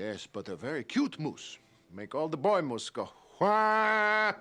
Yes, but a very cute moose. Make all the boy moose go, wah!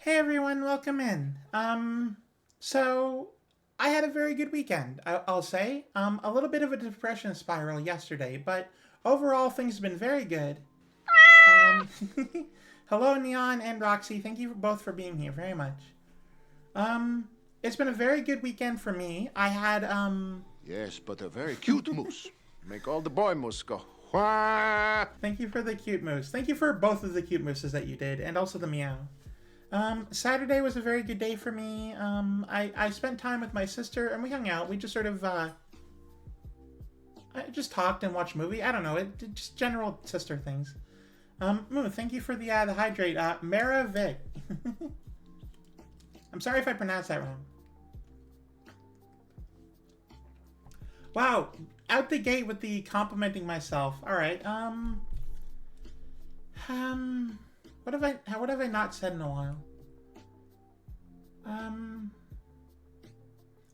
Hey everyone, welcome in. So I had a very good weekend. I'll say. A little bit of a depression spiral yesterday, but overall things have been very good. Um, hello Neon and Roxy. Thank you both for being here very much. Um, it's been a very good weekend for me. I had Yes, but a very cute moose. Make all the boy moose go, Wah! Thank you for the cute moose. Thank you for both of the cute mooses that you did, and also the meow. Saturday was a very good day for me. I spent time with my sister, and we hung out. We just sort of, I just talked and watched a movie. I don't know, just general sister things. Moo, thank you for the hydrate. Mara Vic. I'm sorry if I pronounced that wrong. Wow, out the gate with the complimenting myself. All right. What have I not said in a while? I'm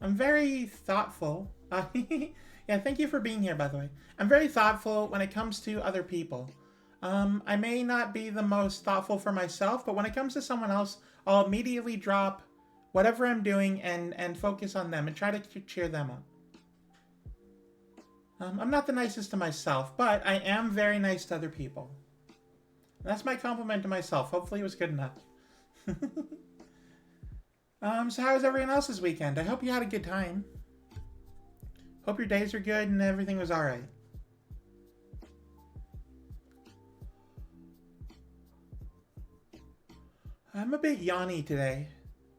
very thoughtful. Yeah, thank you for being here, by the way. I'm very thoughtful when it comes to other people. I may not be the most thoughtful for myself, but when it comes to someone else, I'll immediately drop whatever I'm doing and focus on them and try to cheer them up. I'm not the nicest to myself, but I am very nice to other people. That's my compliment to myself. Hopefully it was good enough. So how was everyone else's weekend? I hope you had a good time. Hope your days are good and everything was alright. I'm a bit yawny today.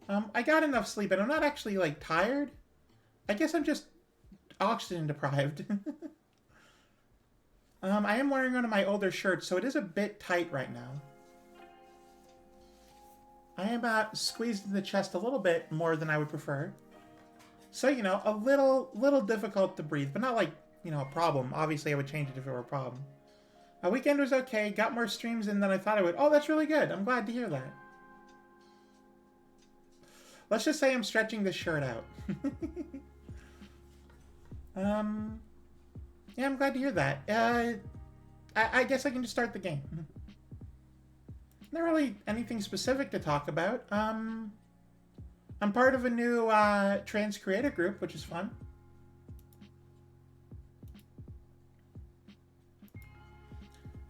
I got enough sleep and I'm not actually, like, tired. I guess I'm just oxygen deprived. I am wearing one of my older shirts, so it is a bit tight right now. I am squeezed in the chest a little bit more than I would prefer. So, you know, a little difficult to breathe, but not like, you know, a problem. Obviously, I would change it if it were a problem. A weekend was okay. Got more streams in than I thought I would. Oh, that's really good. I'm glad to hear that. Let's just say I'm stretching this shirt out. Yeah, I'm glad to hear that. I guess I can just start the game. Not really anything specific to talk about. I'm part of a new trans creator group, which is fun.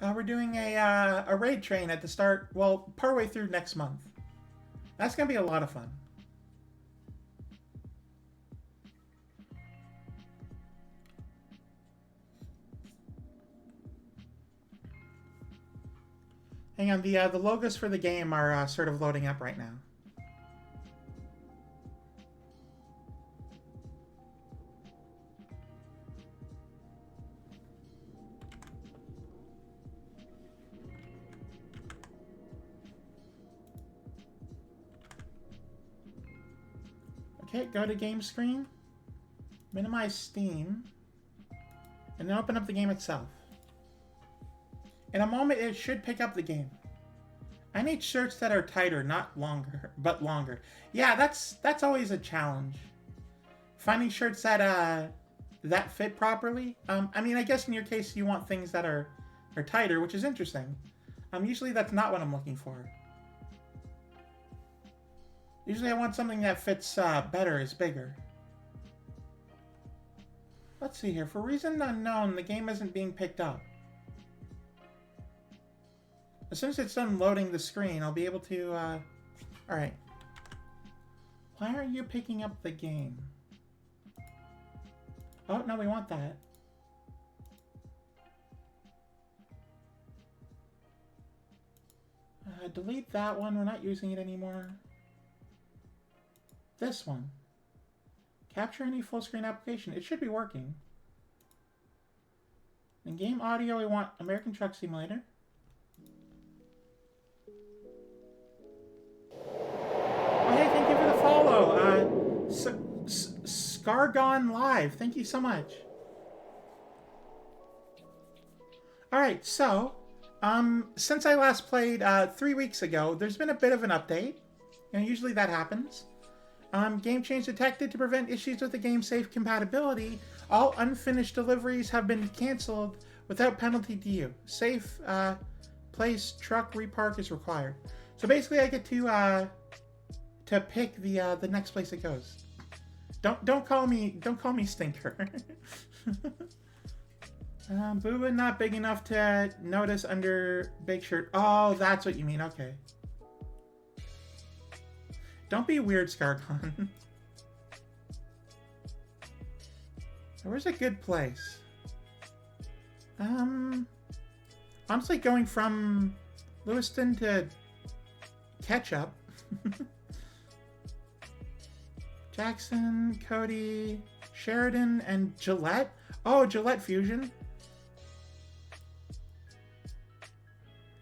We're doing a raid train at the start, well, partway through next month. That's gonna be a lot of fun. Hang on, the logos for the game are sort of loading up right now. Okay, go to game screen, minimize Steam, and then open up the game itself. In a moment, it should pick up the game. I need shirts that are tighter, not longer, but longer. Yeah, that's always a challenge. Finding shirts that that fit properly. I mean, I guess in your case, you want things that are tighter, which is interesting. Usually that's not what I'm looking for. Usually I want something that fits better, is bigger. Let's see here. For reason unknown, the game isn't being picked up. As soon as it's done loading the screen, I'll be able to, Alright. Why aren't you picking up the game? Oh, no, we want that. Delete that one. We're not using it anymore. This one. Capture any full screen application. It should be working. In game audio, we want American Truck Simulator. Oh, hey, thank you for the follow. Scargon Live. Thank you so much. Alright, so, since I last played 3 weeks ago, there's been a bit of an update. You know, usually that happens. Game change detected to prevent issues with the game safe compatibility. All unfinished deliveries have been canceled without penalty to you. Safe place truck repark is required. So basically, I get to pick the next place it goes. Don't call me Stinker. Booba not big enough to notice under big shirt. Oh, that's what you mean. Okay. Don't be weird, Scarcon. Where's a good place? Um, honestly, going from Lewiston to Ketchup. Jackson, Cody, Sheridan, and Gillette. Oh, Gillette Fusion.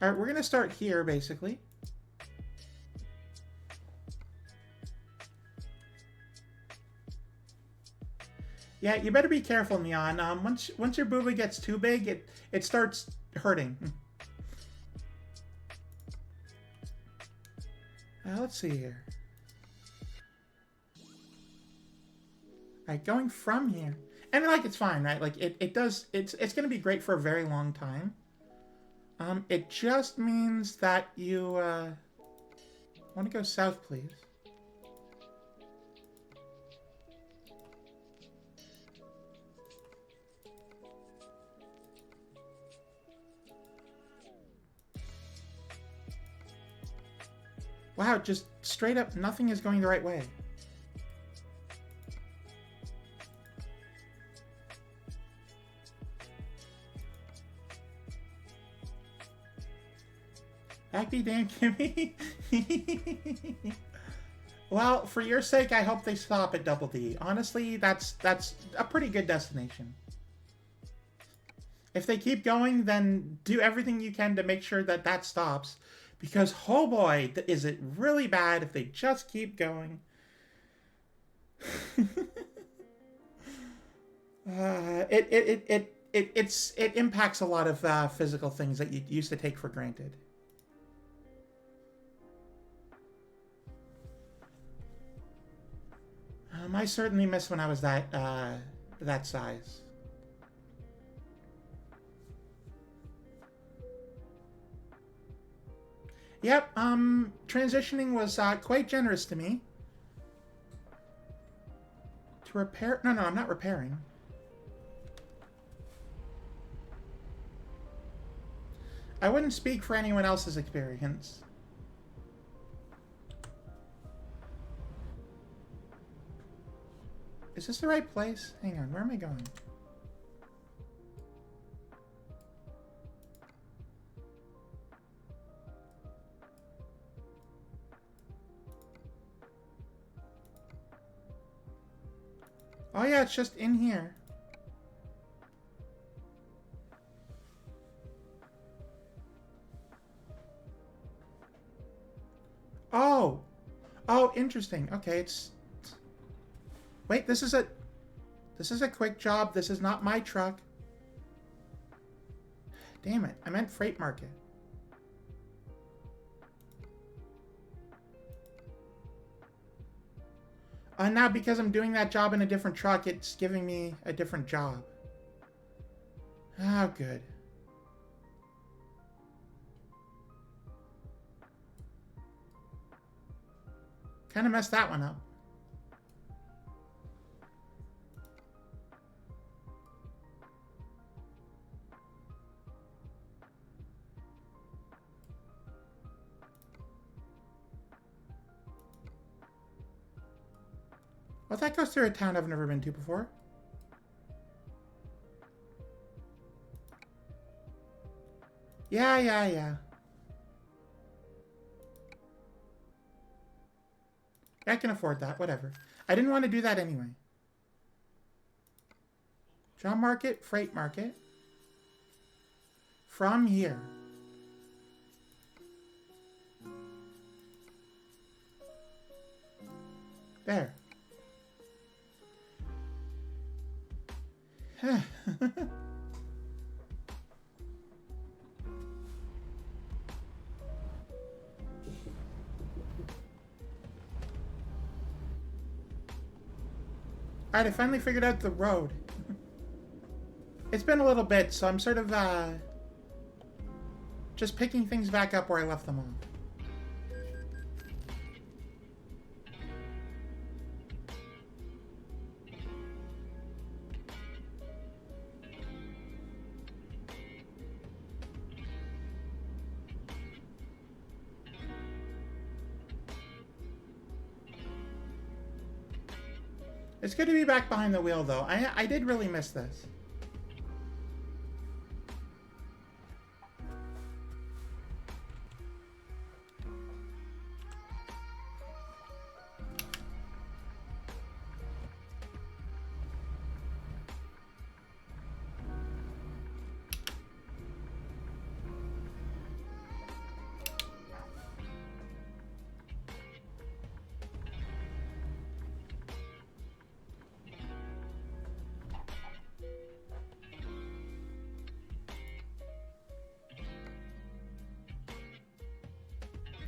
Alright, we're gonna start here, basically. Yeah, you better be careful, Neon. Once your booba gets too big, it starts hurting. Let's see here. Alright, going from here. And like it's fine, right? Like it does it's gonna be great for a very long time. It just means that you wanna go south, please. Wow, just straight up nothing is going the right way. Back be damn, Kimmy. Well, for your sake, I hope they stop at Double D. Honestly, that's a pretty good destination. If they keep going, then do everything you can to make sure that that stops. Because, oh boy, is it really bad if they just keep going. It impacts a lot of physical things that you used to take for granted. I certainly miss when I was that size. Yep, transitioning was quite generous to me. To repair... No, I'm not repairing. I wouldn't speak for anyone else's experience. Is this the right place? Hang on, where am I going? Oh yeah, it's just in here. Oh! Oh, interesting. Okay, it's... Wait, this is a quick job. This is not my truck. Damn it, I meant freight market. Now because I'm doing that job in a different truck, it's giving me a different job. Oh, good. Kind of messed that one up. Well, that goes through a town I've never been to before. Yeah. I can afford that, whatever. I didn't want to do that anyway. Job market, freight market. From here. There. Alright, I finally figured out the road. It's been a little bit, so I'm sort of, just picking things back up where I left them off. It's good to be back behind the wheel, though. I did really miss this.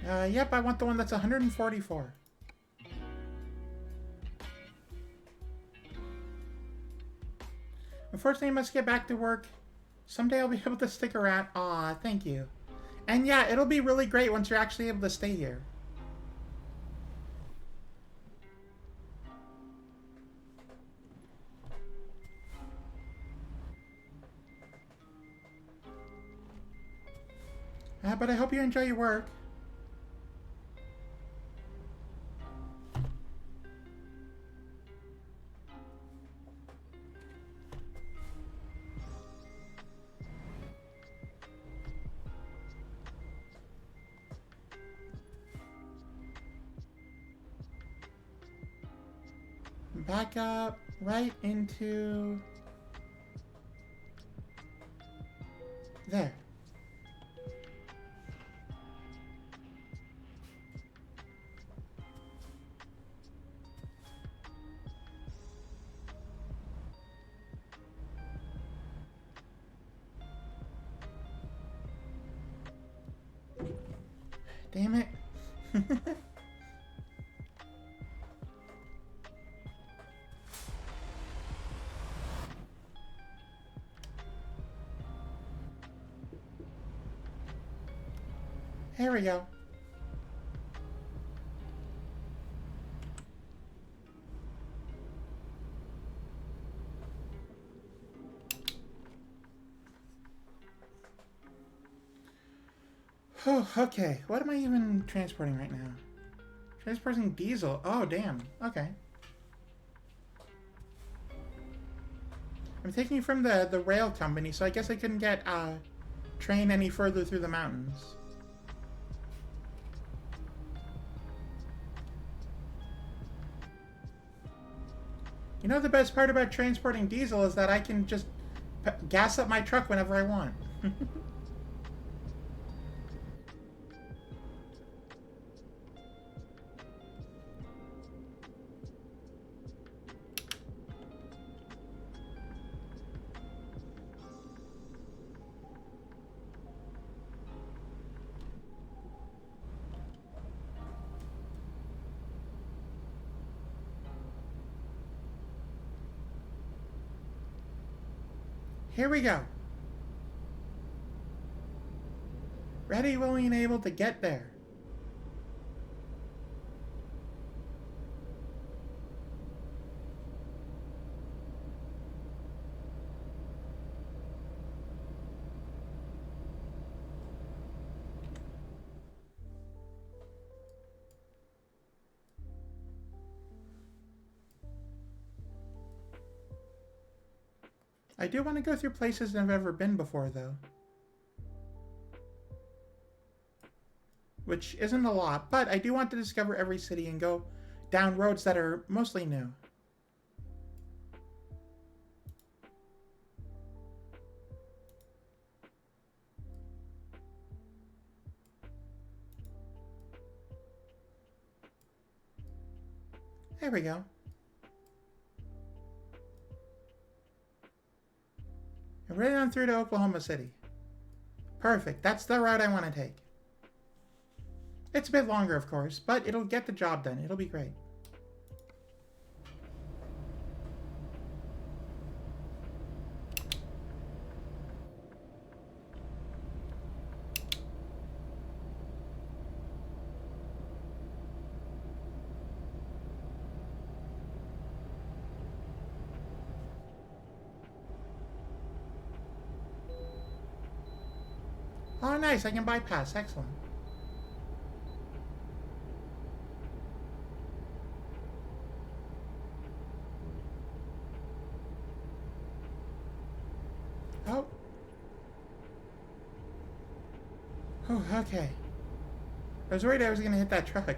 Yep, I want the one that's 144. Unfortunately, I must get back to work. Someday I'll be able to stick around. Aw, thank you. And yeah, it'll be really great once you're actually able to stay here. But I hope you enjoy your work. Back up right into there. Damn it. Here we go. Oh, okay. What am I even transporting right now? Transporting diesel. Oh, damn. Okay. I'm taking you from the rail company, so I guess I couldn't get train any further through the mountains. You know the best part about transporting diesel is that I can just gas up my truck whenever I want. Here we go. Ready, willing, and able to get there. I do want to go through places I've never been before, though. Which isn't a lot, but I do want to discover every city and go down roads that are mostly new. There we go. And right on through to Oklahoma City. Perfect. That's the route I want to take. It's a bit longer, of course, but it'll get the job done. It'll be great. Oh, nice. I can bypass. Excellent. Oh. Oh, okay. I was worried I was going to hit that truck.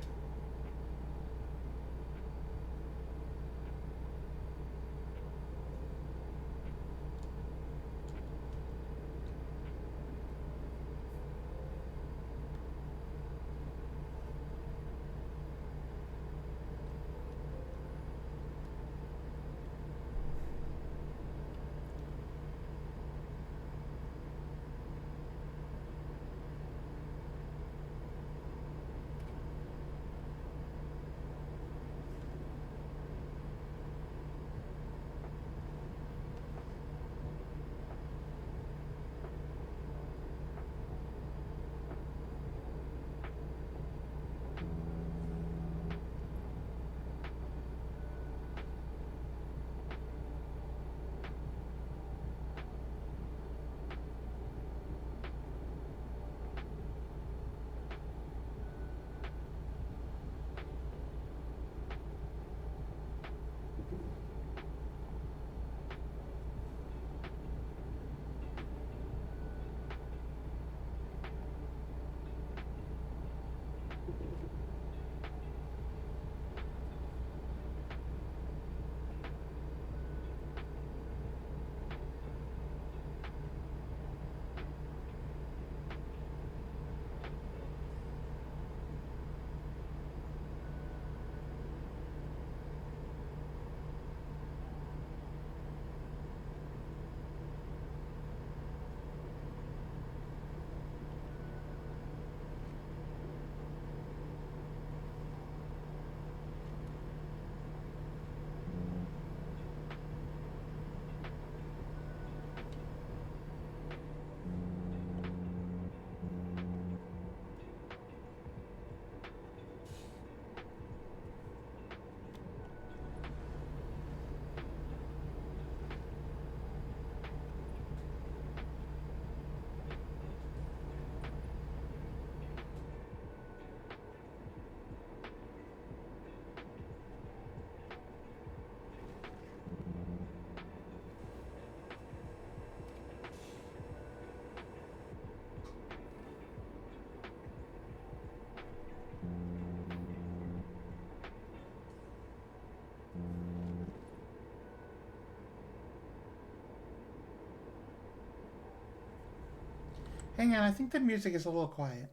Hang on, I think the music is a little quiet.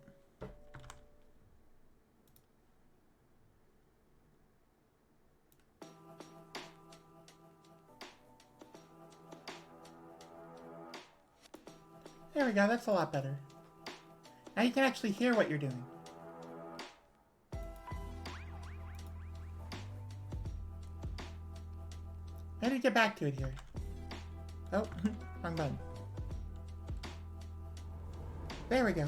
There we go, that's a lot better. Now you can actually hear what you're doing. How do you get back to it here? Oh, wrong button. There we go.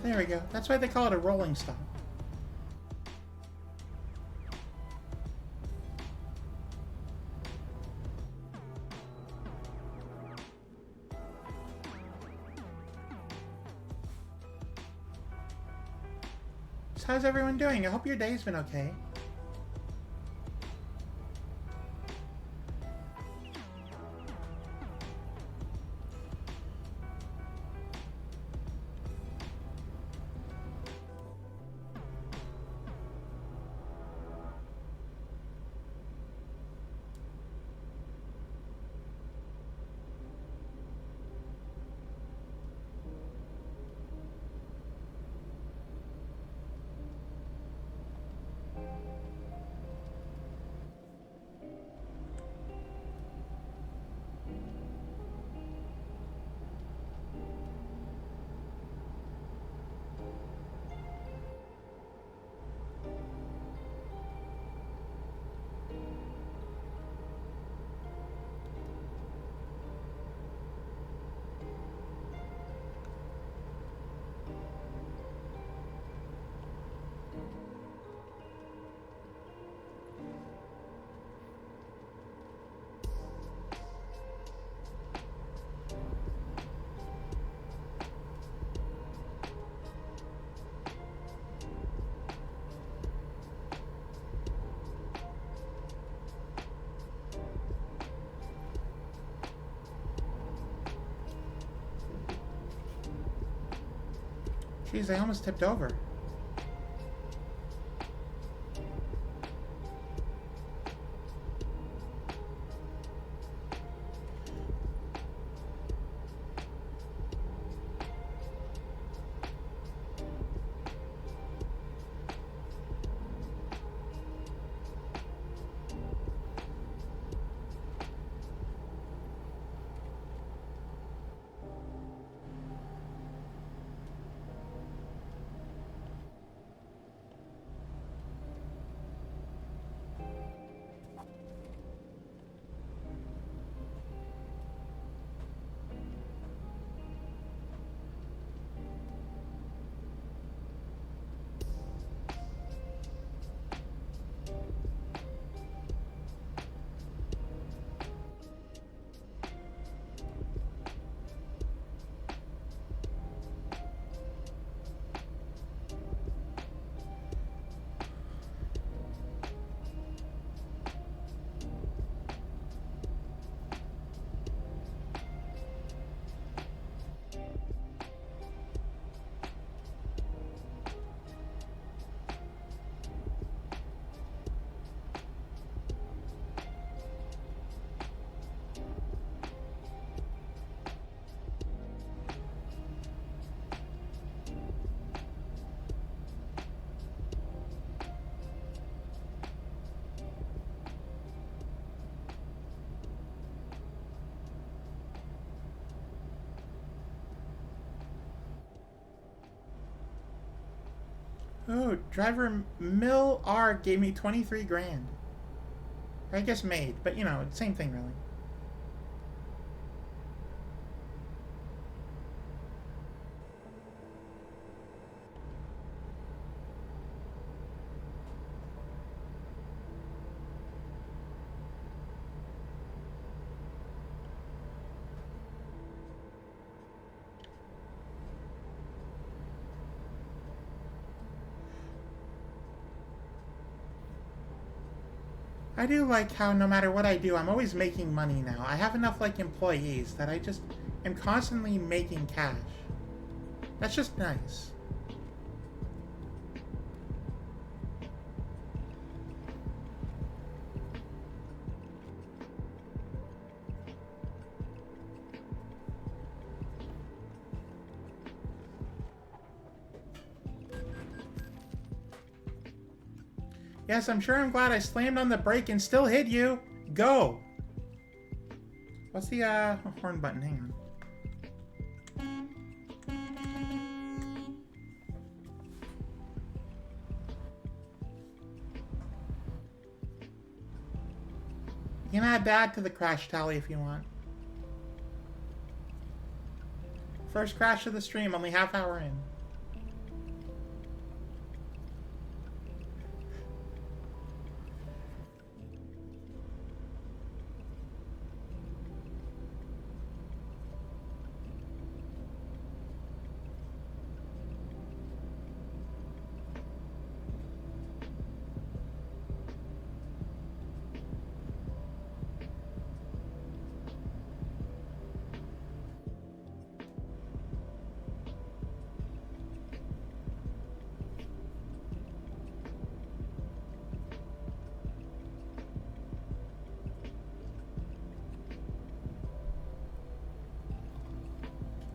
There we go. That's why they call it a rolling stop. So how's everyone doing? I hope your day's been okay. Jeez, I almost tipped over. Oh, driver Mill R gave me 23 grand. Or I guess made, but you know, same thing really. I do like how no matter what I do, I'm always making money now. I have enough like employees that I just am constantly making cash. That's just nice. Yes, I'm sure I'm glad I slammed on the brake and still hit you. Go! What's the horn button? Hang on. You can add that to the crash tally if you want. First crash of the stream, only half hour in.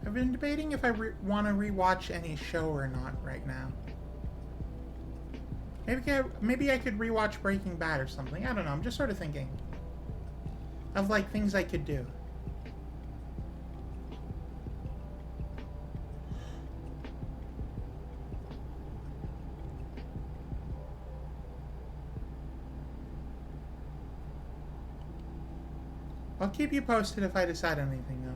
I've been debating if I want to rewatch any show or not right now. Maybe I could rewatch Breaking Bad or something. I don't know. I'm just sort of thinking of like things I could do. I'll keep you posted if I decide on anything though.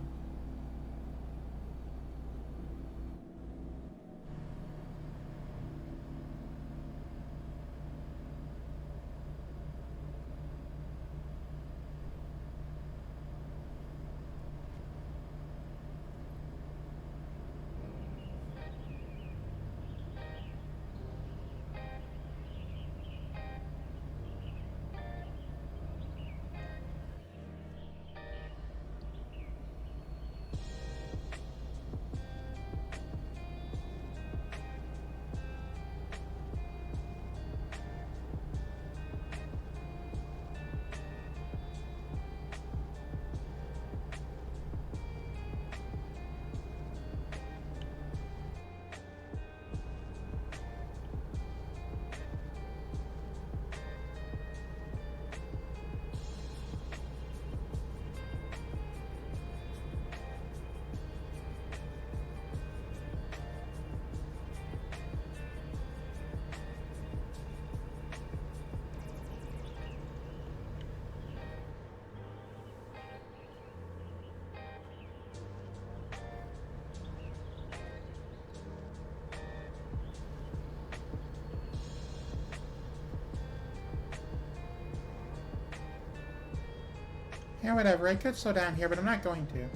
Yeah, whatever. I could slow down here, but I'm not going to.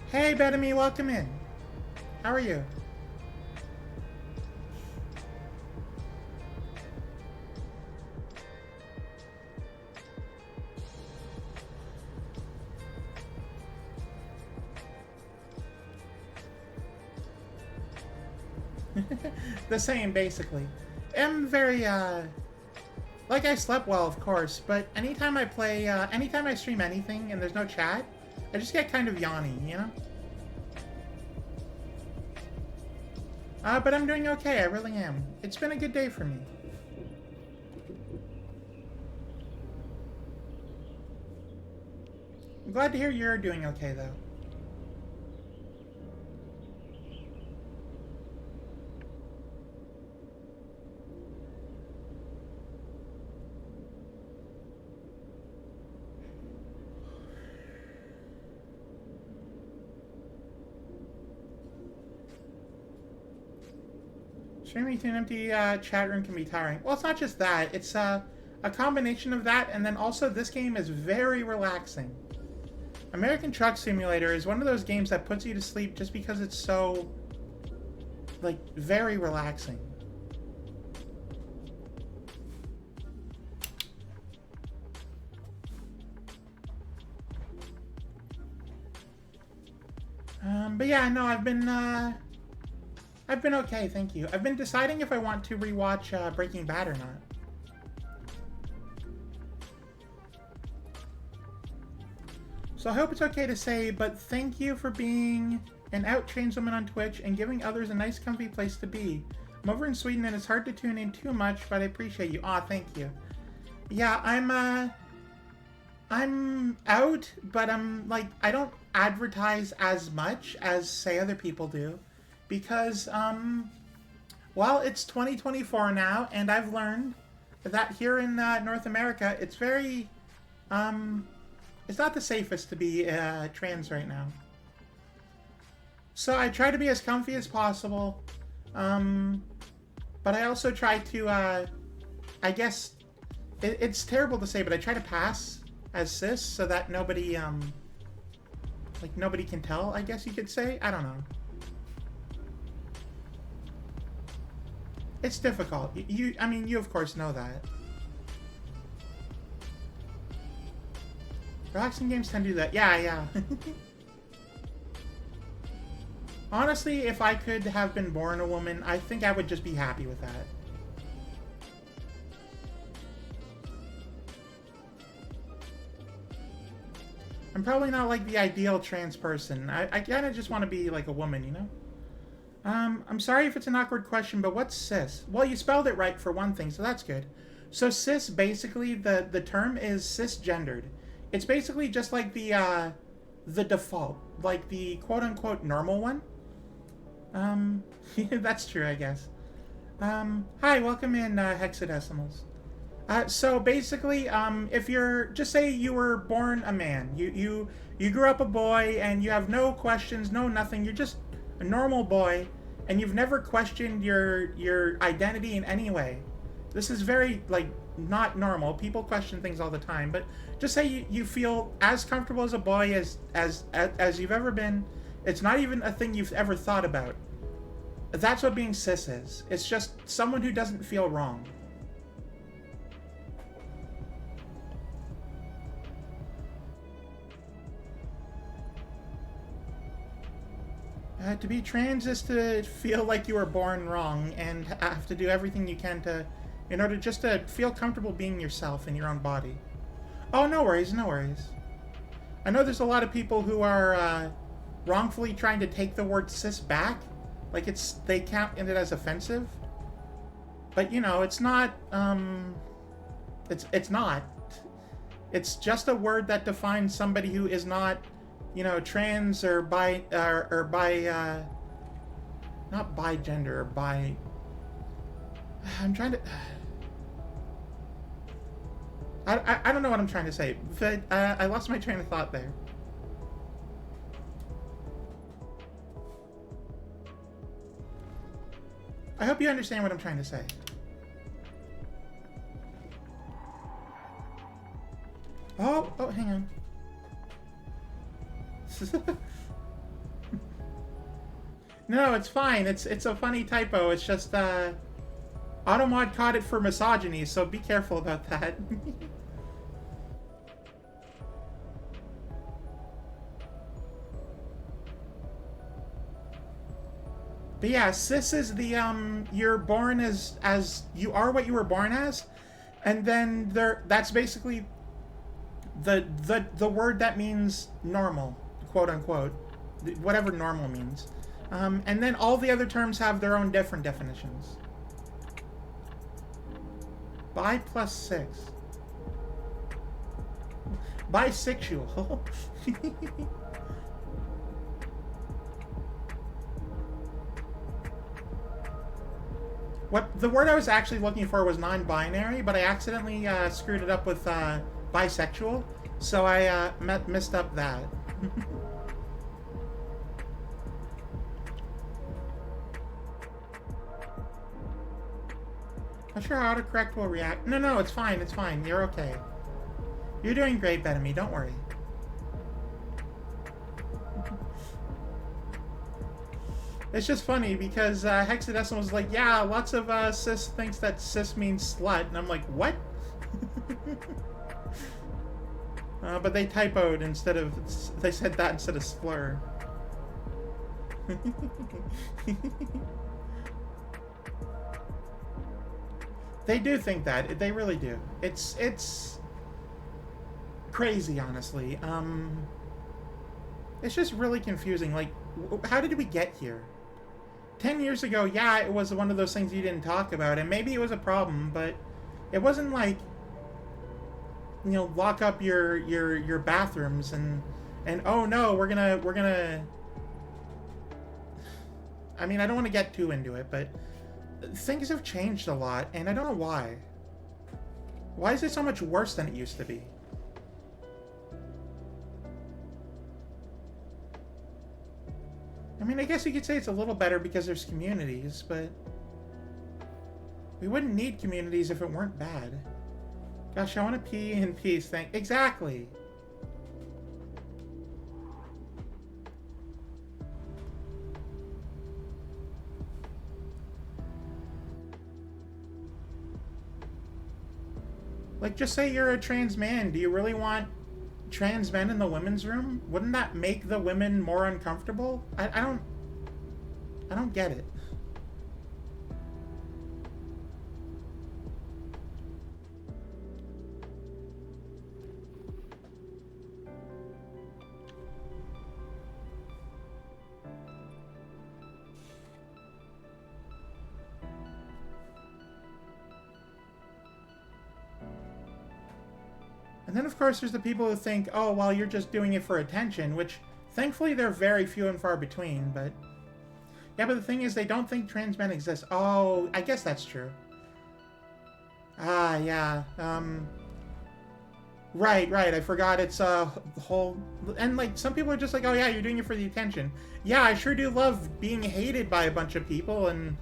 Hey, Betamy, welcome in. How are you? The same, basically. I'm very, like I slept well, of course, but anytime I play, anytime I stream anything and there's no chat, I just get kind of yawny, you know? But I'm doing okay, I really am. It's been a good day for me. I'm glad to hear you're doing okay, though. Streaming to an empty chat room can be tiring. Well, it's not just that. It's a combination of that, and then also this game is very relaxing. American Truck Simulator is one of those games that puts you to sleep just because it's so, like, very relaxing. But yeah, no, I've been okay, thank you. I've been deciding if I want to rewatch Breaking Bad or not. So I hope it's okay to say, but thank you for being an out trans woman on Twitch and giving others a nice comfy place to be. I'm over in Sweden and it's hard to tune in too much, but I appreciate you. Aw, thank you. Yeah, I'm out, but I'm like, I don't advertise as much as say other people do because well, it's 2024 now and I've learned that here in North America it's very it's not the safest to be trans right now. So I try to be as comfy as possible, but I also try to I guess it's terrible to say, but I try to pass as cis so that nobody like nobody can tell, I guess you could say. I don't know. It's difficult. I mean, you of course know that. Relaxing games tend to do that. Yeah. Honestly, if I could have been born a woman, I think I would just be happy with that. I'm probably not like the ideal trans person. I kind of just want to be like a woman, you know? I'm sorry if it's an awkward question, but what's cis? Well, you spelled it right for one thing, so that's good. So cis, basically, the term is cisgendered. It's basically just like the default, like the quote-unquote normal one. That's true, I guess. Hi, welcome in, hexadecimals. So basically, if you're, just say you were born a man, you grew up a boy and you have no questions, no nothing, you're just a normal boy, and you've never questioned your identity in any way. This is very, like, not normal. People question things all the time, but just say you feel as comfortable as a boy as you've ever been. It's not even a thing you've ever thought about. That's what being cis is. It's just someone who doesn't feel wrong. To be trans is to feel like you were born wrong and have to do everything you can in order just to feel comfortable being yourself in your own body. Oh, no worries, no worries. I know there's a lot of people who are wrongfully trying to take the word cis back, like they count it as offensive. But you know, it's not. It's not. It's just a word that defines somebody who is not, you know, trans or bi not bigender or bi. I'm trying to. I don't know what I'm trying to say, but I lost my train of thought there. I hope you understand what I'm trying to say. Oh, hang on. No, it's fine. It's a funny typo. It's just Automod caught it for misogyny, so be careful about that. But yeah, cis is the you're born as you are what you were born as, and then that's basically the word that means normal, quote unquote, whatever normal means. And then all the other terms have their own different definitions. Bi plus 6. Bisexual. What the word I was actually looking for was non-binary, but I accidentally screwed it up with bisexual, so I messed up that. Not sure how autocorrect will react. No, no, it's fine. It's fine. You're okay. You're doing great, Benemy. Don't worry. It's just funny because Hexadecimal was like, yeah, lots of cis thinks that cis means slut. And I'm like, what? But they typoed instead of... They said that instead of slur. They do think that. They really do. It's crazy, honestly. It's just really confusing. Like, how did we get here? 10 years ago, yeah, it was one of those things you didn't talk about, and maybe it was a problem, but it wasn't like, you know, lock up your bathrooms and oh no, we're gonna I mean, I don't want to get too into it, but things have changed a lot, and I don't know why. Why is it so much worse than it used to be? I mean, I guess you could say it's a little better because there's communities, but we wouldn't need communities if it weren't bad. Gosh, I want to pee in peace. Exactly. Like, just say you're a trans man. Do you really want trans men in the women's room? Wouldn't that make the women more uncomfortable? I don't get it. And then, of course, there's the people who think, oh, well, you're just doing it for attention, which, thankfully, they're very few and far between, but... Yeah, but the thing is, they don't think trans men exist. Oh, I guess that's true. Ah, yeah, Right, I forgot it's a whole... And, like, some people are just like, oh, yeah, you're doing it for the attention. Yeah, I sure do love being hated by a bunch of people and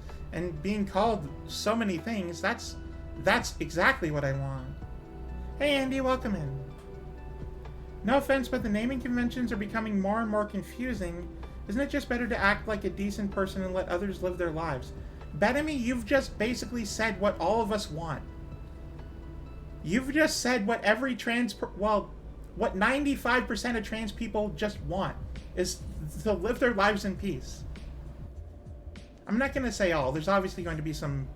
being called so many things. That's exactly what I want. Hey Andy, welcome in. No offense, but the naming conventions are becoming more and more confusing. Isn't it just better to act like a decent person and let others live their lives? Benemy, you've just basically said what all of us want. You've just said what every what 95% of trans people just want, is to live their lives in peace. I'm not going to say all. There's obviously going to be some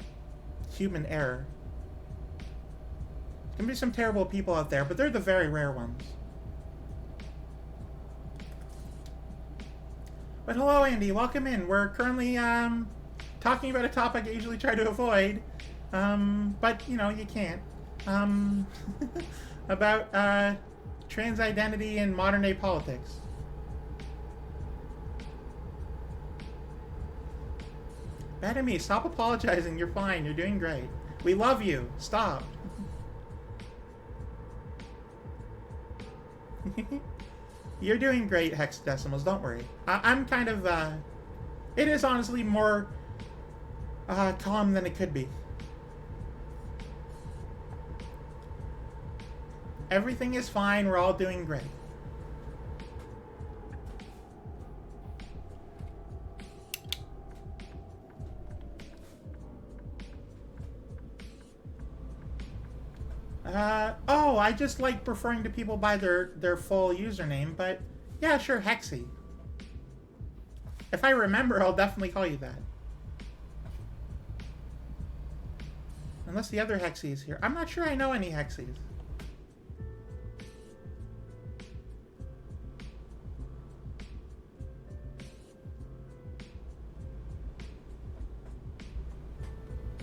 human error. There's going to be some terrible people out there, but they're the very rare ones. But hello, Andy. Welcome in. We're currently talking about a topic I usually try to avoid, but, you know, you can't. About trans identity in modern-day politics. Benemy, stop apologizing. You're fine. You're doing great. We love you. Stop. You're doing great, Hexadecimals. Don't worry. I'm kind of, it is honestly more calm than it could be. Everything is fine. We're all doing great. Oh, I just like referring to people by their full username, but yeah, sure, Hexy. If I remember, I'll definitely call you that. Unless the other Hexy is here. I'm not sure I know any Hexys.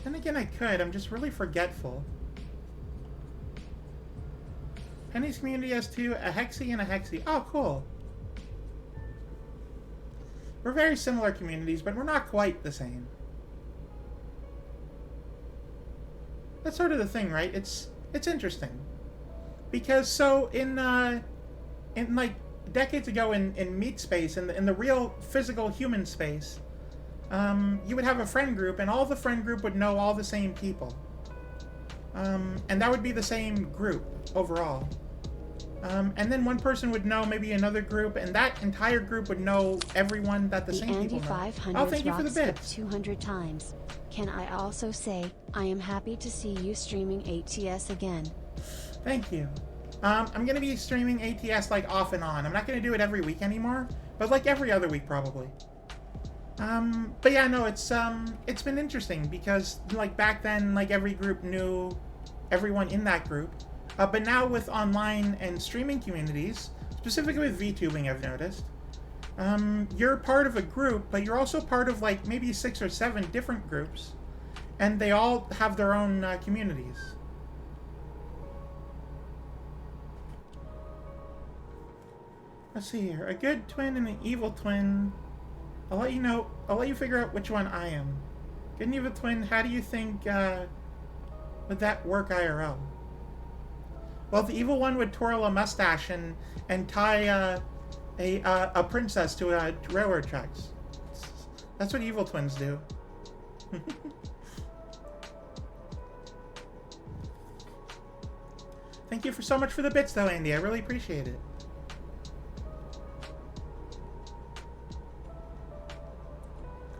Then again, I could. I'm just really forgetful. Penny's community has two, a Hexy and a Hexy. Oh, cool. We're very similar communities, but we're not quite the same. That's sort of the thing, right? It's interesting. Because so in like decades ago in meat space, in the real physical human space, you would have a friend group, and all the friend group would know all the same people. And that would be the same group overall. And then one person would know maybe another group, and that entire group would know everyone that the same people know. Oh, thank you for the bits. 200 times. Can I also say, I am happy to see you streaming ATS again. Thank you. I'm gonna be streaming ATS like off and on. I'm not gonna do it every week anymore, but like every other week probably. But yeah, no, it's been interesting because like back then, like every group knew everyone in that group. But now with online and streaming communities, specifically with VTubing, I've noticed, you're part of a group, but you're also part of like maybe 6 or 7 different groups, and they all have their own communities. Let's see here. A good twin and an evil twin. I'll let you know. I'll let you figure out which one I am. Good and evil twin. How do you think would that work IRL? Well, the evil one would twirl a mustache and tie a princess to railroad tracks. That's what evil twins do. Thank you so much for the bits, though, Andy. I really appreciate it.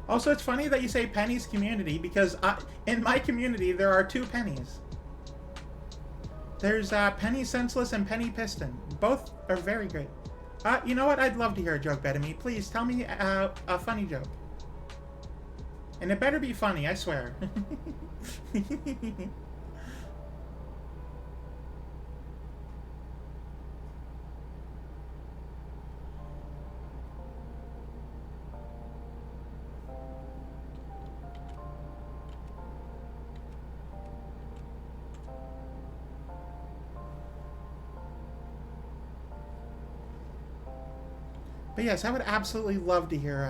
Also, it's funny that you say Penny's community, because in my community, there are 2 Pennies. There's Penny Senseless and Penny Piston. Both are very good. You know what? I'd love to hear a joke, Betamy. Please, tell me a funny joke. And it better be funny, I swear. But yes, I would absolutely love to hear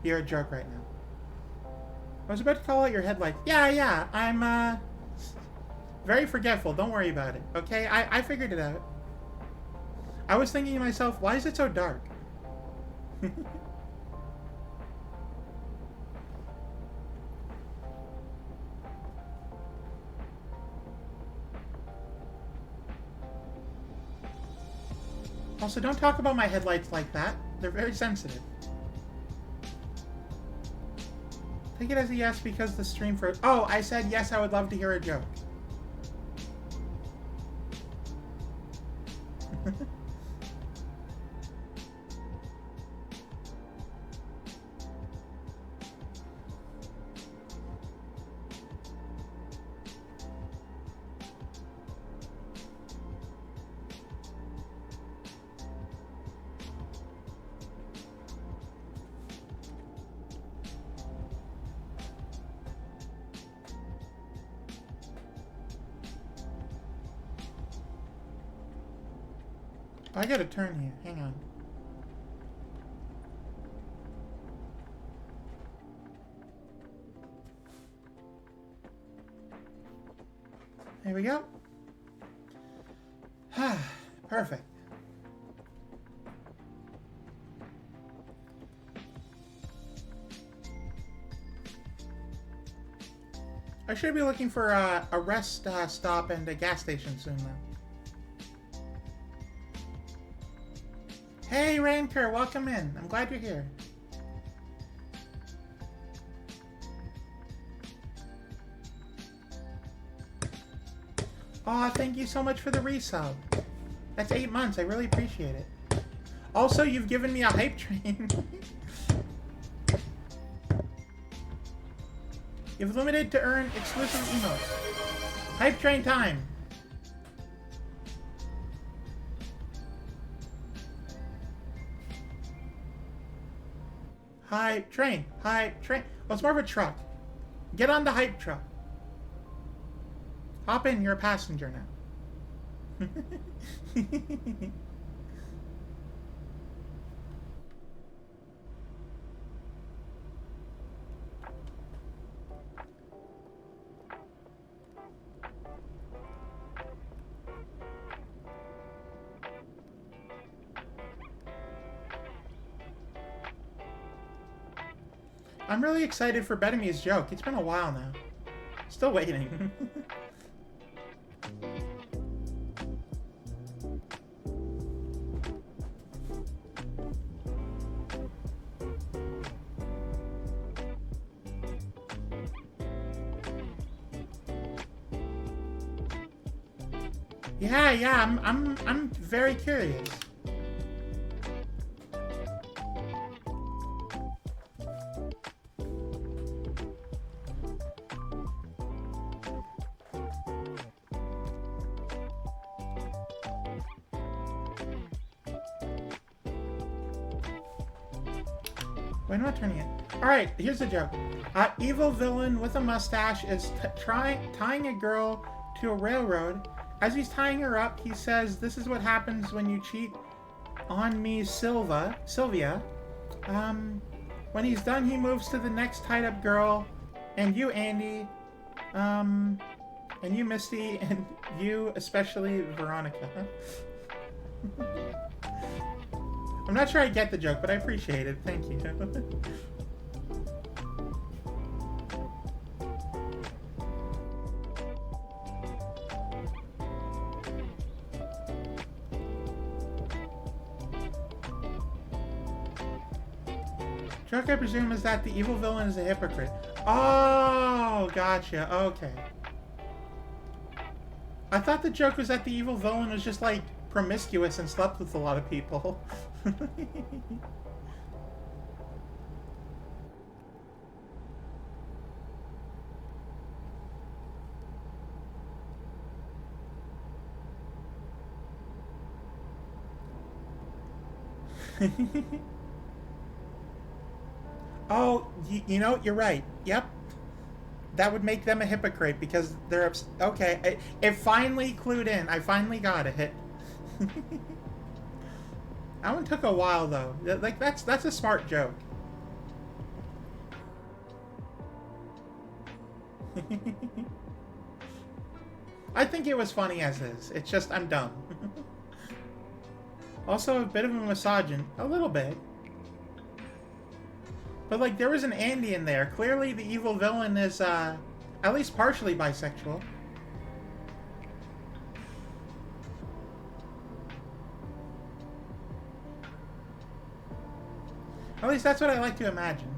a joke right now. I was about to call out your headlights. Yeah, I'm very forgetful. Don't worry about it, okay? I figured it out. I was thinking to myself, why is it so dark? Also, don't talk about my headlights like that. They're very sensitive. Take it as a yes because the stream froze. Oh, I said yes, I would love to hear a joke. I gotta turn here. Hang on. There we go. Perfect. I should be looking for a rest stop and a gas station soon, though. Hey, Ranker, welcome in. I'm glad you're here. Aw, thank you so much for the resub. That's 8 months. I really appreciate it. Also, you've given me a hype train. You've limited to earn exclusive emotes. Hype train time. Hype train. Hype train. Well, it's more of a truck. Get on the hype truck. Hop in. You're a passenger now. I'm really excited for Betamy's joke. It's been a while now. Still waiting. Yeah, I'm very curious. Wait, I'm not turning it. Alright, here's the joke. Evil villain with a mustache is tying a girl to a railroad. As he's tying her up, he says, "This is what happens when you cheat on me, Sylvia." When he's done, he moves to the next tied-up girl, and you, Andy, and you, Misty, and you, especially Veronica. I'm not sure I get the joke, but I appreciate it. Thank you. Joke, I presume, is that the evil villain is a hypocrite. Oh, gotcha. Okay. I thought the joke was that the evil villain was just, like, promiscuous and slept with a lot of people. Oh, you know, you're right. Yep. That would make them a hypocrite because they're okay. It finally clued in. I finally got it. That one took a while though. Like that's a smart joke. I think it was funny as is. It's just I'm dumb. Also a bit of a misogyn, a little bit. But like there was an Andy in there. Clearly the evil villain is at least partially bisexual. At least that's what I like to imagine.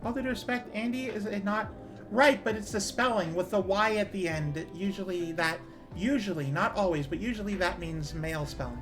All due respect, Andy is it not right, but it's the spelling with the Y at the end. Usually, not always, but usually that means male spelling.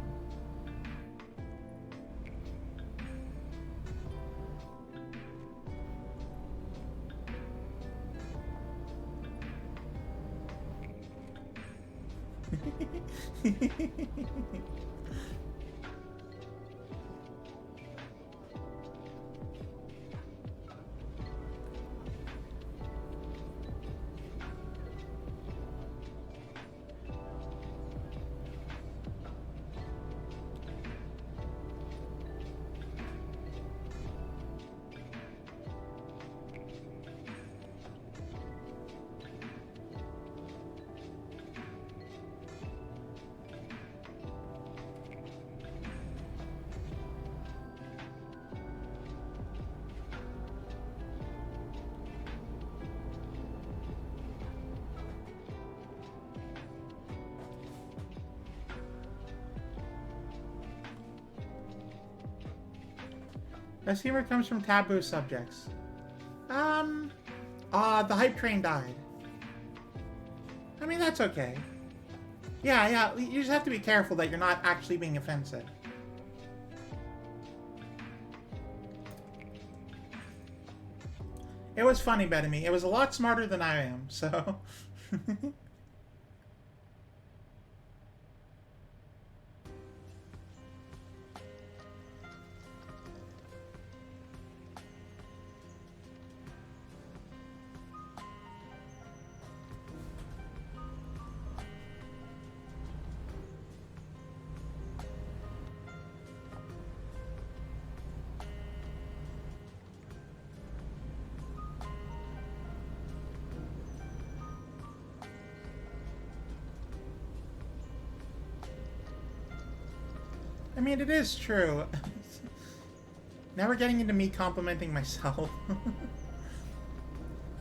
Best humor comes from taboo subjects. The hype train died. I mean, that's okay. Yeah, you just have to be careful that you're not actually being offensive. It was funny, Betamy. It was a lot smarter than I am, so... I mean, it is true. Now we're getting into me complimenting myself.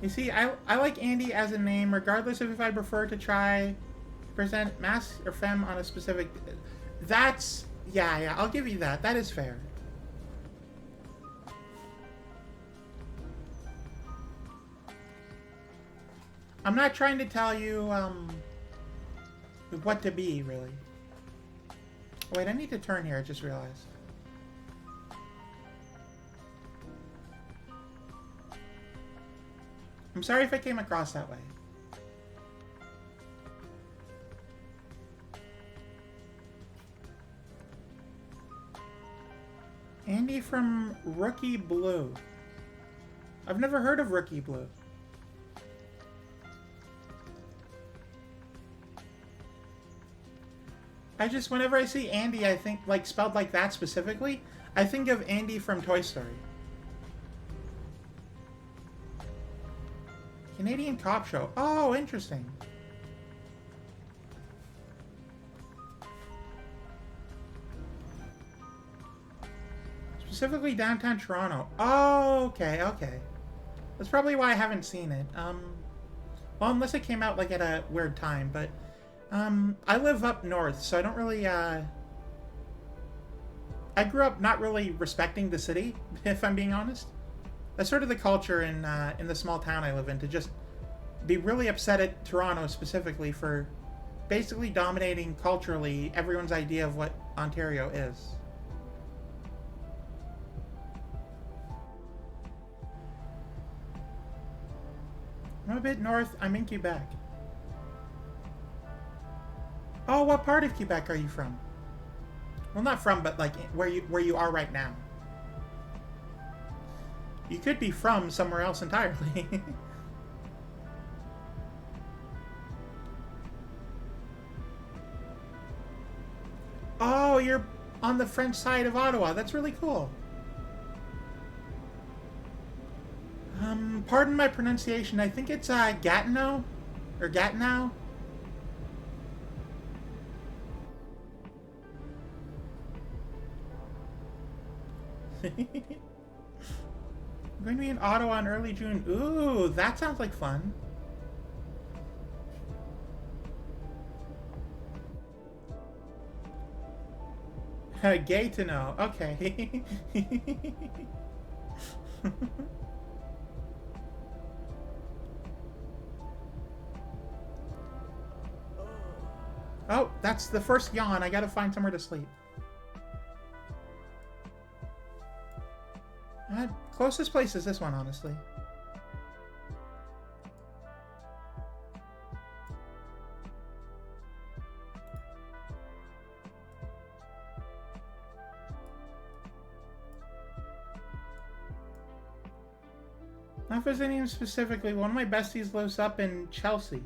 You see, I like Andy as a name, regardless of if I prefer to try to present masc or femme on a specific... That's... Yeah, I'll give you that. That is fair. I'm not trying to tell you, what to be, really. Wait, I need to turn here, I just realized. I'm sorry if I came across that way. Andy from Rookie Blue. I've never heard of Rookie Blue. Whenever I see Andy, I think, like, spelled like that specifically, I think of Andy from Toy Story. Canadian Cop Show. Oh, interesting. Specifically downtown Toronto. Oh, okay, okay. That's probably why I haven't seen it. Well, unless it came out, like, at a weird time, but... I live up north, so I don't really, I grew up not really respecting the city, if I'm being honest. That's sort of the culture in the small town I live in, to just be really upset at Toronto specifically for basically dominating culturally everyone's idea of what Ontario is. I'm a bit north, I'm in Quebec. Oh, what part of Quebec are you from? Well, not from, but like where you are right now. You could be from somewhere else entirely. Oh, you're on the French side of Ottawa. That's really cool. Pardon my pronunciation. I think it's Gatineau or Gatineau. I'm going to be in Ottawa in early June. Ooh, that sounds like fun. Gay to know. Okay. Oh, that's the first yawn. I gotta find somewhere to sleep. Closest place is this one, honestly. Not visiting specifically. One of my besties lives up in Chelsea.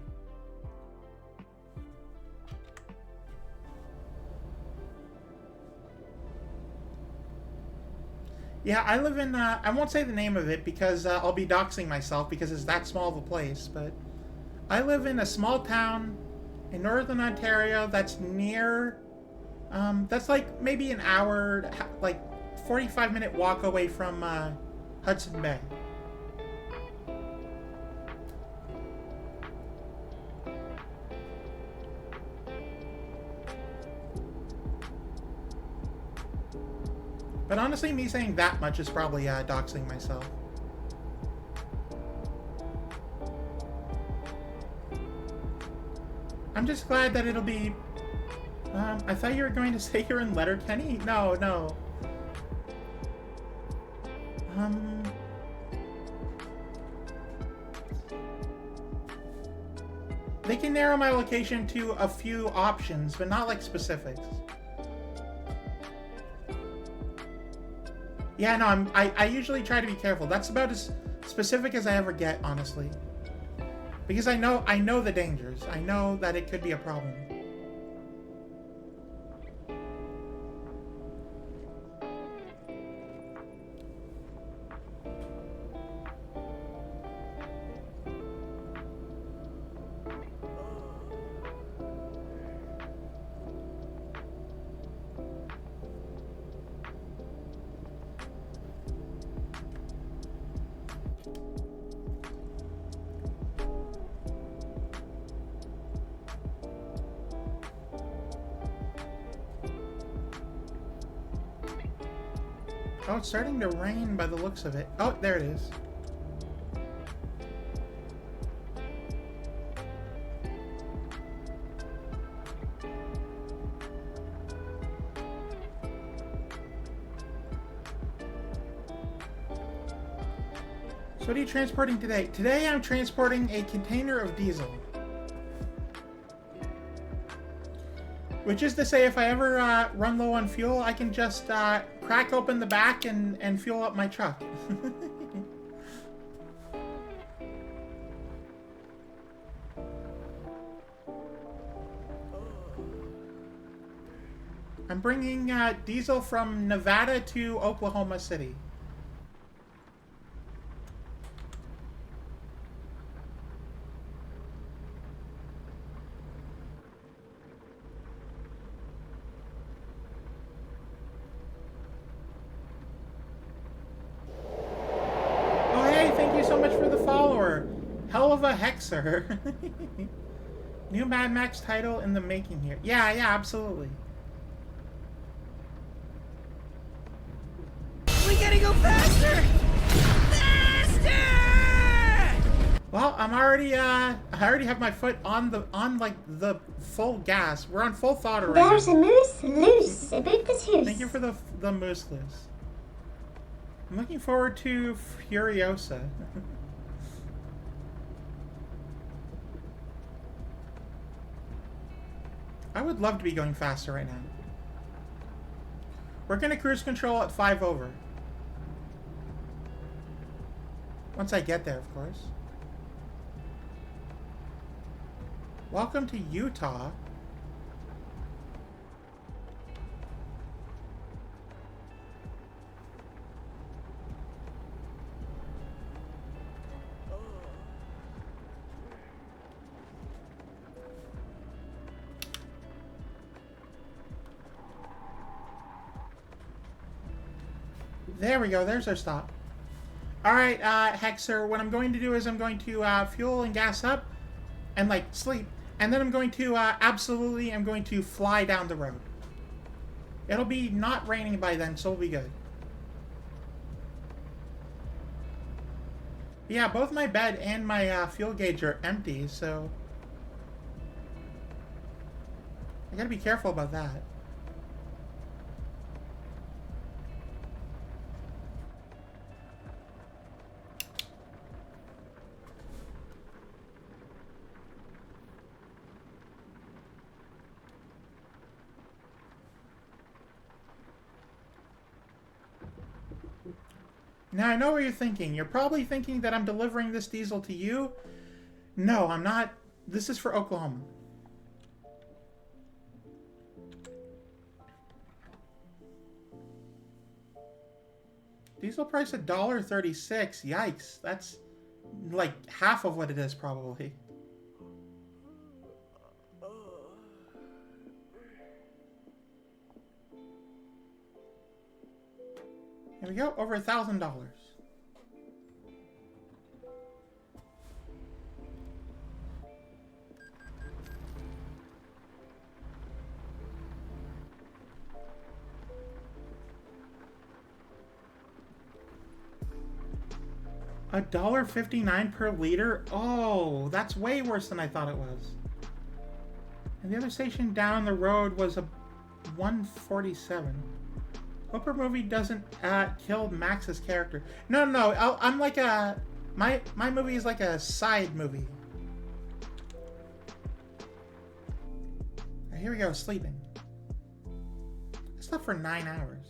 Yeah, I live in, I won't say the name of it because I'll be doxing myself because it's that small of a place, but I live in a small town in northern Ontario that's near, that's like maybe an hour, like 45-minute walk away from Hudson Bay. But honestly, me saying that much is probably doxing myself. I'm just glad that it'll be... I thought you were going to say you're in Letterkenny? No, no. They can narrow my location to a few options, but not like specifics. Yeah, no, I usually try to be careful. That's about as specific as I ever get, honestly. Because I know the dangers. I know that it could be a problem. Oh, it's starting to rain by the looks of it. Oh, there it is. So what are you transporting today? Today I'm transporting a container of diesel. Which is to say, if I ever run low on fuel, I can just crack open the back and fuel up my truck. I'm bringing diesel from Nevada to Oklahoma City. Oh, hey, thank you so much for the follower. Hell of a hexer. New Mad Max title in the making here. Yeah, absolutely. We gotta go faster! Faster! Well, I already have my foot on the full gas. We're on full throttle right There's now. a moose loose about the tooth. Thank you for the moose loose. I'm looking forward to Furiosa. I would love to be going faster right now. We're gonna cruise control at 5 over. Once I get there, of course. Welcome to Utah. There we go. There's our stop. All right, Hexer. What I'm going to do is I'm going to fuel and gas up, and like sleep, and then I'm going to I'm going to fly down the road. It'll be not raining by then, so we'll be good. Yeah, both my bed and my fuel gauge are empty, so I gotta be careful about that. Now, I know what you're thinking. You're probably thinking that I'm delivering this diesel to you. No, I'm not. This is for Oklahoma. Diesel price $1.36. Yikes. That's like half of what it is, probably. Here we go, over $1,000. $1.59 per liter? Oh, that's way worse than I thought it was. And the other station down the road was a 147. Hope her movie doesn't kill Max's character. No, I'm like a... My movie is like a side movie. Here we go, sleeping. I slept for 9 hours.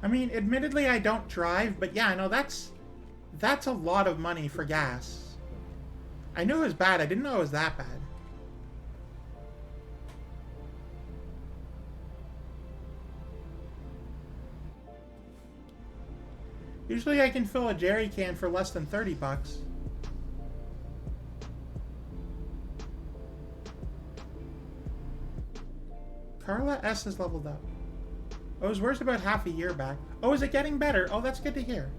I mean, admittedly, I don't drive, but yeah, I know that's a lot of money for gas. I knew it was bad. I didn't know it was that bad. Usually I can fill a jerry can for less than 30 bucks. Carla S is leveled up. Oh, it was worse about half a year back. Oh, is it getting better? Oh, that's good to hear.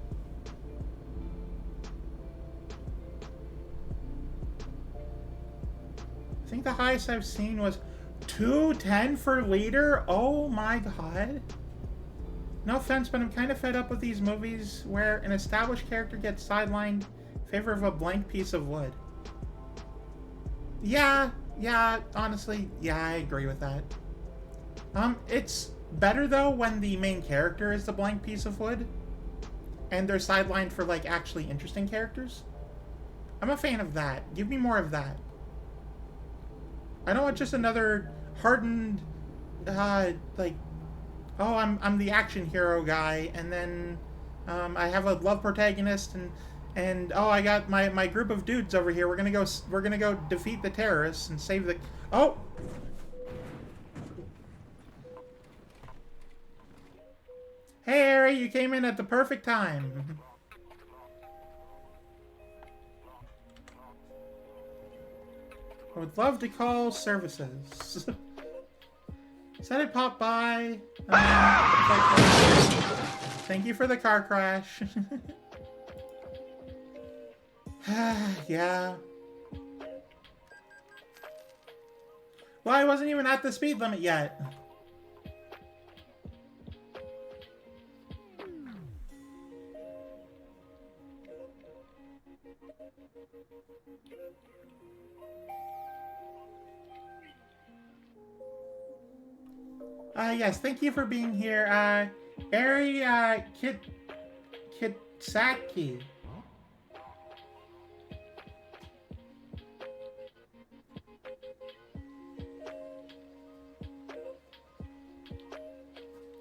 I think the highest I've seen was $2.10 per liter. Oh my god. No offense, but I'm kind of fed up with these movies where an established character gets sidelined in favor of a blank piece of wood. Yeah, honestly, yeah, I agree with that. It's better though when the main character is the blank piece of wood and they're sidelined for like actually interesting characters. I'm a fan of that. Give me more of that. I don't want just another hardened, like, oh, I'm the action hero guy, and then I have a love protagonist, and oh, I got my group of dudes over here. We're gonna go defeat the terrorists and save the. Oh. Hey, Harry, you came in at the perfect time. I would love to call services. Said I'd pop by. Thank you for the car crash. Yeah. Well, I wasn't even at the speed limit yet. Yes, thank you for being here. Ari, Kitsaki.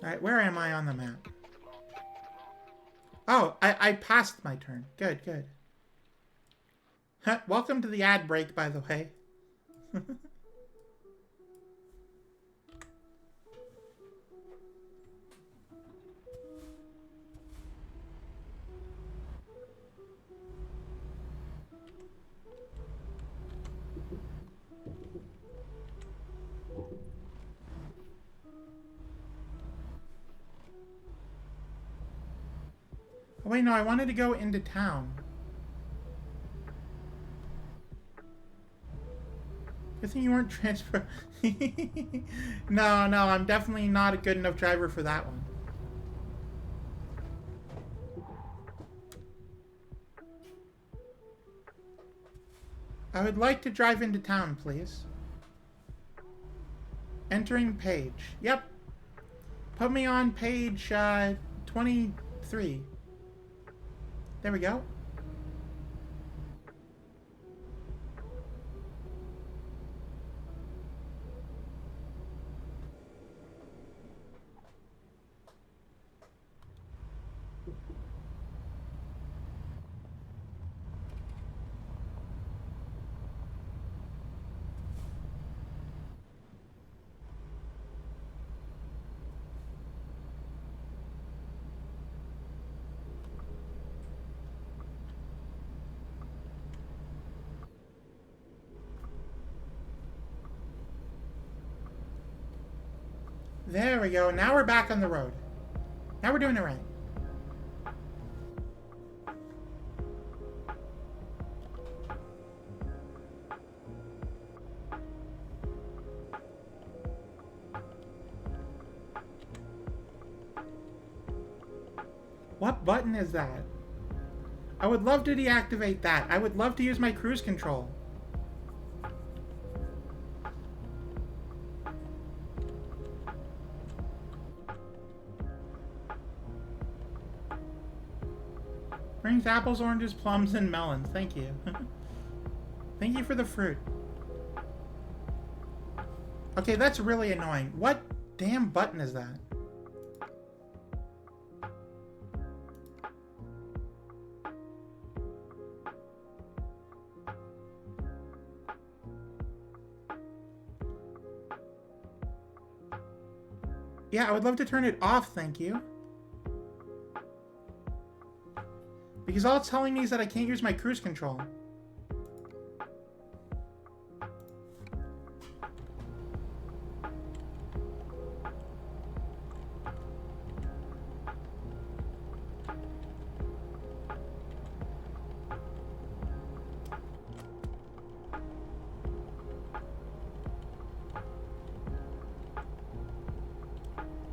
Alright, where am I on the map? Oh, I passed my turn. Good, good. Welcome to the ad break, by the way. Oh, wait, no, I wanted to go into town. Good thing you weren't transfer. No, I'm definitely not a good enough driver for that one. I would like to drive into town, please. Entering page. Yep. Put me on page 23. There we go. There we go. Now we're back on the road. Now we're doing it right. What button is that? I would love to deactivate that. I would love to use my cruise control. Brings apples, oranges, plums, and melons. Thank you. Thank you for the fruit. Okay, that's really annoying. What damn button is that? Yeah, I would love to turn it off, thank you. Because all it's telling me is that I can't use my cruise control.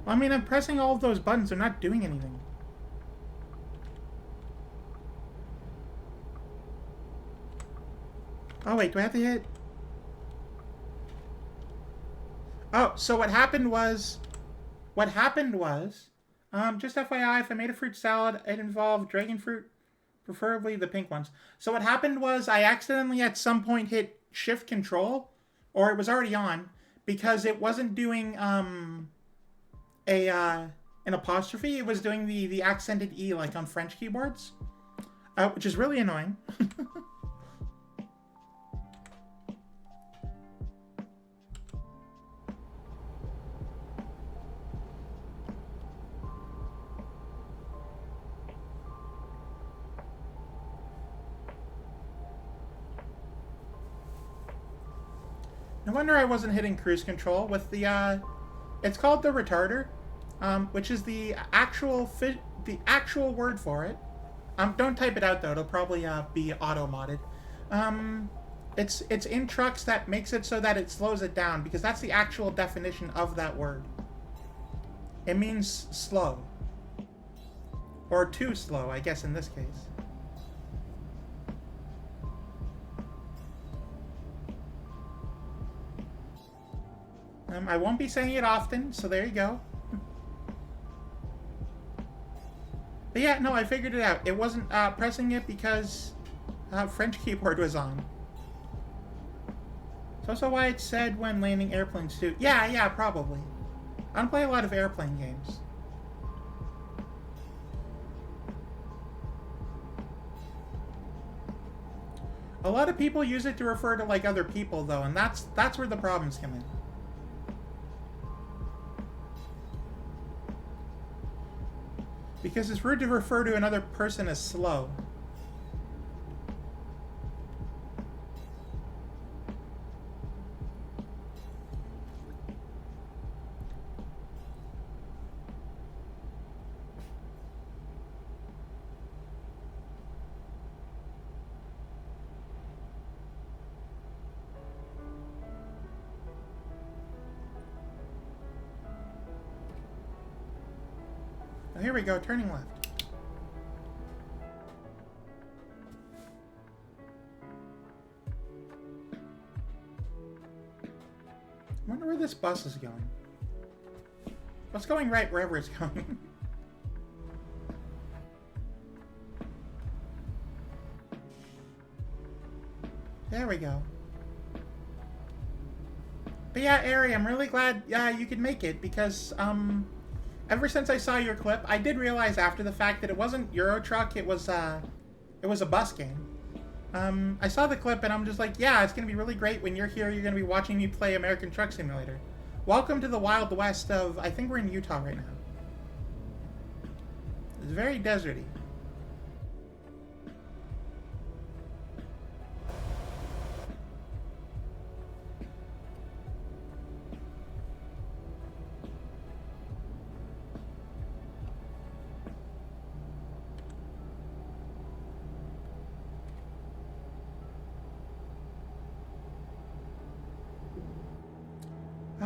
I mean, I'm pressing all of those buttons. They're not doing anything. Oh, wait. Do I have to hit... Oh, so what happened was... just FYI, if I made a fruit salad, it involved dragon fruit, preferably the pink ones. So what happened was I accidentally at some point hit Shift Control, or it was already on, because it wasn't doing an apostrophe. It was doing the accented E like on French keyboards, which is really annoying. No wonder I wasn't hitting cruise control with the, it's called the retarder, which is the actual word for it. Don't type it out though, it'll probably, be auto-modded. It's in trucks that makes it so that it slows it down, because that's the actual definition of that word. It means slow. Or too slow, I guess in this case. I won't be saying it often, so there you go. But yeah, no, I figured it out. It wasn't pressing it because French keyboard was on. It's also why it said when landing airplanes too. Yeah, probably. I don't play a lot of airplane games. A lot of people use it to refer to like other people though, and that's where the problems come in. Because it's rude to refer to another person as slow. Oh, here we go, turning left. I wonder where this bus is going. What's going right wherever it's going? There we go. But yeah, Ari, I'm really glad you could make it, because ever since I saw your clip, I did realize after the fact that it wasn't Euro Truck, it was a bus game. I saw the clip and I'm just like, yeah, it's gonna be really great when you're here. You're gonna be watching me play American Truck Simulator. Welcome to the Wild West of, I think we're in Utah right now. It's very deserty.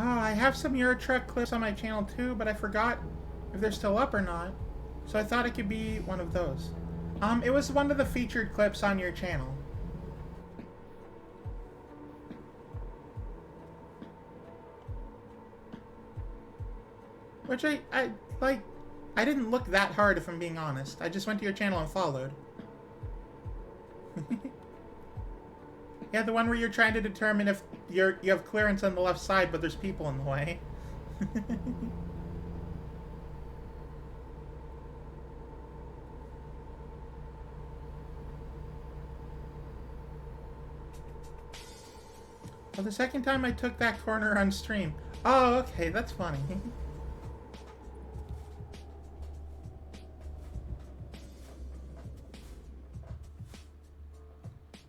Oh, I have some Euro Truck clips on my channel too, but I forgot if they're still up or not. So I thought it could be one of those. It was one of the featured clips on your channel. Which I didn't look that hard if I'm being honest. I just went to your channel and followed. Yeah, the one where you're trying to determine if you have clearance on the left side, but there's people in the way. Well, the second time I took that corner on stream. Oh, okay, that's funny.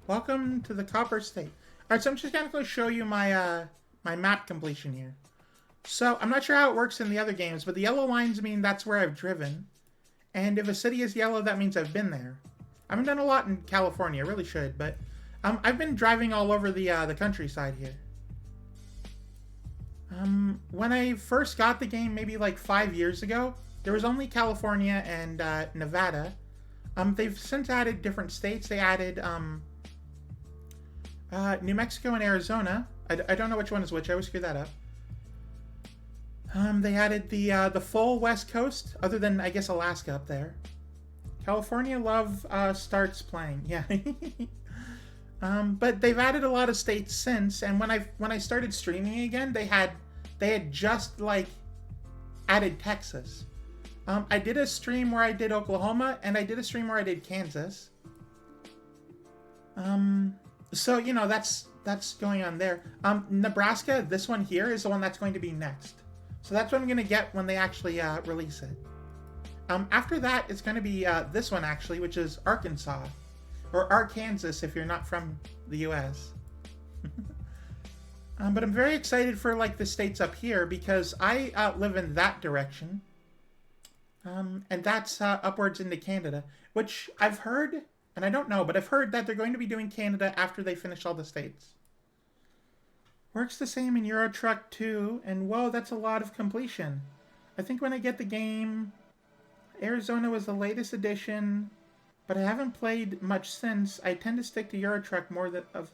Welcome to the Copper State. Alright, so I'm just going to show you my my map completion here. So, I'm not sure how it works in the other games, but the yellow lines mean that's where I've driven. And if a city is yellow, that means I've been there. I haven't done a lot in California, I really should, but I've been driving all over the countryside here. When I first got the game, maybe like 5 years ago, there was only California and Nevada. They've since added different states. They added New Mexico and Arizona. I don't know which one is which. I always screw that up. They added the full West Coast, other than I guess Alaska up there. California starts playing, yeah. But they've added a lot of states since, and when I started streaming again, they had just like added Texas. I did a stream where I did Oklahoma, and I did a stream where I did Kansas. So you know that's going on there. Nebraska, this one here is the one that's going to be next. So that's what I'm gonna get when they actually release it. After that, it's gonna be this one actually, which is Arkansas. Or Arkansas if you're not from the US. But I'm very excited for like the states up here because I live in that direction. And that's upwards into Canada, which I've heard, and I don't know, but I've heard that they're going to be doing Canada after they finish all the states. Works the same in Euro Truck 2, and whoa, that's a lot of completion. I think when I get the game, Arizona was the latest edition, but I haven't played much since. I tend to stick to Euro Truck more than of.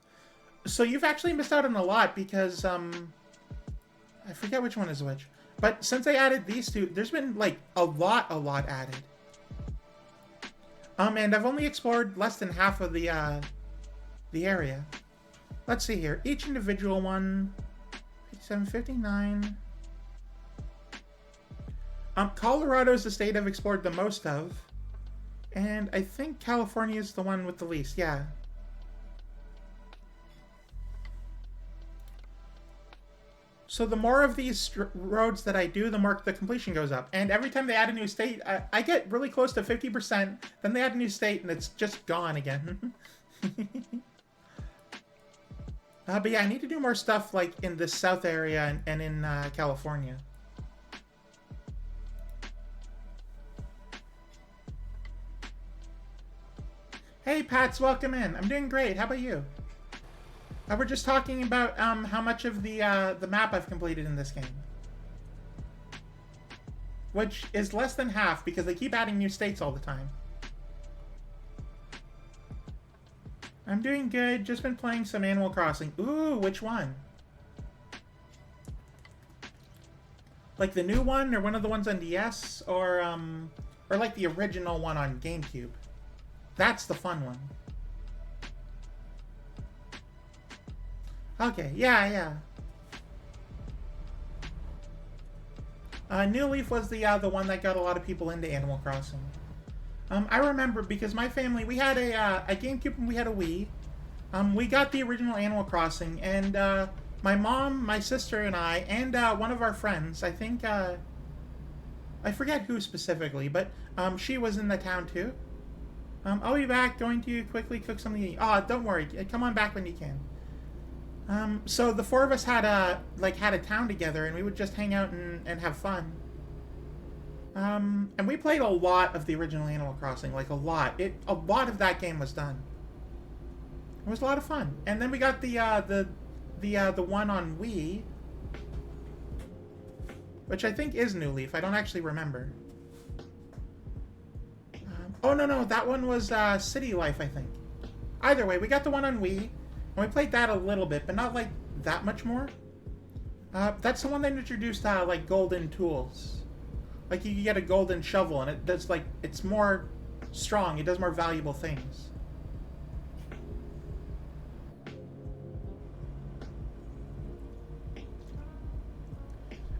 So you've actually missed out on a lot because I forget which one is which. But since I added these two, there's been like a lot added. And I've only explored less than half of the area. Let's see here. Each individual one, 57, 59. Colorado is the state I've explored the most of. And I think California is the one with the least, yeah. So the more of these roads that I do, the more the completion goes up. And every time they add a new state, I get really close to 50%. Then they add a new state and it's just gone again. But yeah, I need to do more stuff like in the south area and in California. Hey Pats, welcome in. I'm doing great. How about you? We're just talking about how much of the map I've completed in this game, which is less than half because they keep adding new states all the time. I'm doing good. Just been playing some Animal Crossing. Ooh, which one? Like the new one, or one of the ones on DS, or like the original one on GameCube. That's the fun one. Okay, yeah. New Leaf was the one that got a lot of people into Animal Crossing. I remember because my family, we had a GameCube and we had a Wii. We got the original Animal Crossing, and my mom, my sister, and I, and one of our friends, I think, I forget who specifically, but she was in the town too. I'll be back, going to quickly cook something to eat. Oh, don't worry, come on back when you can. So the four of us had a town together, and we would just hang out and have fun. And we played a lot of the original Animal Crossing, like a lot. A lot of that game was done. It was a lot of fun. And then we got the one on Wii, which I think is New Leaf. I don't actually remember. Oh no, that one was City Life, I think. Either way, we got the one on Wii, and we played that a little bit, but not like that much more. That's the one that introduced like golden tools. Like you can get a golden shovel, and it does it's more strong. It does more valuable things.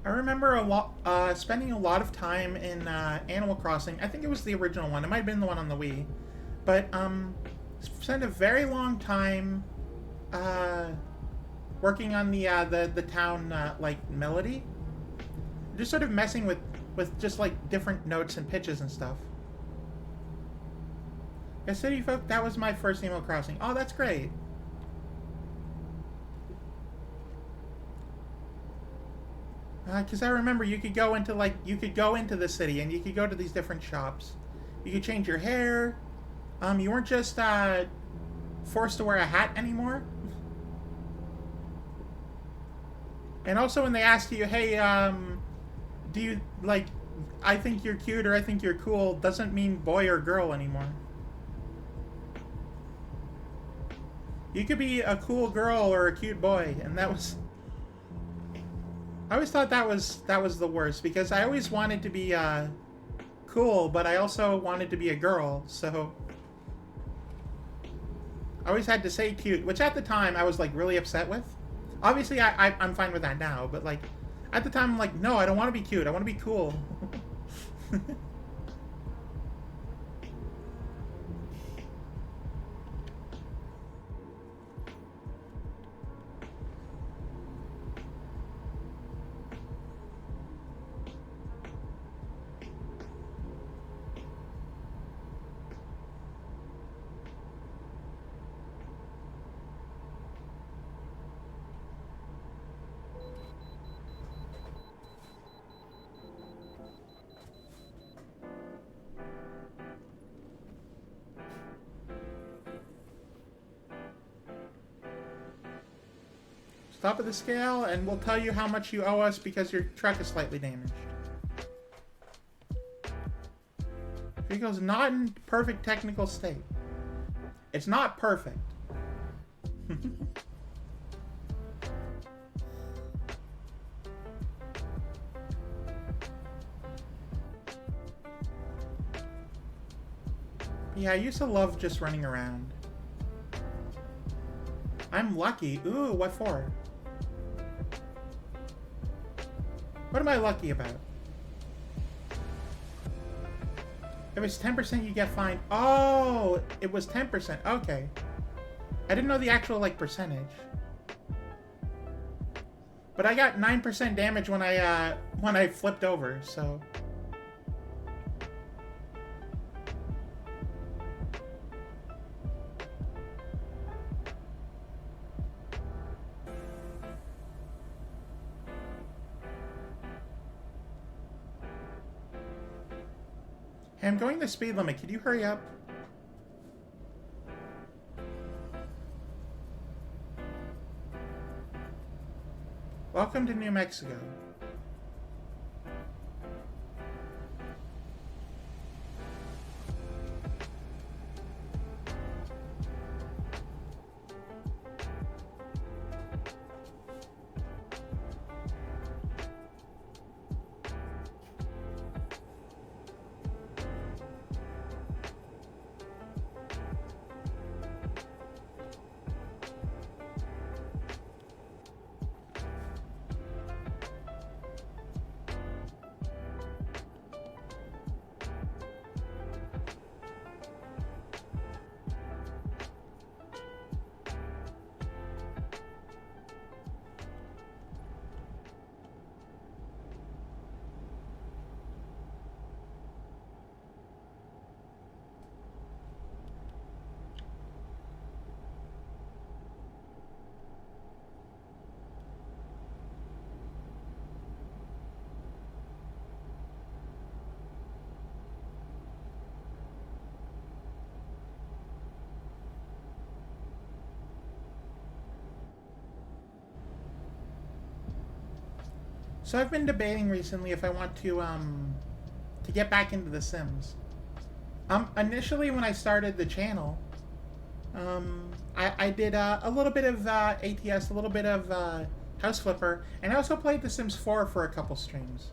I remember spending a lot of time in Animal Crossing. I think it was the original one. It might have been the one on the Wii, but spent a very long time working on the town melody, just sort of messing with just like different notes and pitches and stuff. Yeah, City Folk, that was my first Animal Crossing. Oh, that's great. Because I remember you could go into the city and you could go to these different shops. You could change your hair. You weren't just forced to wear a hat anymore. And also when they ask you, hey, do you, like, I think you're cute or I think you're cool, doesn't mean boy or girl anymore. You could be a cool girl or a cute boy, and that was... I always thought that was the worst, because I always wanted to be, cool, but I also wanted to be a girl, so... I always had to say cute, which at the time I was, like, really upset with. Obviously, I'm fine with that now, but, like, at the time, I'm like, no, I don't want to be cute. I want to be cool. Top of the scale, and we'll tell you how much you owe us because your truck is slightly damaged. Vehicle's not in perfect technical state. It's not perfect. Yeah, I used to love just running around. I'm lucky. Ooh, what for? What am I lucky about? If it's 10%, you get fined. Oh, it was 10%. Okay. I didn't know the actual, like, percentage. But I got 9% damage when I flipped over, so... Hey, I'm going the speed limit. Could you hurry up? Welcome to New Mexico. So I've been debating recently if I want to get back into The Sims. Initially when I started the channel, I did a little bit of ATS, a little bit of House Flipper, and I also played The Sims 4 for a couple streams.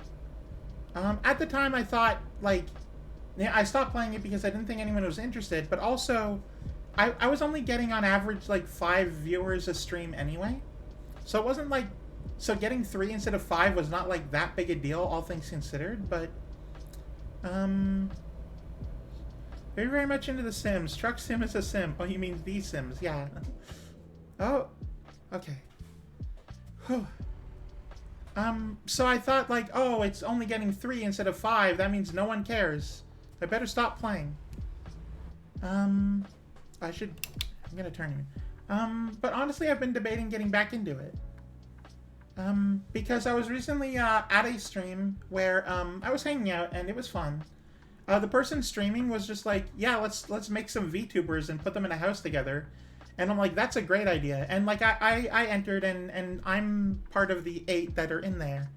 At the time I thought, like, yeah, I stopped playing it because I didn't think anyone was interested, but also I was only getting on average like 5 viewers a stream anyway. So it wasn't like, so getting 3 instead of 5 was not like that big a deal, all things considered, but very, very much into The Sims. Truck Sim is a sim. Oh, you mean The Sims, yeah. Oh, okay. Whew. So I thought like, oh, it's only getting 3 instead of 5. That means no one cares. I better stop playing. I'm gonna turn him. But honestly, I've been debating getting back into it. Because I was recently at a stream where I was hanging out and it was fun. The person streaming was just like, yeah, let's make some VTubers and put them in a house together. And I'm like, that's a great idea. And like I entered and I'm part of the 8 that are in there.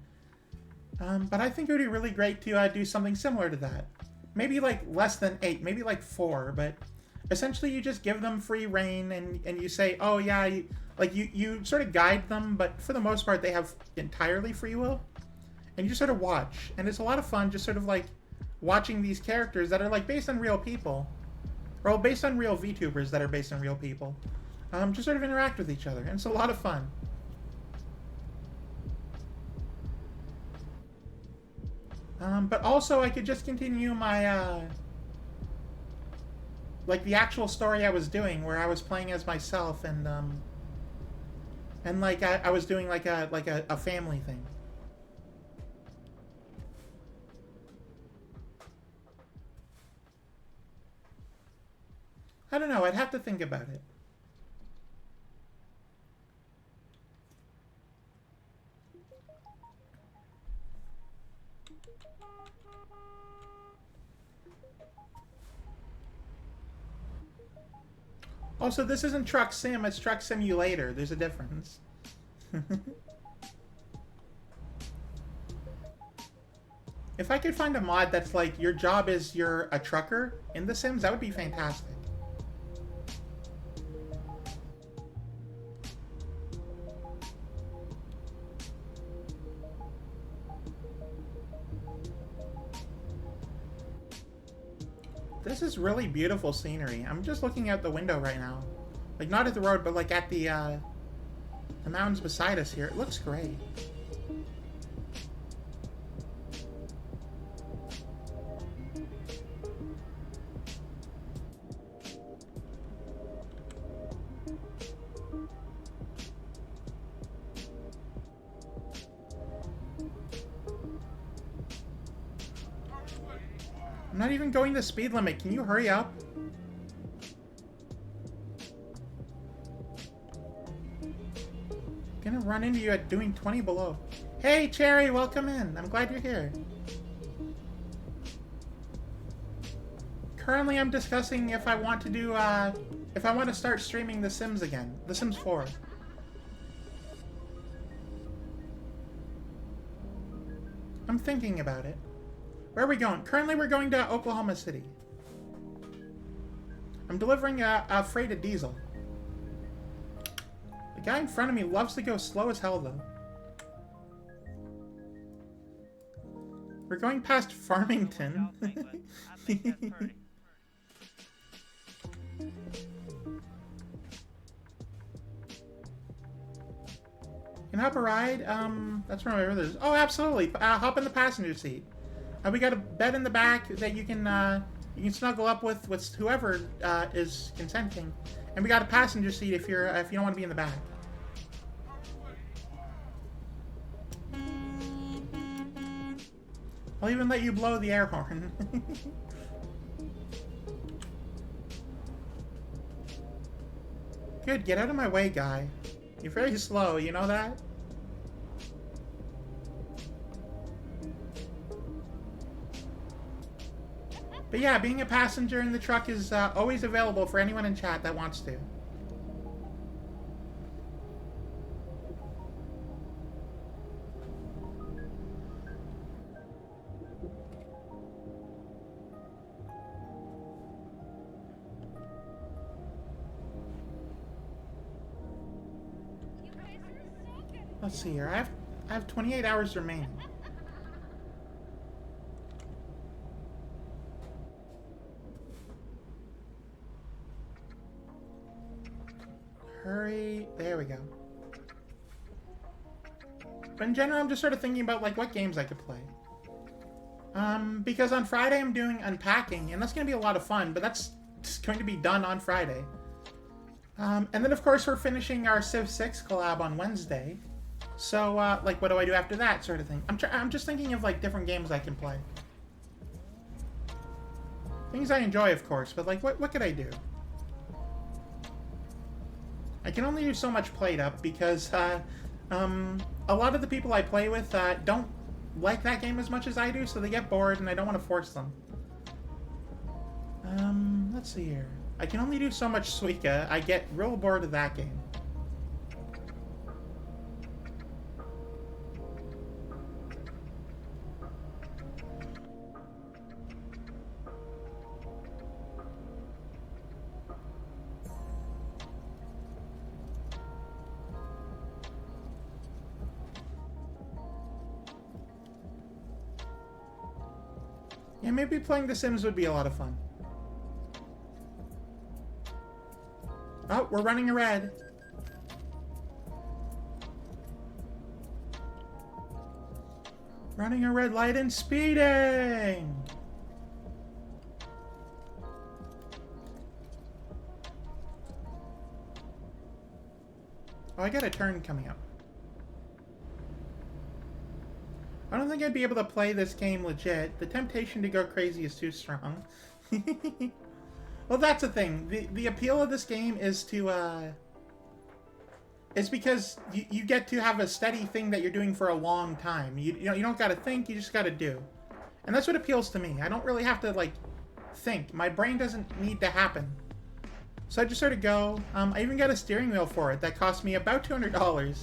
But I think it would be really great to do something similar to that. Maybe like less than 8, maybe like 4, but essentially you just give them free reign and you say, oh yeah, you sort of guide them, but for the most part they have entirely free will. And you sort of watch. And it's a lot of fun just sort of like watching these characters that are like based on real people. Or based on real VTubers that are based on real people. Just sort of interact with each other. And it's a lot of fun. But also I could just continue my, like the actual story I was doing, where I was playing as myself, and like I was doing like a family thing. I don't know. I'd have to think about it. Also, this isn't Truck Sim, it's Truck Simulator. There's a difference. If I could find a mod that's like, your job is you're a trucker in The Sims, that would be fantastic. This is really beautiful scenery. I'm just looking out the window right now. Like, not at the road, but like at the mountains beside us here. It looks great. I'm not even going the speed limit. Can you hurry up? I'm gonna run into you at doing 20 below. Hey, Cherry, welcome in. I'm glad you're here. Currently, I'm discussing if I want to do, if I want to start streaming The Sims again. The Sims 4. I'm thinking about it. Where are we going? Currently, we're going to Oklahoma City. I'm delivering a freight of diesel. The guy in front of me loves to go slow as hell, though. We're going past Farmington. Can I hop a ride? That's where my brother is. Oh, absolutely. Hop in the passenger seat. We got a bed in the back that you can snuggle up with whoever is consenting, and we got a passenger seat if you don't want to be in the back. I'll even let you blow the air horn. Good, get out of my way, guy. You're very slow, you know that? But yeah, being a passenger in the truck is always available for anyone in chat that wants to. Let's see here. I have 28 hours remaining. Hurry. There we go. But in general, I'm just sort of thinking about like what games I could play. Because on Friday I'm doing unpacking, and that's going to be a lot of fun, but that's just going to be done on Friday. And then of course we're finishing our Civ 6 collab on Wednesday. So, like, what do I do after that sort of thing? I'm just thinking of, like, different games I can play. Things I enjoy, of course, but, like, what could I do? I can only do so much plate-up because, a lot of the people I play with, don't like that game as much as I do, so they get bored, and I don't want to force them. Let's see here. I can only do so much Suika. I get real bored of that game. Yeah, maybe playing The Sims would be a lot of fun. Oh, we're running a red. Running a red light and speeding! Oh, I got a turn coming up. I don't think I'd be able to play this game legit. The temptation to go crazy is too strong. Well, that's the thing. The appeal of this game is to, is because you get to have a steady thing that you're doing for a long time. You don't gotta think, you just gotta do. And that's what appeals to me. I don't really have to, like, think. My brain doesn't need to happen. So I just sort of go. I even got a steering wheel for it that cost me about $200.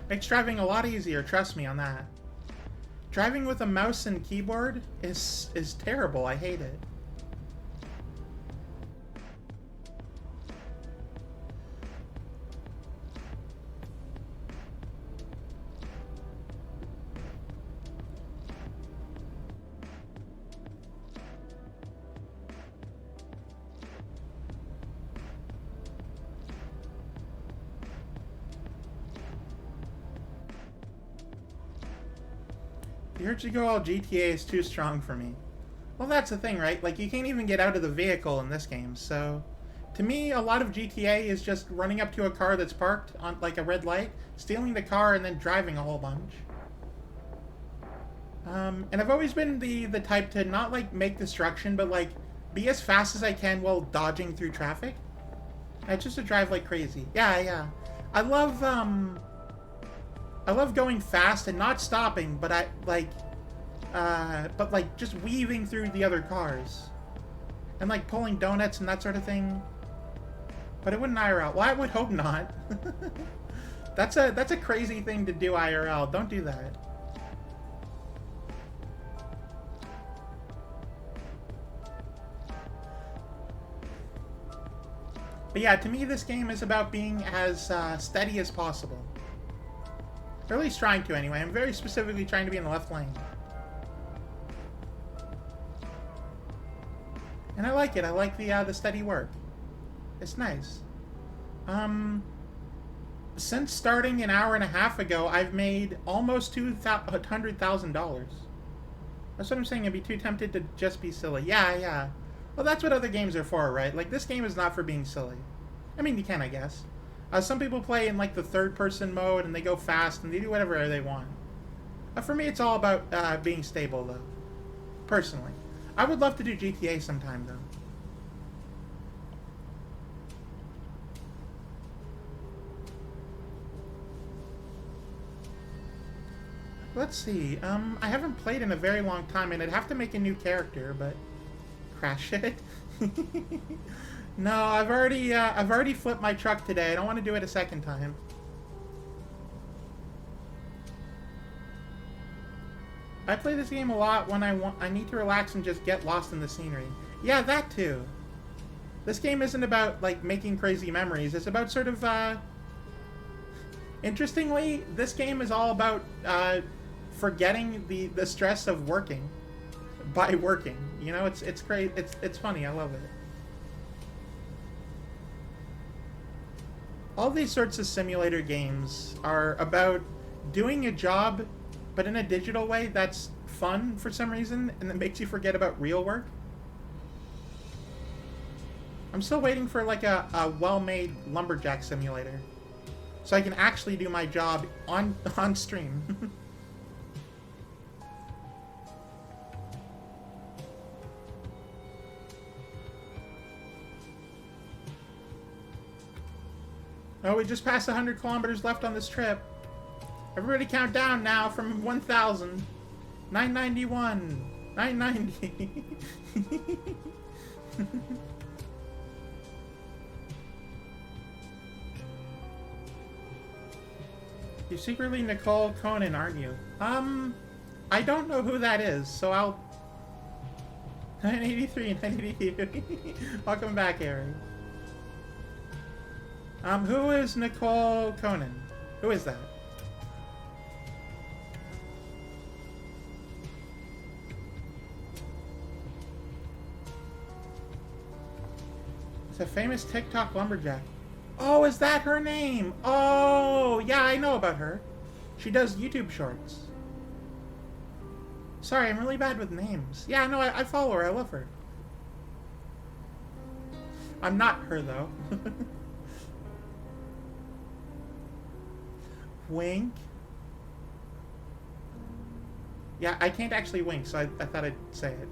Makes driving a lot easier, trust me on that. Driving with a mouse and keyboard is terrible. I hate it. The urge to go all GTA is too strong for me. Well, that's the thing, right? Like, you can't even get out of the vehicle in this game, so... To me, a lot of GTA is just running up to a car that's parked on, like, a red light, stealing the car, and then driving a whole bunch. And I've always been the type to not, like, make destruction, but, like, be as fast as I can while dodging through traffic. It's just to drive like crazy. Yeah. I love going fast and not stopping, but just weaving through the other cars. And, like, pulling donuts and that sort of thing. But it wouldn't IRL. Well, I would hope not. That's a crazy thing to do IRL. Don't do that. But yeah, to me this game is about being as steady as possible. Or at least trying to, anyway. I'm very specifically trying to be in the left lane. And I like it. I like the steady work. It's nice. Since starting an hour and a half ago, I've made almost $200,000. That's what I'm saying. I'd be too tempted to just be silly. Yeah. Well, that's what other games are for, right? Like, this game is not for being silly. I mean, you can, I guess. Some people play in, like, the third-person mode, and they go fast, and they do whatever they want. For me, it's all about being stable, though. Personally. I would love to do GTA sometime, though. Let's see. I haven't played in a very long time, and I'd have to make a new character, but... Crash it? No, I've already flipped my truck today. I don't want to do it a second time. I play this game a lot when I need to relax and just get lost in the scenery. Yeah, that too. This game isn't about, like, making crazy memories. It's about sort of, Interestingly, this game is all about, forgetting the stress of working. By working. You know, it's great. It's funny. I love it. All these sorts of simulator games are about doing a job, but in a digital way that's fun for some reason, and that makes you forget about real work. I'm still waiting for, like, a well-made lumberjack simulator, so I can actually do my job on stream. Oh, we just passed 100 kilometers left on this trip. Everybody count down now from 1,000. 991. 990. You're secretly Nicole Conan, aren't you? I don't know who that is, so I'll... 983, 982. Welcome back, Harry. Who is Nicole Conan? Who is that? It's a famous TikTok lumberjack. Oh, is that her name? Oh, yeah, I know about her. She does YouTube shorts. Sorry, I'm really bad with names. Yeah, no, I follow her. I love her. I'm not her, though. Wink? Yeah, I can't actually wink, so I thought I'd say it.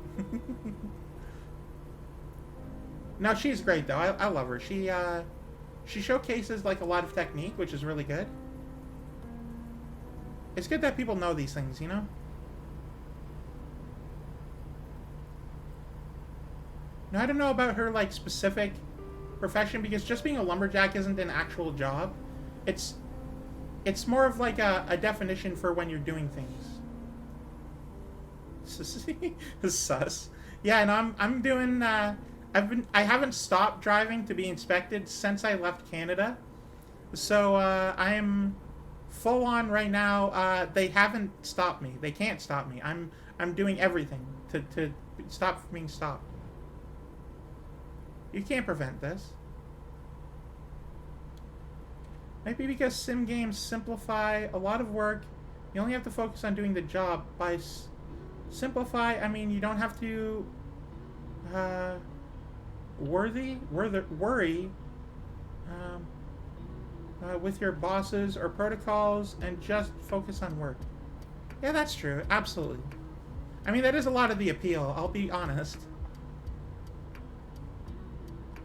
No, she's great, though. I love her. She showcases, like, a lot of technique, which is really good. It's good that people know these things, you know? Now, I don't know about her, like, specific profession, because just being a lumberjack isn't an actual job. It's more of, like, a definition for when you're doing things. Sus. Yeah, and I'm doing, I haven't stopped driving to be inspected since I left Canada. So, I am full on right now. They haven't stopped me. They can't stop me. I'm doing everything to stop being stopped. You can't prevent this. Maybe because sim games simplify a lot of work, you only have to focus on doing the job. By simplify, I mean you don't have to worry with your bosses or protocols and just focus on work. Yeah, that's true. Absolutely. I mean, that is a lot of the appeal, I'll be honest.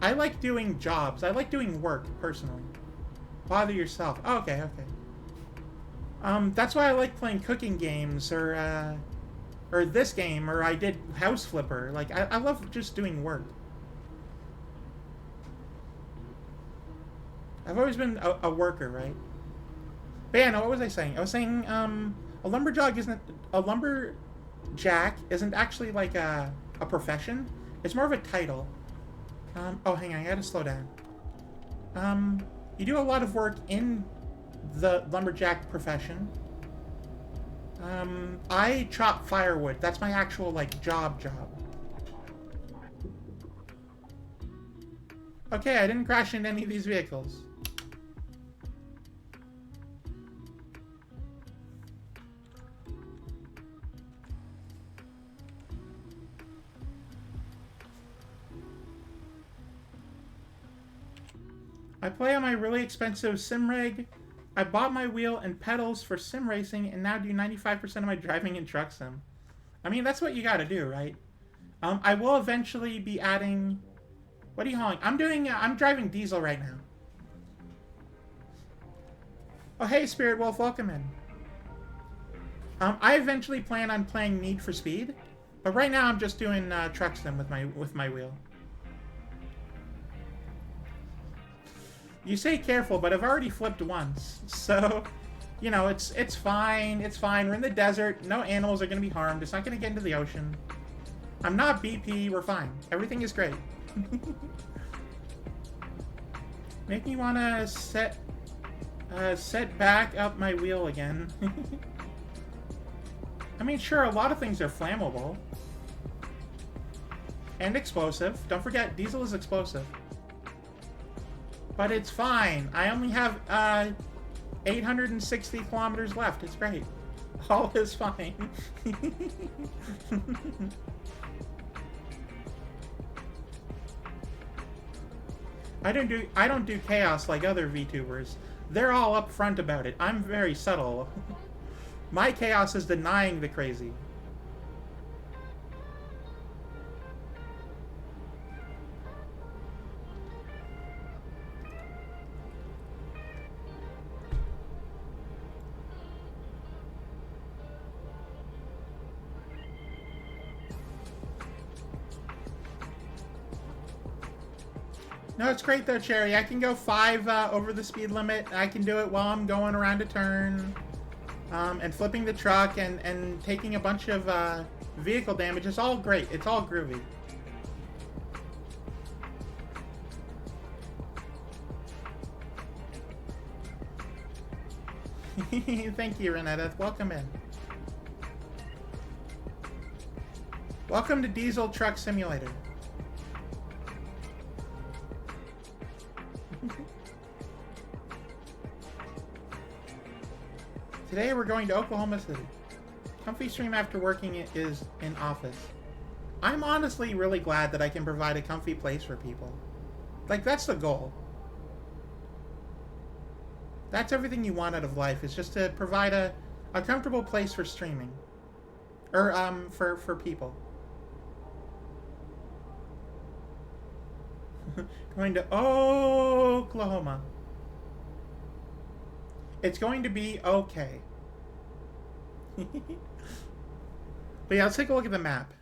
I like doing jobs. I like doing work, personally. Bother yourself. Oh, okay. That's why I like playing cooking games, or this game, or I did House Flipper. Like, I love just doing work. I've always been a worker, right? But yeah, no, what was I saying? I was saying, a lumberjack isn't actually like a profession. It's more of a title. Oh, hang on, I gotta slow down. You do a lot of work in the lumberjack profession. I chop firewood. That's my actual, like, job. Okay, I didn't crash into any of these vehicles. I play on my really expensive sim rig. I bought my wheel and pedals for sim racing and now do 95% of my driving in truck sim. I mean, that's what you gotta do, right? I will eventually be adding... What are you hauling? I'm driving diesel right now. Oh, hey, Spirit Wolf, welcome in. I eventually plan on playing Need for Speed, but right now I'm just doing truck sim with my wheel. You say careful, but I've already flipped once, so, you know, it's fine, it's fine. We're in the desert, no animals are going to be harmed, it's not going to get into the ocean. I'm not BP, we're fine. Everything is great. Make me want to set back up my wheel again. I mean, sure, a lot of things are flammable. And explosive. Don't forget, diesel is explosive. But it's fine. I only have 860 kilometers left. It's great. All is fine. I don't do chaos like other VTubers. They're all upfront about it. I'm very subtle. My chaos is denying the crazy. No, it's great though, Cherry. I can go 5 over the speed limit. I can do it while I'm going around a turn. And flipping the truck and taking a bunch of vehicle damage. It's all great. It's all groovy. Thank you, Renetta. Welcome in. Welcome to Diesel Truck Simulator. Today we're going to Oklahoma City. Comfy stream after working is in office. I'm honestly really glad that I can provide a comfy place for people. Like, that's the goal. That's everything you want out of life, is just to provide a comfortable place for streaming. Or, for people. Going to Oklahoma. It's going to be okay. But yeah, let's take a look at the map.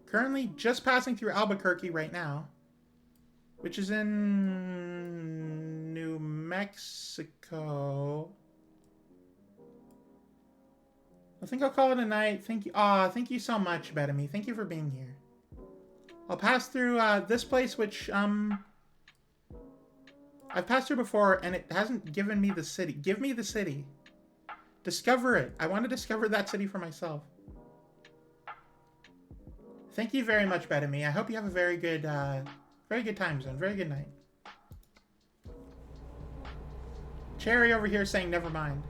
Currently just passing through Albuquerque right now, which is in New Mexico. I think I'll call it a night. Thank you. Thank you so much, Betamy. Thank you for being here. I'll pass through this place, which I've passed through before, and it hasn't given me the city. Give me the city. Discover it. I want to discover that city for myself. Thank you very much, Betamy. I hope you have a very good time zone. Very good night. Cherry over here saying never mind.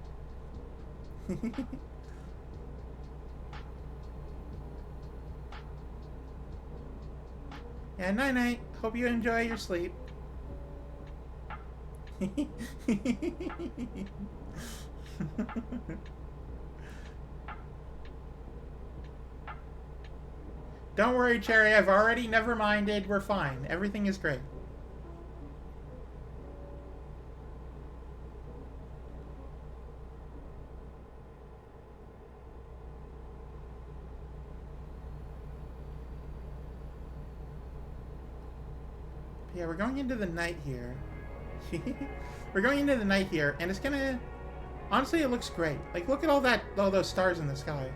Yeah, night-night. Hope you enjoy your sleep. Don't worry, Cherry. I've already never minded. We're fine. Everything is great. Yeah, we're going into the night here. We're going into the night here, and it's gonna... Honestly, it looks great. Like, look at all those stars in the sky.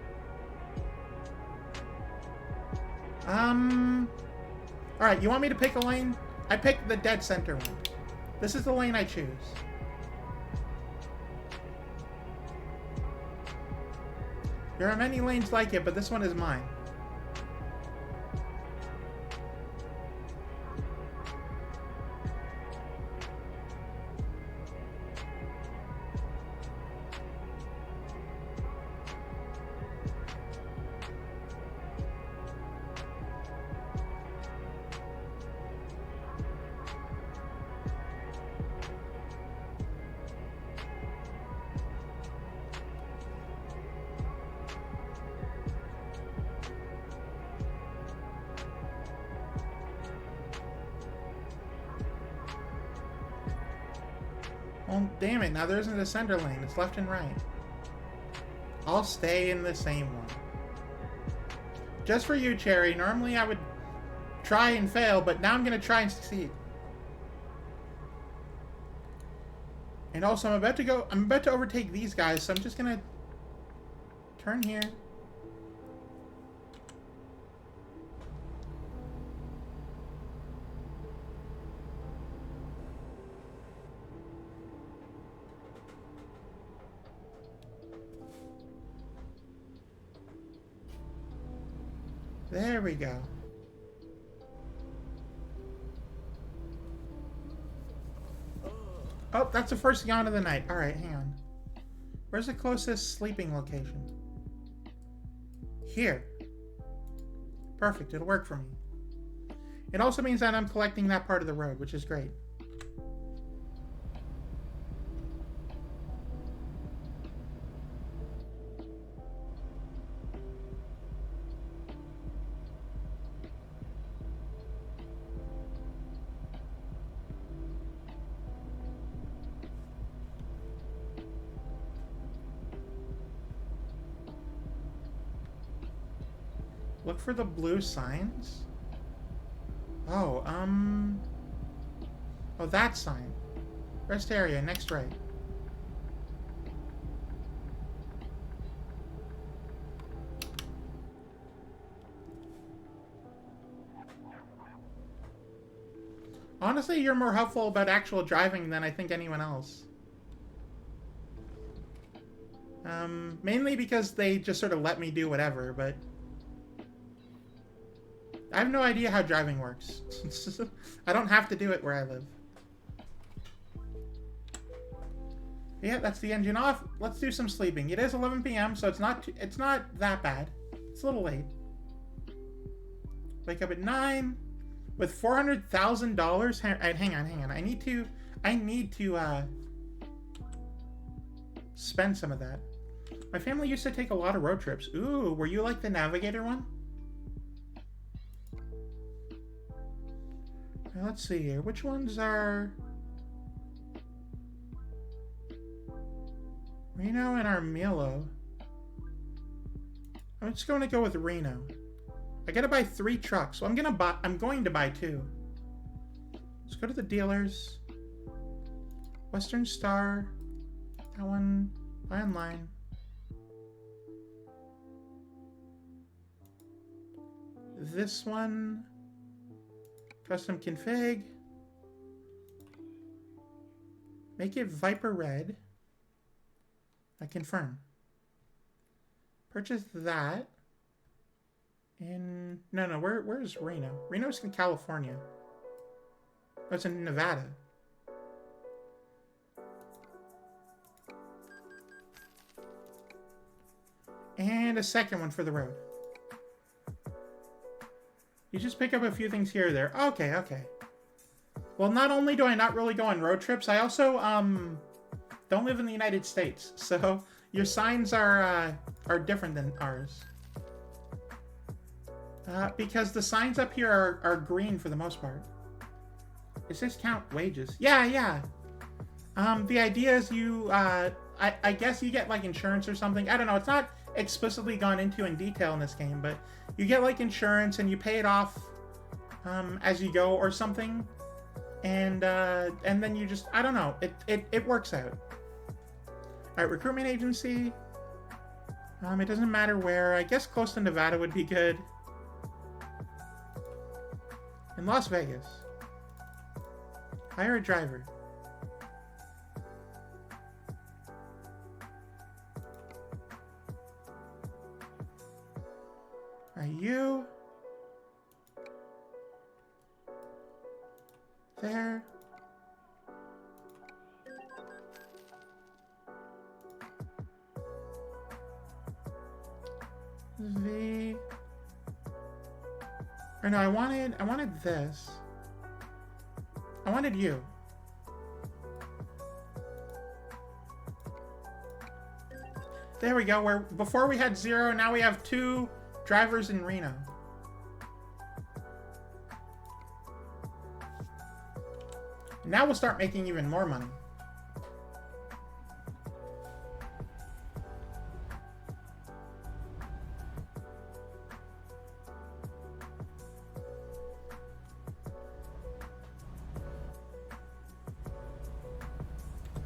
Alright, you want me to pick a lane? I picked the dead center one. This is the lane I choose. There are many lanes like it, but this one is mine. Oh, damn it. Now there isn't a center lane. It's left and right. I'll stay in the same one. Just for you, Cherry. Normally I would try and fail, but now I'm going to try and succeed. And also, I'm about to overtake these guys, so I'm just going to turn here. There we go. Oh, that's the first yawn of the night. Alright, hang on. Where's the closest sleeping location? Here. Perfect, it'll work for me. It also means that I'm collecting that part of the road, which is great. Look for the blue signs? Oh, Oh, that sign. Rest area, next right. Honestly, you're more helpful about actual driving than I think anyone else. Mainly because they just sort of let me do whatever, but I have no idea how driving works. I don't have to do it where I live. Yeah, that's the engine off. Let's do some sleeping. It is 11 p.m., so it's not that bad. It's a little late. Wake up at 9 with $400,000. Hang on. I need to spend some of that. My family used to take a lot of road trips. Ooh, were you like the Navigator one? Now, let's see here. Which ones are Reno and Armillo? I'm just going to go with Reno. I gotta buy 3 trucks, so I'm going to buy 2. Let's go to the dealers. Western Star. That one. Buy online. This one. Custom config. Make it Viper Red. I confirm. Purchase that. In no, where's Reno? Reno's in California. Oh, it's in Nevada. And a second one for the road. You just pick up a few things here or there. Okay. Well, not only do I not really go on road trips, I also don't live in the United States. So your signs are different than ours. Because the signs up here are green for the most part. Does this count wages? Yeah. The idea is you, I guess you get like insurance or something. I don't know. It's not explicitly gone into in detail in this game, but you get like insurance and you pay it off as you go or something. And then you just, I don't know. It works out. All right, recruitment agency. It doesn't matter where. I guess close to Nevada would be good. In Las Vegas. Hire a driver. Are you there? Or no, I wanted this. I wanted you. There we go. Where before we had 0, now we have 2 drivers in Reno. Now we'll start making even more money.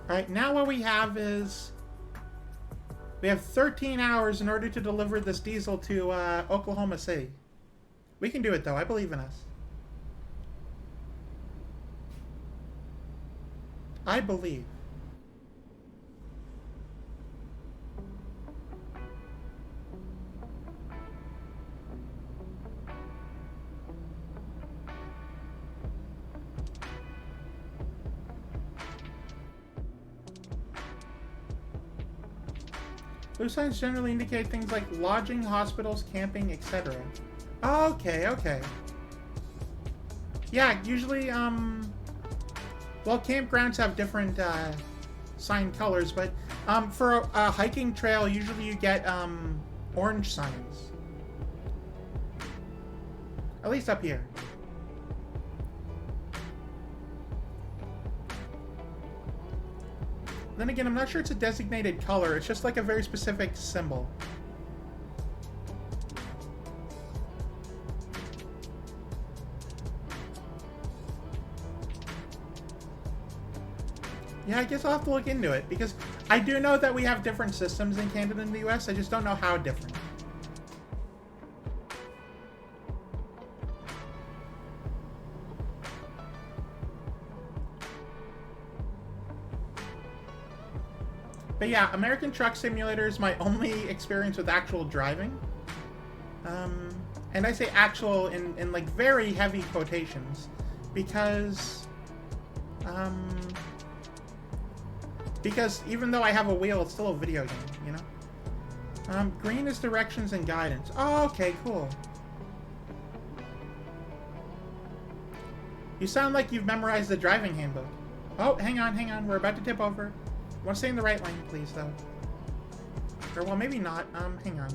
Alright, now what we have is we have 13 hours in order to deliver this diesel to Oklahoma City. We can do it though, I believe in us. I believe. Blue signs generally indicate things like lodging, hospitals, camping, etc. Okay. Yeah, usually, well, campgrounds have different, sign colors, but, for a hiking trail, usually you get, orange signs. At least up here. Then again, I'm not sure it's a designated color. It's just like a very specific symbol. Yeah, I guess I'll have to look into it, because I do know that we have different systems in Canada and the US, I just don't know how different. But yeah, American Truck Simulator is my only experience with actual driving. And I say actual in like very heavy quotations, because even though I have a wheel, it's still a video game, you know? Green is directions and guidance. Oh, okay, cool. You sound like you've memorized the driving handbook. Oh, hang on, we're about to tip over. Want to stay in the right lane, please, though. Or, well, maybe not. Hang on.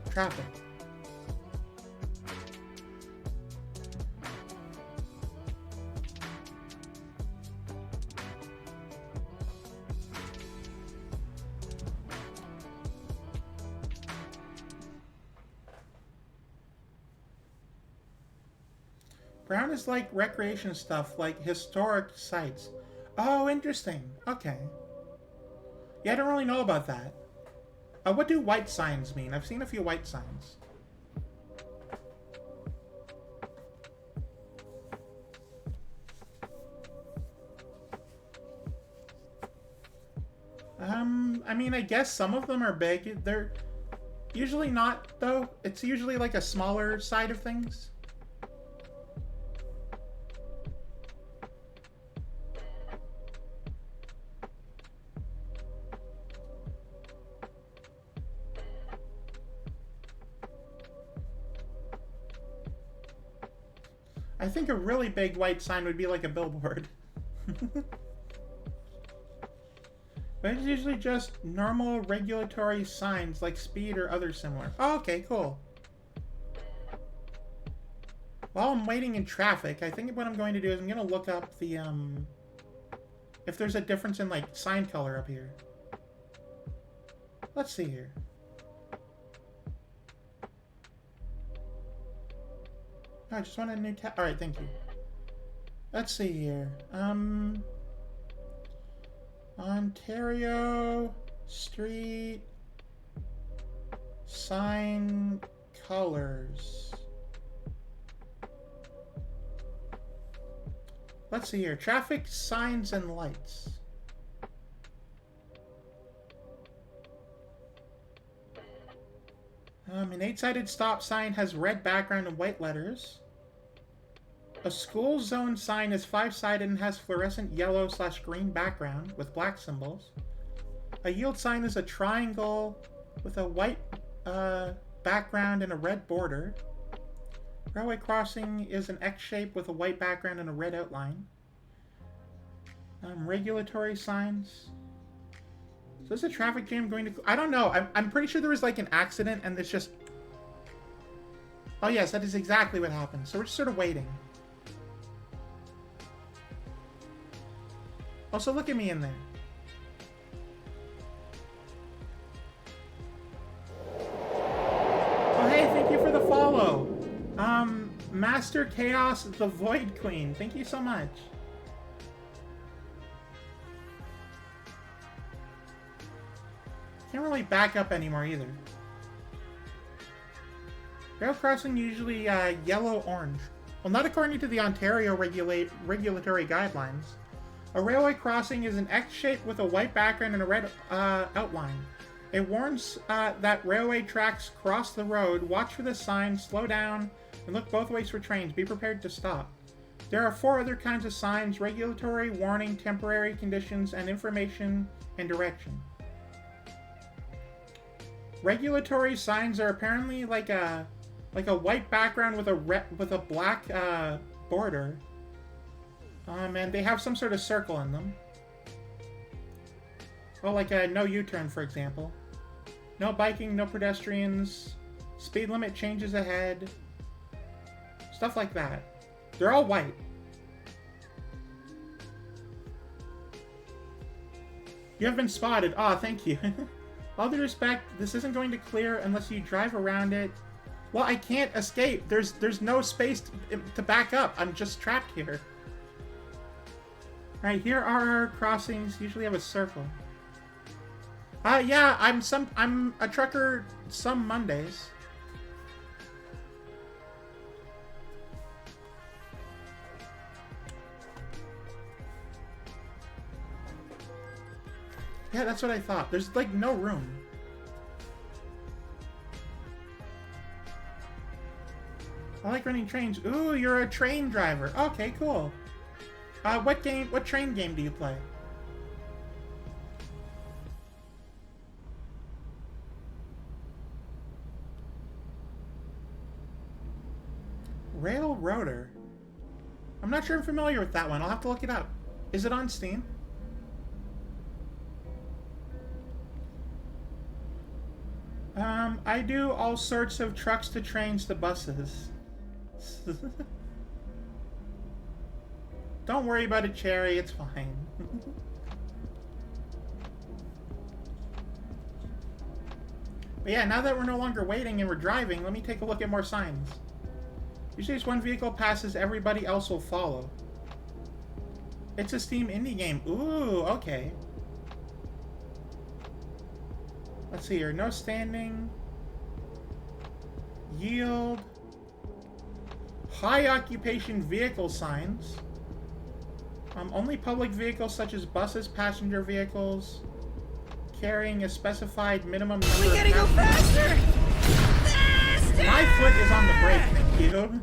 Traffic. Brown is like recreation stuff, like historic sites. Oh, interesting. Okay. Yeah, I don't really know about that. What do white signs mean? I've seen a few white signs. I mean, I guess some of them are big. They're usually not, though. It's usually like a smaller side of things. I think a really big white sign would be like a billboard. But it's usually just normal regulatory signs like speed or other similar. Oh, okay, cool. While I'm waiting in traffic, I think what I'm going to do is I'm going to look up the, if there's a difference in, like, sign color up here. Let's see here. I just want a new tab. Alright, thank you. Let's see here. Ontario Street sign colors. Let's see here. Traffic signs and lights. An 8-sided stop sign has red background and white letters. A school zone sign is 5-sided and has fluorescent yellow/green background with black symbols. A yield sign is a triangle with a white background and a red border. Railway crossing is an X shape with a white background and a red outline. Regulatory signs. So is a traffic jam going to... I don't know. I'm pretty sure there was like an accident and it's just... Oh yes, that is exactly what happened. So we're just sort of waiting. Also, look at me in there. Oh hey, thank you for the follow. Master Chaos, the Void Queen. Thank you so much. Can't really back up anymore either. Rail crossing usually yellow-orange. Well, not according to the Ontario regulatory guidelines. A railway crossing is an X shape with a white background and a red outline. It warns that railway tracks cross the road. Watch for the sign, slow down, and look both ways for trains. Be prepared to stop. There are 4 other kinds of signs: regulatory, warning, temporary conditions, and information and direction. Regulatory signs are apparently like a white background with a black border. And they have some sort of circle in them. Oh, like a no U-turn, for example. No biking, no pedestrians. Speed limit changes ahead. Stuff like that. They're all white. You have been spotted. Aw, thank you. All due respect, this isn't going to clear unless you drive around it. Well, I can't escape. There's no space to back up. I'm just trapped here. Alright, here are our crossings. Usually have a circle. Yeah, I'm a trucker some Mondays. Yeah, that's what I thought. There's like no room. I like running trains. Ooh, you're a train driver. Okay, cool. What train game do you play? Railroader. I'm not sure I'm familiar with that one. I'll have to look it up. Is it on Steam? I do all sorts of trucks to trains to buses. Don't worry about it, Cherry. It's fine. But yeah, now that we're no longer waiting and we're driving, let me take a look at more signs. Usually as one vehicle passes, everybody else will follow. It's a Steam indie game. Ooh, okay. Let's see here. No standing. Yield. High occupation vehicle signs. Only public vehicles such as buses, passenger vehicles, carrying a specified minimum number We gotta go faster! Faster! My foot is on the brake, thank you.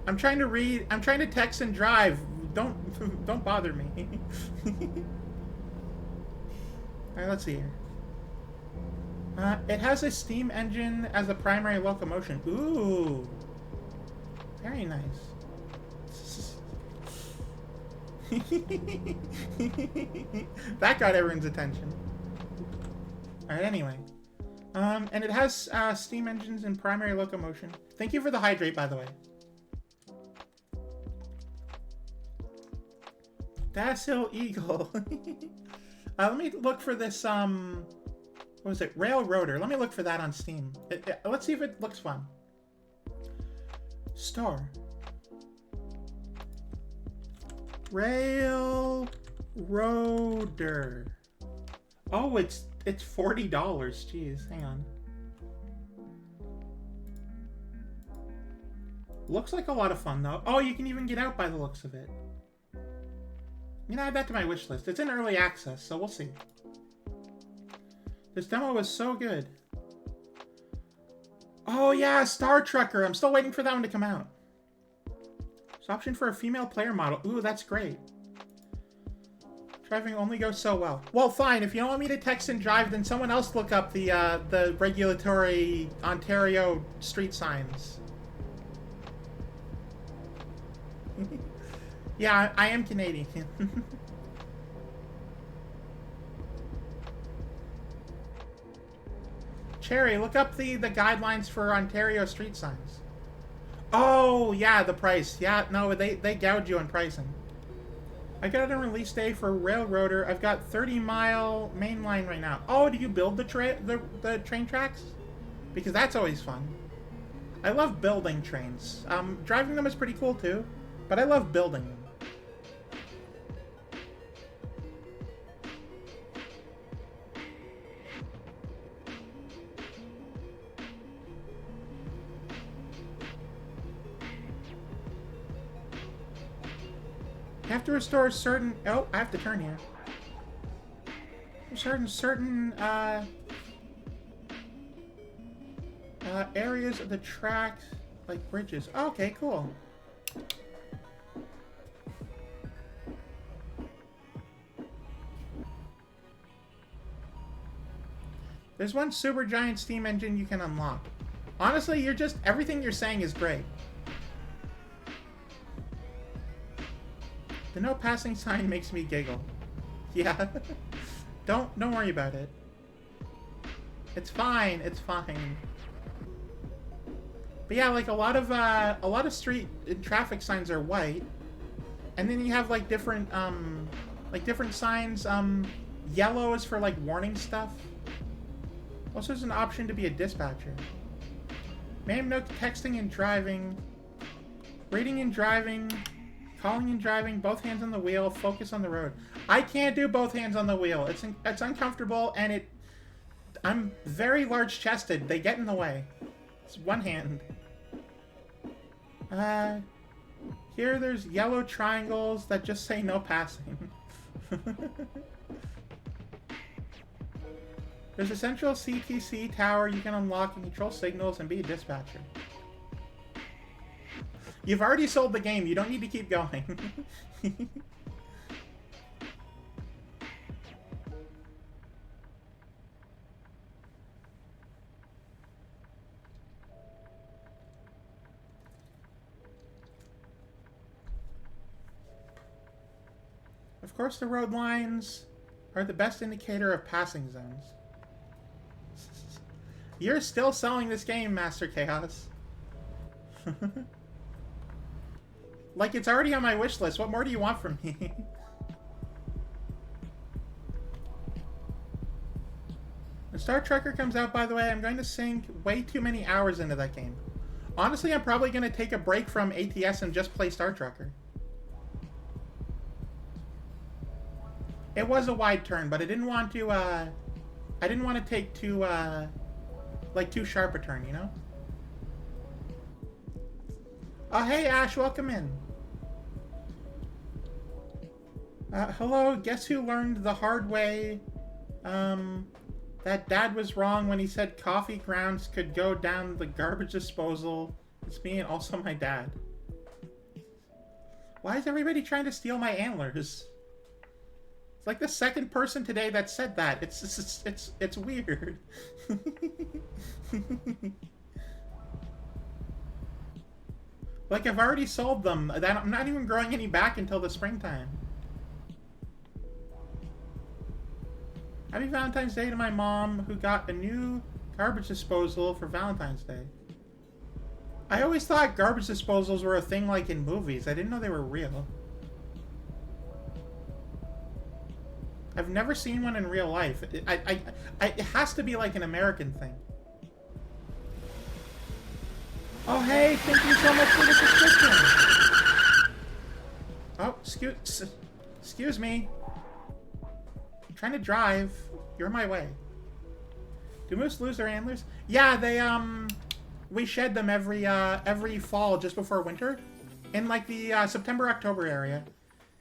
I'm trying to read. I'm trying to text and drive. Don't bother me. Alright, let's see here. It has a steam engine as the primary locomotion. Ooh. Very nice. That got everyone's attention. Alright, anyway. And it has steam engines and primary locomotion. Thank you for the hydrate, by the way. Dasil Eagle. Let me look for this, what was it? Railroader. Let me look for that on Steam. Let's see if it looks fun. Store. Railroader. Oh, it's $40. Jeez, hang on. Looks like a lot of fun, though. Oh, you can even get out by the looks of it. I'm gonna add that to my wish list. It's in early access, so we'll see. This demo was so good. Oh yeah, Star Trucker. I'm still waiting for that one to come out. There's option for a female player model. Ooh, that's great. Driving only goes so well. Well, fine. If you don't want me to text and drive, then someone else look up the regulatory Ontario street signs. Yeah, I am Canadian. Cherry, look up the guidelines for Ontario street signs. Oh, yeah, the price. Yeah, no, they gouge you on pricing. I got a release day for Railroader. I've got 30-mile main line right now. Oh, do you build the train tracks? Because that's always fun. I love building trains. Driving them is pretty cool too, but I love building them. You have to restore certain... Oh, I have to turn here. Certain areas of the track, like bridges. Oh, okay, cool. There's one super giant steam engine you can unlock. Honestly, everything you're saying is great. The no passing sign makes me giggle. Yeah. Don't worry about it. It's fine. It's fine. But yeah, like a lot of street and traffic signs are white, and then you have like different signs. Yellow is for like warning stuff. Also, there's an option to be a dispatcher. Ma'am, no texting and driving. Reading and driving. calling and driving, both hands on the wheel, focus on the road. I can't do both hands on the wheel. It's uncomfortable, and I'm very large-chested. They get in the way. It's one hand. Here there's yellow triangles that just say no passing. There's a central CTC tower you can unlock and control signals and be a dispatcher. You've already sold the game. You don't need to keep going. Of course, the road lines are the best indicator of passing zones. You're still selling this game, Master Chaos. Like, it's already on my wish list. What more do you want from me? When Star Trekker comes out, by the way, I'm going to sink way too many hours into that game. Honestly, I'm probably going to take a break from ATS and just play Star Trekker. It was a wide turn, but I didn't want to take too sharp a turn, you know? Oh, hey, Ash, welcome in. Hello, guess who learned the hard way, that Dad was wrong when he said coffee grounds could go down the garbage disposal? It's me and also my dad. Why is everybody trying to steal my antlers? It's like the second person today that said that. It's weird. Like, I've already sold them. I'm not even growing any back until the springtime. Happy Valentine's Day to my mom, who got a new garbage disposal for Valentine's Day. I always thought garbage disposals were a thing like in movies. I didn't know they were real. I've never seen one in real life. It has to be like an American thing. Oh, hey, thank you so much for the subscription. Oh, excuse me. I'm trying to drive. You're in my way. Do moose lose their antlers? Yeah, they, we shed them every fall just before winter. In, like, the, September-October area.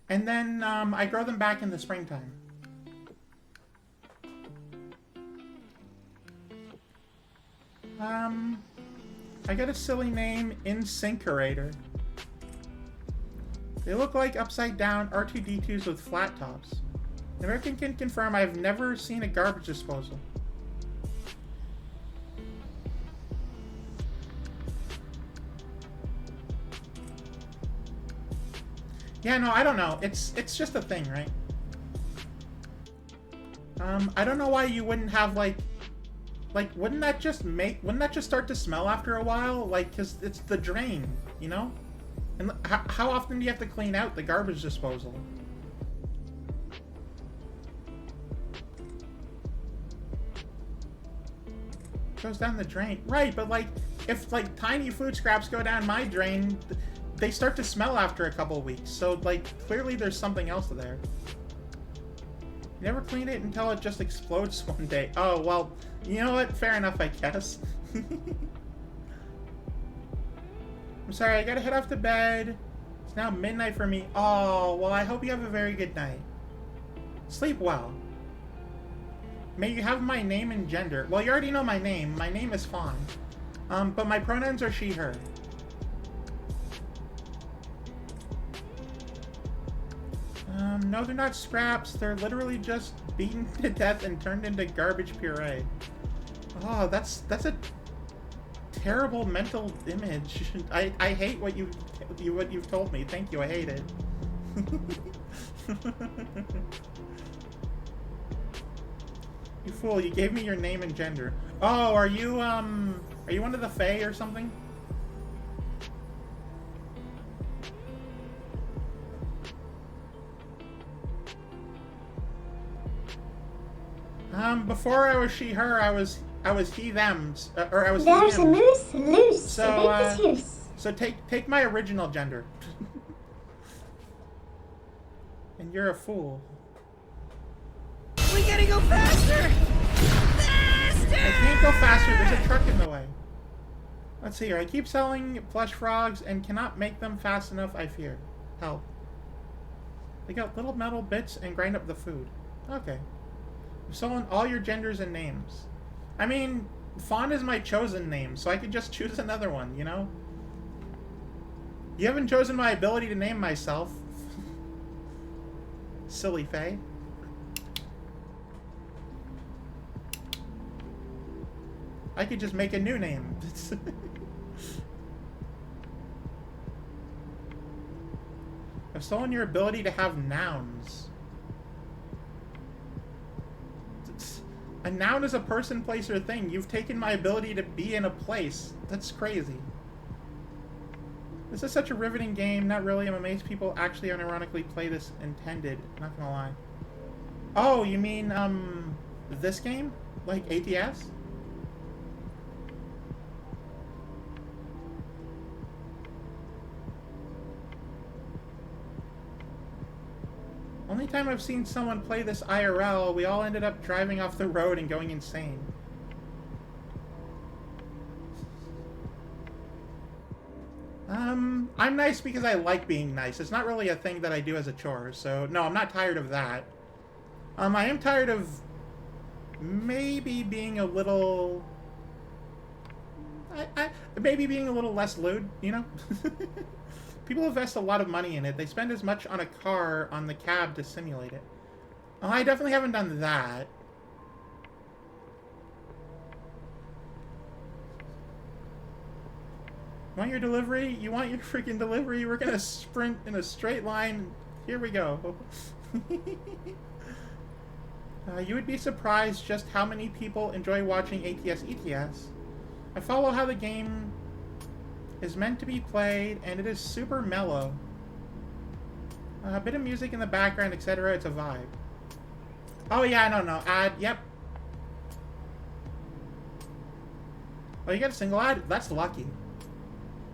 And then, I grow them back in the springtime. I got a silly name, Insinkerator. They look like upside-down R2-D2s with flat tops. The American can confirm I've never seen a garbage disposal. Yeah, no, I don't know. It's just a thing, right? I don't know why you wouldn't have, like, wouldn't that just start to smell after a while? Like, because it's the drain, you know? And how often do you have to clean out the garbage disposal? Goes down the drain. Right, but, like, if, like, tiny food scraps go down my drain, they start to smell after a couple of weeks. So, like, clearly there's something else there. You never clean it until it just explodes one day. Oh, well, you know what? Fair enough, I guess. I'm sorry, I gotta head off to bed. It's now midnight for me. Oh, well, I hope you have a very good night. Sleep well. May you have my name and gender. Well, you already know my name. My name is Fawn. But my pronouns are she, her. No, they're not scraps. They're literally just beaten to death and turned into garbage puree. Oh, that's a terrible mental image. I hate what you've told me. Thank you. I hate it. You fool! You gave me your name and gender. Oh, are you one of the Fae or something? Before I was she, her, I was he, them, or I was There's he, a them. moose loose. So, Ubiquitous. so take my original gender. You're a fool. We gotta go faster! Faster! I can't go faster. There's a truck in the way. Let's see here. I keep selling plush frogs and cannot make them fast enough, I fear. Help. They got little metal bits and grind up the food. Okay. I've stolen all your genders and names. I mean, Fawn is my chosen name, so I could just choose another one, you know? You haven't chosen my ability to name myself. Silly Faye. I could just make a new name. I've stolen your ability to have nouns. A noun is a person, place, or thing. You've taken my ability to be in a place. That's crazy. This is such a riveting game. Not really. I'm amazed people actually unironically play this intended. Not gonna lie. Oh, you mean, this game? Like ATS? Only time I've seen someone play this IRL, we all ended up driving off the road and going insane. I'm nice because I like being nice. It's not really a thing that I do as a chore, so no, I'm not tired of that. I am tired of maybe being a little... maybe being a little less lewd, you know? People invest a lot of money in it. They spend as much on a car on the cab to simulate it. Oh, I definitely haven't done that. Want your delivery? You want your freaking delivery? We're gonna sprint in a straight line. Here we go. You would be surprised just how many people enjoy watching ATS ETS. I follow how the game is meant to be played, and it is super mellow. A bit of music in the background, etc. It's a vibe. Oh yeah, no. Ad, yep. Oh, you got a single ad? That's lucky.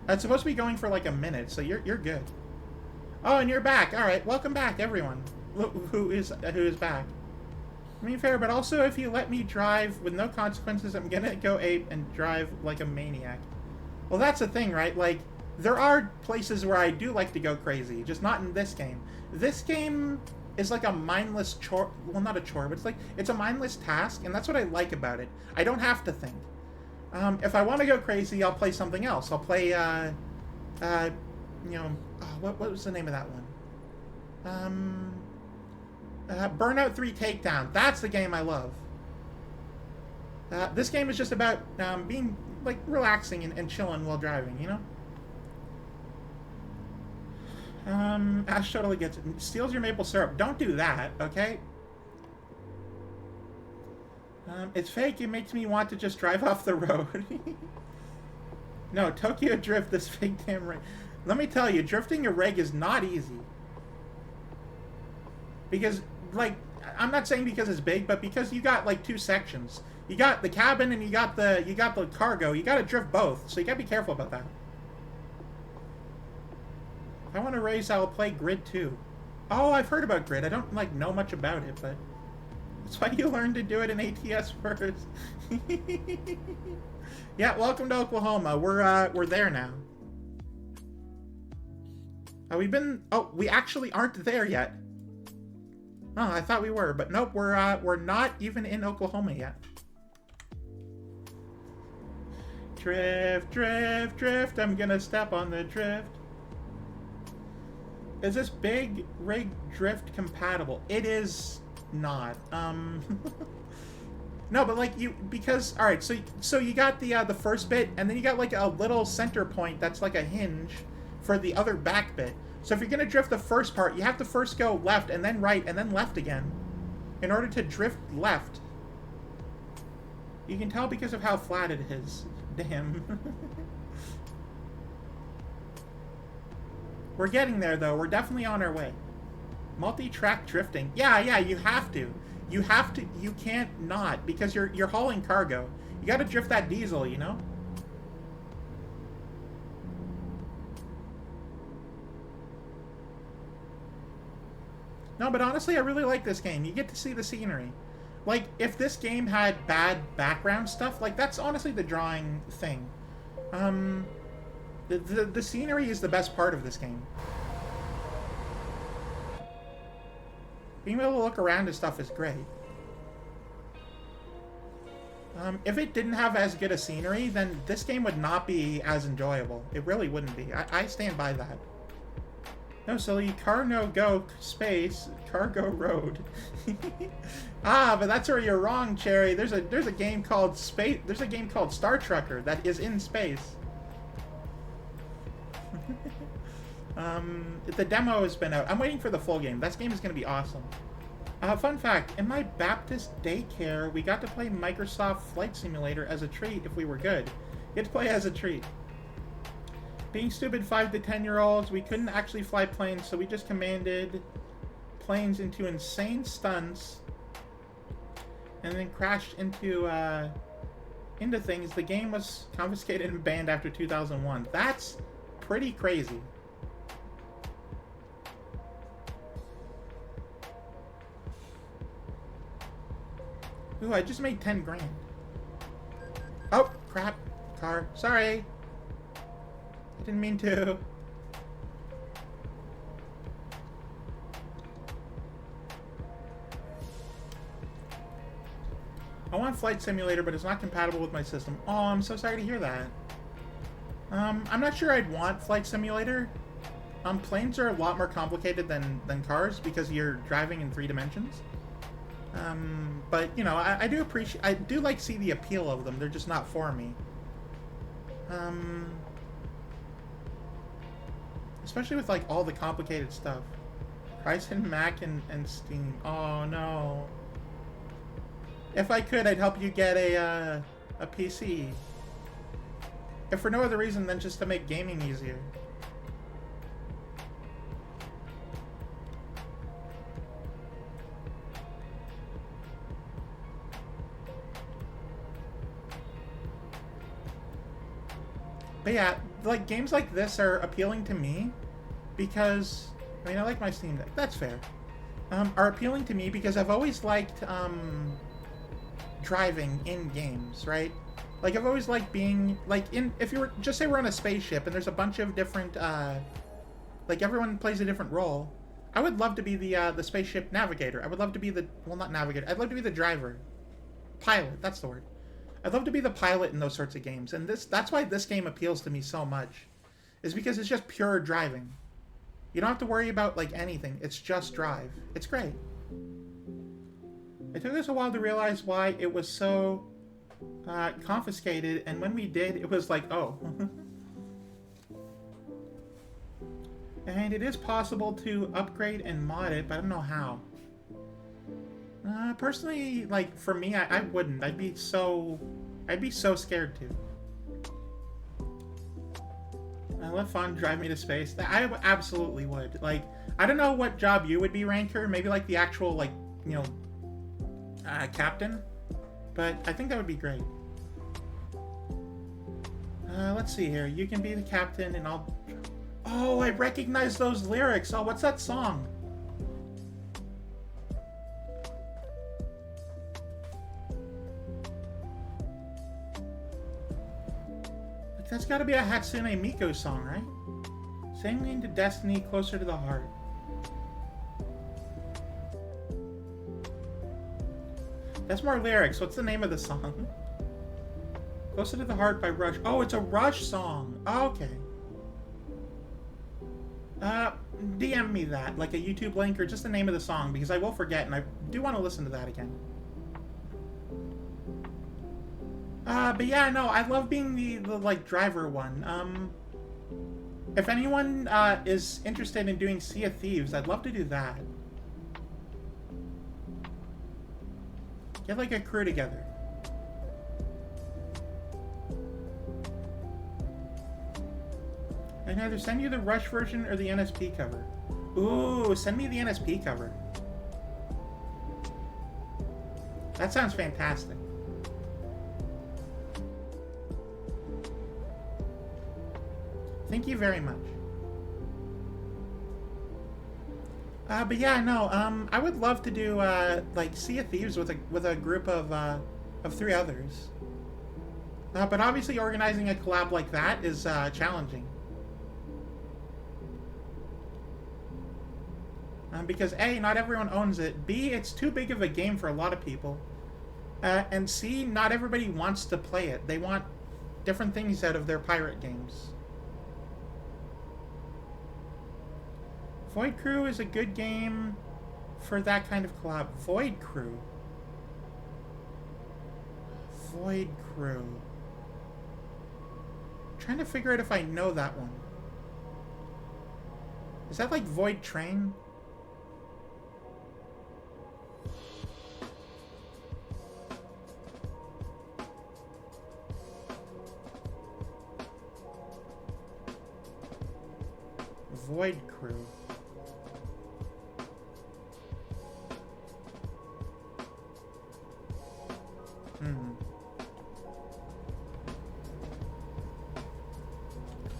That's supposed to be going for like a minute, so you're good. Oh, and you're back. All right, welcome back, everyone. Who is back? I mean, fair, but also if you let me drive with no consequences, I'm gonna go ape and drive like a maniac. Well, that's the thing, right? Like, there are places where I do like to go crazy, just not in this game. This game is like a mindless chore. Well, not a chore, but it's a mindless task, and that's what I like about it. I don't have to think. If I want to go crazy, I'll play something else. I'll play, you know, what was the name of that one? Burnout 3 Takedown. That's the game I love. This game is just about being, like, relaxing and chilling while driving, you know? Ash totally gets it. Steals your maple syrup. Don't do that, okay? It's fake. It makes me want to just drive off the road. No, Tokyo Drift, this fake damn rig. Let me tell you, drifting a rig is not easy. Because, like, I'm not saying because it's big, but because you got, like, 2 sections. You got the cabin and you got the cargo. You gotta drift both, so you gotta be careful about that. If I want to race, I'll play Grid 2. Oh, I've heard about Grid. I don't, like, know much about it, but that's why you learn to do it in ATS first. Yeah, welcome to Oklahoma. We're there now. We actually aren't there yet. Oh, I thought we were, but nope, we're not even in Oklahoma yet. Drift, drift, drift. I'm gonna step on the drift. Is this big rig drift compatible? It is not. No, but like because all right, so you got the first bit, and then you got like a little center point that's like a hinge for the other back bit. So if you're gonna drift the first part, you have to first go left and then right and then left again in order to drift left. You can tell because of how flat it is. Damn. We're getting there though. We're definitely on our way. Multi-track drifting. Yeah, you have to. You have to. You can't not, because you're hauling cargo. You got to drift that diesel, you know? No, but honestly, I really like this game. You get to see the scenery. Like, if this game had bad background stuff, like, that's honestly the drawing thing. The scenery is the best part of this game. Being able to look around and stuff is great. If it didn't have as good a scenery, then this game would not be as enjoyable. It really wouldn't be. I stand by that. No, silly. Car no go space. Cargo road. Ah, but that's where you're wrong, Cherry. There's a game called Space. There's a game called Star Trucker that is in space. The demo has been out. I'm waiting for the full game. That game is going to be awesome. Fun fact, in my Baptist daycare, we got to play Microsoft Flight Simulator as a treat if we were good. You get to play as a treat. Being stupid 5 to 10-year-olds, we couldn't actually fly planes, so we just commanded planes into insane stunts and then crashed into things. The game was confiscated and banned after 2001. That's pretty crazy. Ooh, I just made 10 grand. Oh, crap. Car. Sorry. I didn't mean to. I want Flight Simulator, but it's not compatible with my system. Oh, I'm so sorry to hear that. I'm not sure I'd want Flight Simulator. Planes are a lot more complicated than cars because you're driving in 3 dimensions. But you know, I do like see the appeal of them. They're just not for me. Especially with like all the complicated stuff. Ryzen, Mac, and Steam. Oh no. If I could, I'd help you get a PC. If for no other reason than just to make gaming easier. But yeah, like games like this are appealing to me because, I mean, I like my Steam Deck. That's fair. Are appealing to me because I've always liked driving in games, right? Like I've always liked being like if you were just say we're on a spaceship and there's a bunch of different like everyone plays a different role. I would love to be the spaceship navigator. I would love to be not navigator. I'd love to be the driver. Pilot, that's the word. I'd love to be the pilot in those sorts of games. And that's why this game appeals to me so much. Is because it's just pure driving. You don't have to worry about like anything. It's just drive. It's great. It took us a while to realize why it was so confiscated, and when we did, it was like, oh. And it is possible to upgrade and mod it, but I don't know how. Personally, like, for me, I wouldn't. I'd be so scared to. Let fun drive me to space. I absolutely would. Like, I don't know what job you would be, Ranker. Maybe, like, the actual, like, you know, captain. But I think that would be great. Let's see here. You can be the captain, and I'll... Oh, I recognize those lyrics. Oh, what's that song? That's gotta be a Hatsune Miku song, right? Sailing to destiny, closer to the heart. That's more lyrics. What's the name of the song? Closer to the Heart by Rush. Oh, it's a Rush song. Oh, okay. DM me that, like a YouTube link or just the name of the song, because I will forget, and I do want to listen to that again. But yeah, no, I love being the like driver one. If anyone is interested in doing Sea of Thieves, I'd love to do that. Get like a crew together. I can either send you the Rush version or the NSP cover. Ooh, send me the NSP cover. That sounds fantastic. Thank you very much. But yeah, no. I would love to do like Sea of Thieves with a group of 3 others. But obviously, organizing a collab like that is challenging. Because A, not everyone owns it. B, it's too big of a game for a lot of people. And C, not everybody wants to play it. They want different things out of their pirate games. Void Crew is a good game for that kind of collab. Void Crew. Void Crew. I'm trying to figure out if I know that one. Is that like Void Train? Void Crew.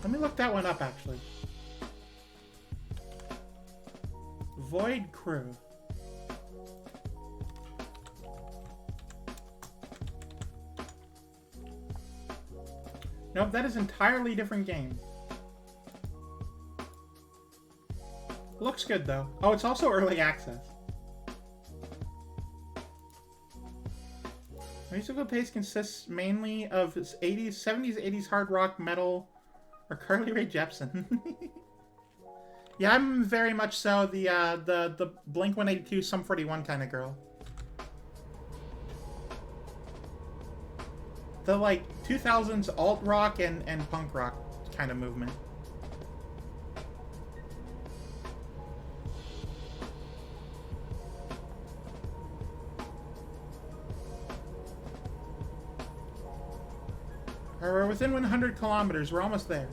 Let me look that one up, actually. Void Crew. Nope, that is an entirely different game. Looks good, though. Oh, it's also early access. Musical taste consists mainly of 80s, 70s, 80s hard rock, metal, or Carly Rae Jepsen. Yeah, I'm very much so the Blink-182, Sum 41 kind of girl. The, like, 2000s alt-rock and punk rock kind of movement. We're within 100 kilometers. We're almost there.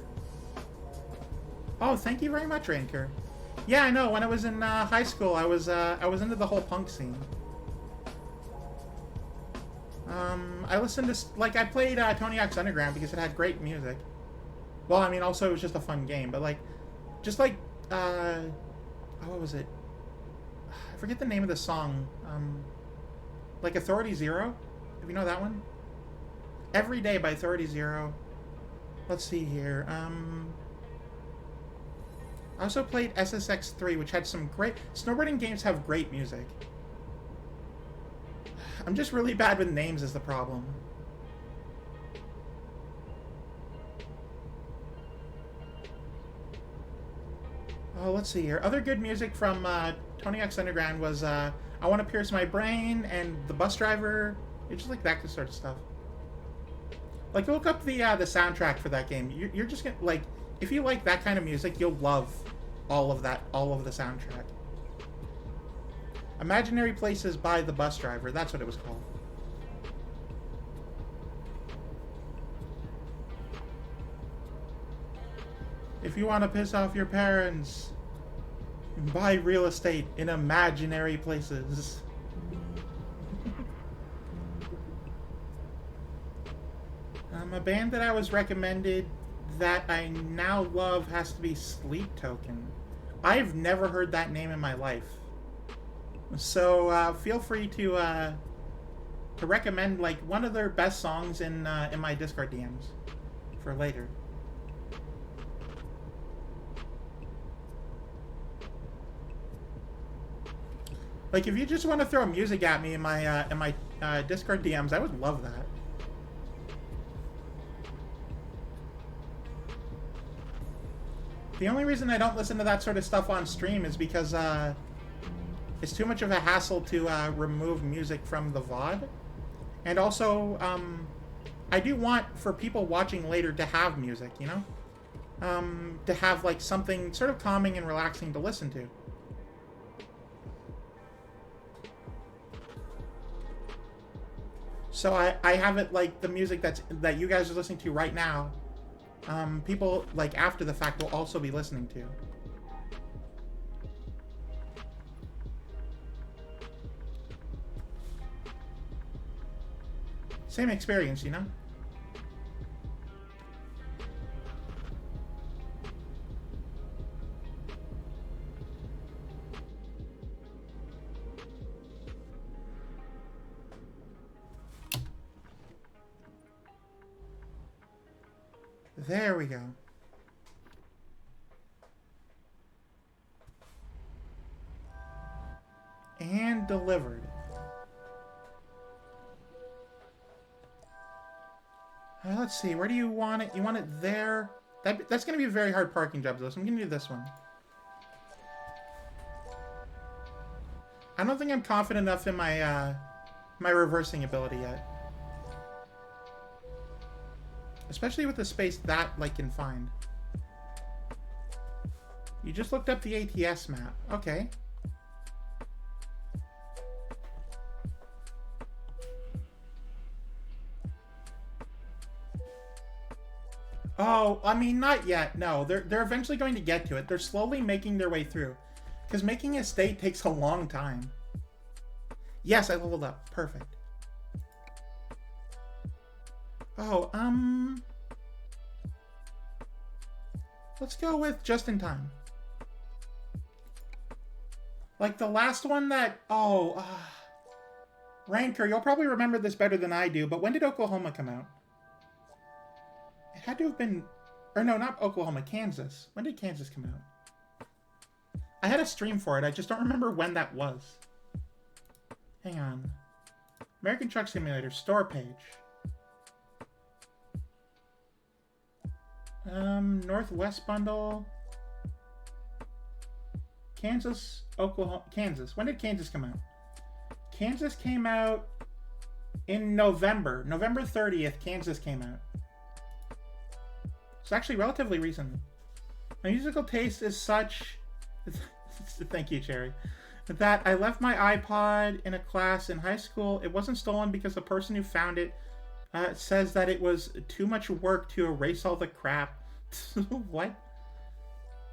Oh, thank you very much, Rainker. Yeah, I know. When I was in high school, I was into the whole punk scene. I listened to I played Tony Hawk's Underground because it had great music. Well, I mean, also it was just a fun game, but what was it? I forget the name of the song. Like Authority Zero. If you know that one. Every Day by Authority Zero. Let's see here. I also played SSX3, which had some great... Snowboarding games have great music. I'm just really bad with names is the problem. Oh, let's see here. Other good music from Tony Hawk's Underground was I Want to Pierce My Brain and The Bus Driver. It's just like that sort of stuff. Like, look up the soundtrack for that game. You're just gonna, like, if you like that kind of music, you'll love all of the soundtrack. Imaginary Places by The Bus Driver. That's what it was called. If you want to piss off your parents, buy real estate in imaginary places. A band that I was recommended that I now love has to be Sleep Token. I've never heard that name in my life. So feel free to recommend like one of their best songs in my Discord DMs for later. Like if you just want to throw music at me in my Discord DMs, I would love that. The only reason I don't listen to that sort of stuff on stream is because it's too much of a hassle to remove music from the VOD. And also, I do want for people watching later to have music, you know? To have like something sort of calming and relaxing to listen to. So I have it like the music that you guys are listening to right now. People, like, after the fact will also be listening to. Same experience, you know? There we go. And delivered. Let's see, where do you want it? You want it there? That's going to be a very hard parking job, though, so I'm going to do this one. I don't think I'm confident enough in my, my reversing ability yet. Especially with the space that, like, confined. You just looked up the ATS map. Okay. Oh, I mean, not yet. No, they're eventually going to get to it. They're slowly making their way through. Because making a state takes a long time. Yes, I leveled up. Perfect. Oh, let's go with just in time. Like the last one that... Oh, Ranker, you'll probably remember this better than I do, but when did Oklahoma come out? It had to have been... Or no, not Oklahoma, Kansas. When did Kansas come out? I had a stream for it, I just don't remember when that was. Hang on. American Truck Simulator, store page. Northwest bundle. Kansas, Oklahoma, Kansas. When did Kansas come out? Kansas came out in November. November 30th, Kansas came out. It's actually relatively recent. My musical taste is such... Thank you, Cherry. That I left my iPod in a class in high school. It wasn't stolen because the person who found it says that it was too much work to erase all the crap. What?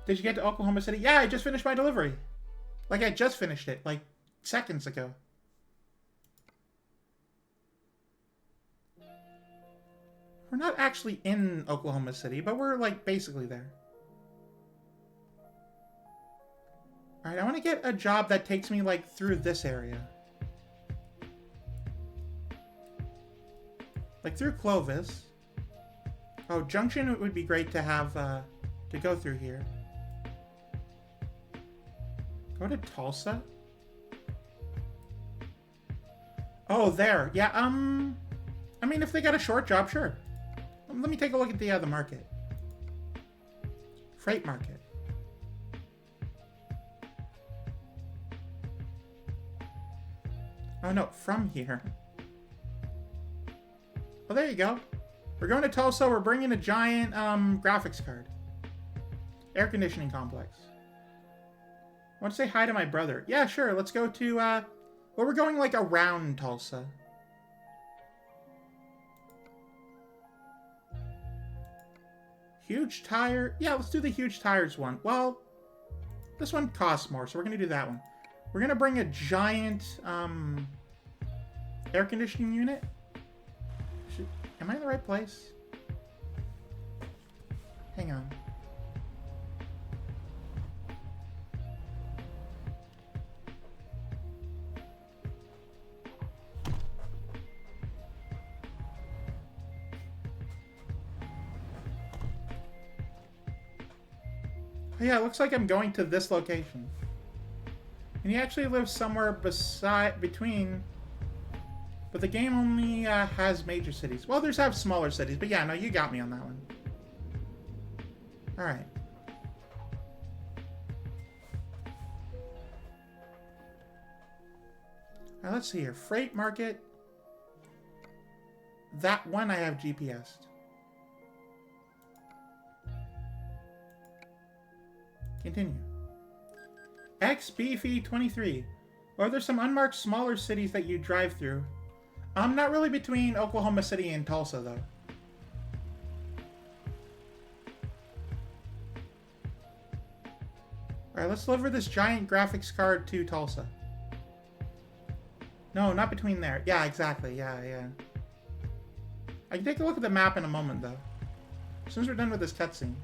Did you get to Oklahoma City? Yeah, I just finished my delivery. Like, I just finished it, like, seconds ago. We're not actually in Oklahoma City, but we're, like, basically there. Alright, I want to get a job that takes me, like, through this area. Like, through Clovis. Oh, Junction, it would be great to have, to go through here. Go to Tulsa? Oh, there. Yeah, I mean, if they got a short job, sure. Let me take a look at the market. Freight market. Oh, no, from here. Oh, there you go. We're going to Tulsa. We're bringing a giant graphics card. Air conditioning complex. I want to say hi to my brother. Yeah, sure. Let's go to... well, we're going, like, around Tulsa. Huge tire. Yeah, let's do the huge tires one. Well, this one costs more, so we're going to do that one. We're going to bring a giant air conditioning unit. Am I in the right place? Hang on. Oh, yeah, it looks like I'm going to this location. And he actually lives somewhere between... But the game only has major cities. Well, there's have smaller cities, but yeah, no, you got me on that one. Alright. Now let's see here. Freight market. That one I have GPS'd. Continue. XBFE23. Are there some unmarked smaller cities that you drive through? Not really between Oklahoma City and Tulsa, though. Alright, let's deliver this giant graphics card to Tulsa. No, not between there. Yeah, exactly. Yeah. I can take a look at the map in a moment, though. As soon as we're done with this cutscene.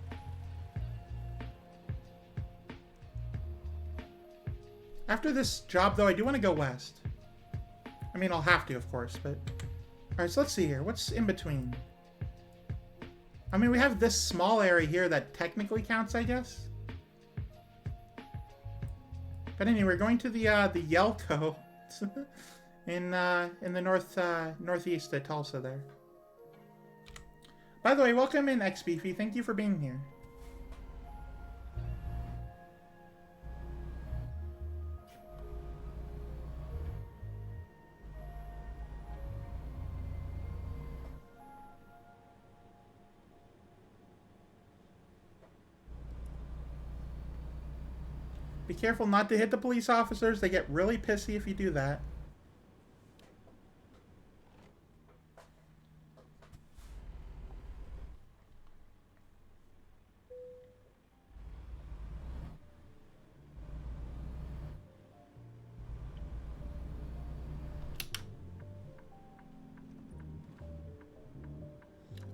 After this job, though, I do want to go west. I mean, I'll have to, of course, but... Alright, so let's see here. What's in between? I mean, we have this small area here that technically counts, I guess. But anyway, we're going to the Yelko in the northeast of Tulsa there. By the way, welcome in, XBeefy. Thank you for being here. Be careful not to hit the police officers. They get really pissy if you do that.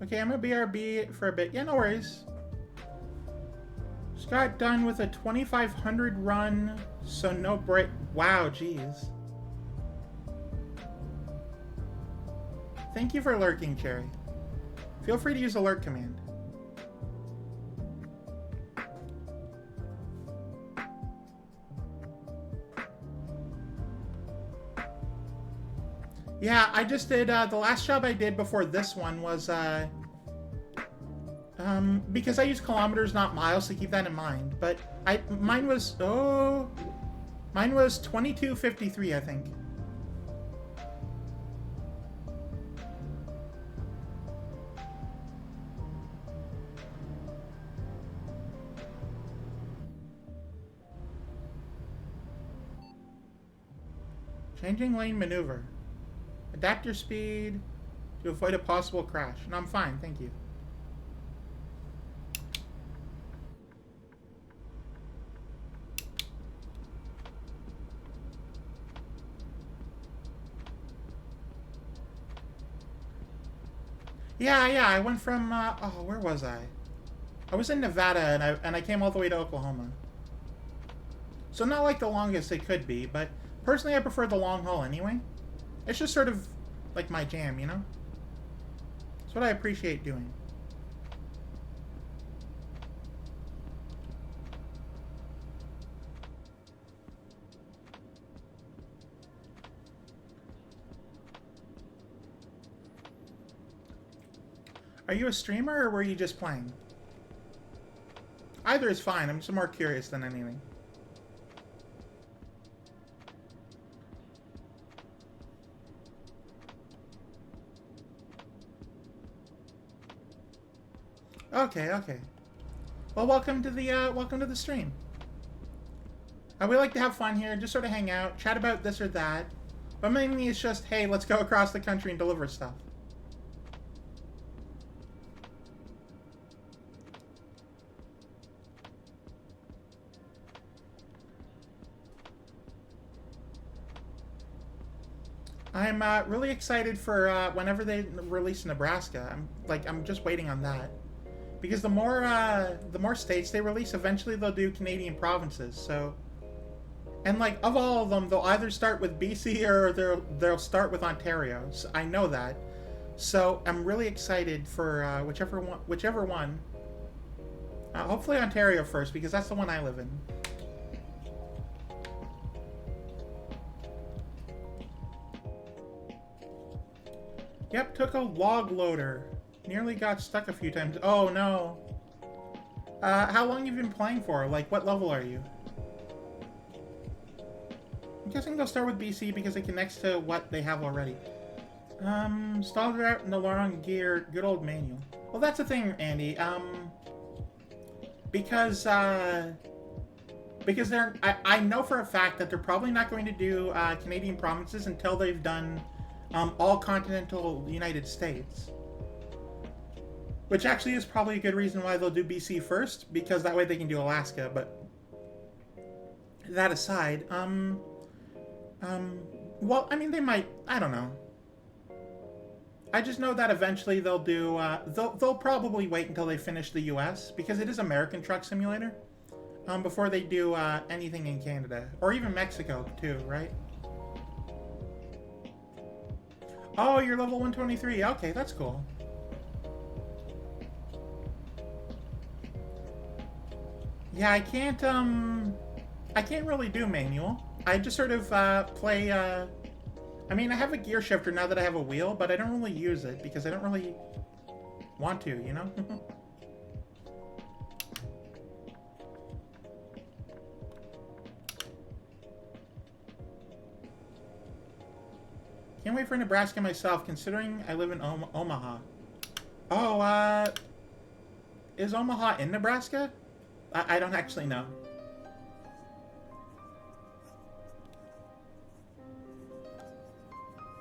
Okay, I'm gonna BRB for a bit. Yeah, no worries. Just got done with a 2500 run, so no break. Wow, jeez. Thank you for lurking, Cherry. Feel free to use the lurk command. Yeah, I just did, the last job I did before this one was, because I use kilometers, not miles, so keep that in mind. But mine was 2253, I think. Changing lane maneuver. Adapt your speed to avoid a possible crash. No, I'm fine, thank you. Yeah, I went from, where was I? I was in Nevada, and I came all the way to Oklahoma. So not like the longest it could be, but personally I prefer the long haul anyway. It's just sort of like my jam, you know? It's what I appreciate doing. Are you a streamer or were you just playing? Either is fine. I'm just more curious than anything. Okay. Well, welcome to the stream. We like to have fun here, just sort of hang out, chat about this or that. But mainly it's just, hey, let's go across the country and deliver stuff. I'm really excited for whenever they release Nebraska. I'm just waiting on that, because the more states they release, eventually they'll do Canadian provinces. So, and like of all of them, they'll either start with BC or they'll start with Ontario. So I know that. So I'm really excited for whichever one. Hopefully Ontario first, because that's the one I live in. Yep, took a log loader. Nearly got stuck a few times. Oh no. How long have you been playing for? Like, what level are you? I'm guessing they'll start with BC because it connects to what they have already. Stalled out in the wrong gear. Good old manual. Well, that's the thing, Andy. Because they're... I know for a fact that they're probably not going to do Canadian provinces until they've done all continental United States. Which actually is probably a good reason why they'll do BC first, because that way they can do Alaska, but that aside, well, I mean, they might, I don't know. I just know that eventually they'll do, they'll probably wait until they finish the US, because it is American Truck Simulator, before they do anything in Canada, or even Mexico too, right? Oh, you're level 123. Okay, that's cool. Yeah, I can't really do manual. I just sort of play. I mean, I have a gear shifter now that I have a wheel, but I don't really use it because I don't really want to, you know? Can't wait for Nebraska myself, considering I live in Omaha. Oh, is Omaha in Nebraska? I don't actually know.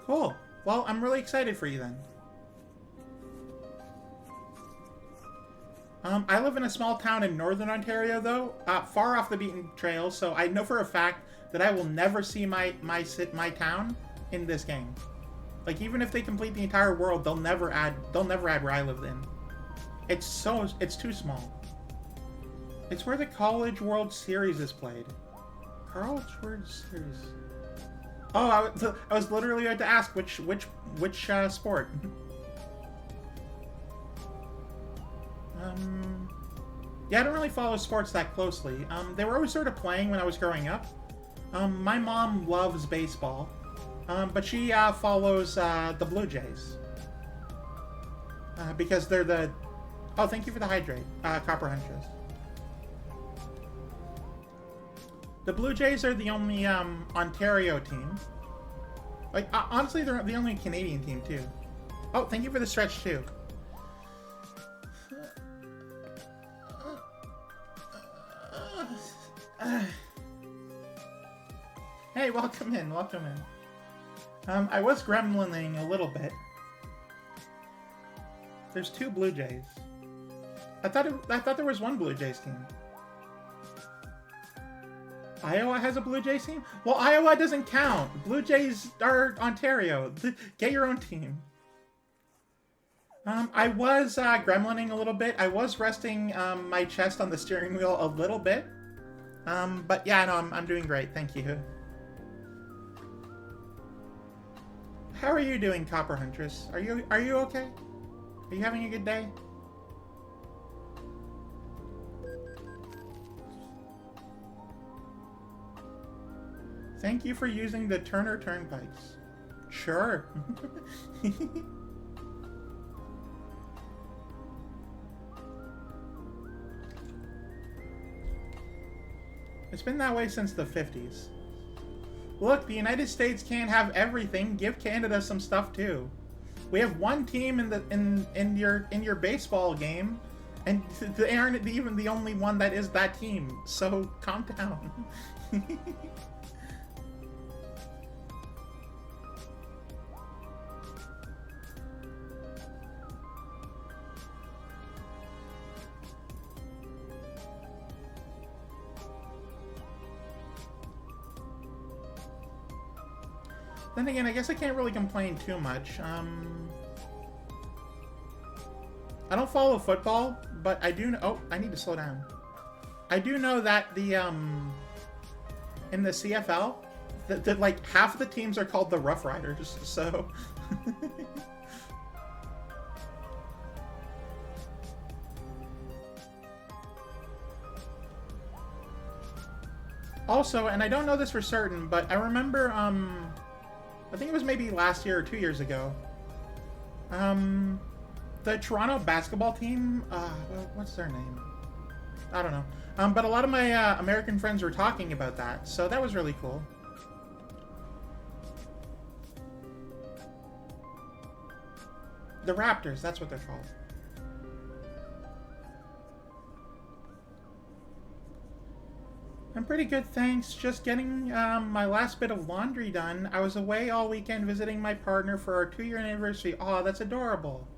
Cool. Well, I'm really excited for you then. I live in a small town in northern Ontario, though, far off the beaten trail, so I know for a fact that I will never see my town in this game. Like, even if they complete the entire world, they'll never add where I live in. It's too small. It's where the College World Series is played. College World Series. Oh, I was literally about to ask which sport. Yeah, I don't really follow sports that closely. They were always sort of playing when I was growing up. My mom loves baseball, but she follows the Blue Jays because they're the. Oh, thank you for the hydrate, Copper Huntress. The Blue Jays are the only Ontario team. Like, honestly, they're the only Canadian team, too. Oh, thank you for the stretch, too. Hey, welcome in, welcome in. I was gremlining a little bit. There's 2 Blue Jays. I thought there was 1 Blue Jays team. Iowa has a Blue Jays team? Well, Iowa doesn't count. Blue Jays are Ontario. Get your own team. I was gremlining a little bit. I was resting my chest on the steering wheel a little bit. But yeah, no, I'm doing great. Thank you. How are you doing, Copper Huntress? Are you okay? Are you having a good day? Thank you for using the Turner Turnpikes. Sure. It's been that way since the 50s. Look, the United States can't have everything. Give Canada some stuff too. We have 1 team in your baseball game, and they aren't even the only one that is that team. So calm down. Then again, I guess I can't really complain too much. I don't follow football, but I do know... Oh, I need to slow down. I do know that the, in the CFL, that like, half of the teams are called the Rough Riders, so... Also, and I don't know this for certain, but I remember, I think it was maybe last year or 2 years ago. The Toronto basketball team, what's their name? I don't know. But a lot of my American friends were talking about that, so that was really cool. The Raptors, that's what they're called. I'm pretty good, thanks. Just getting my last bit of laundry done. I was away all weekend visiting my partner for our 2-year anniversary. Aw, that's adorable.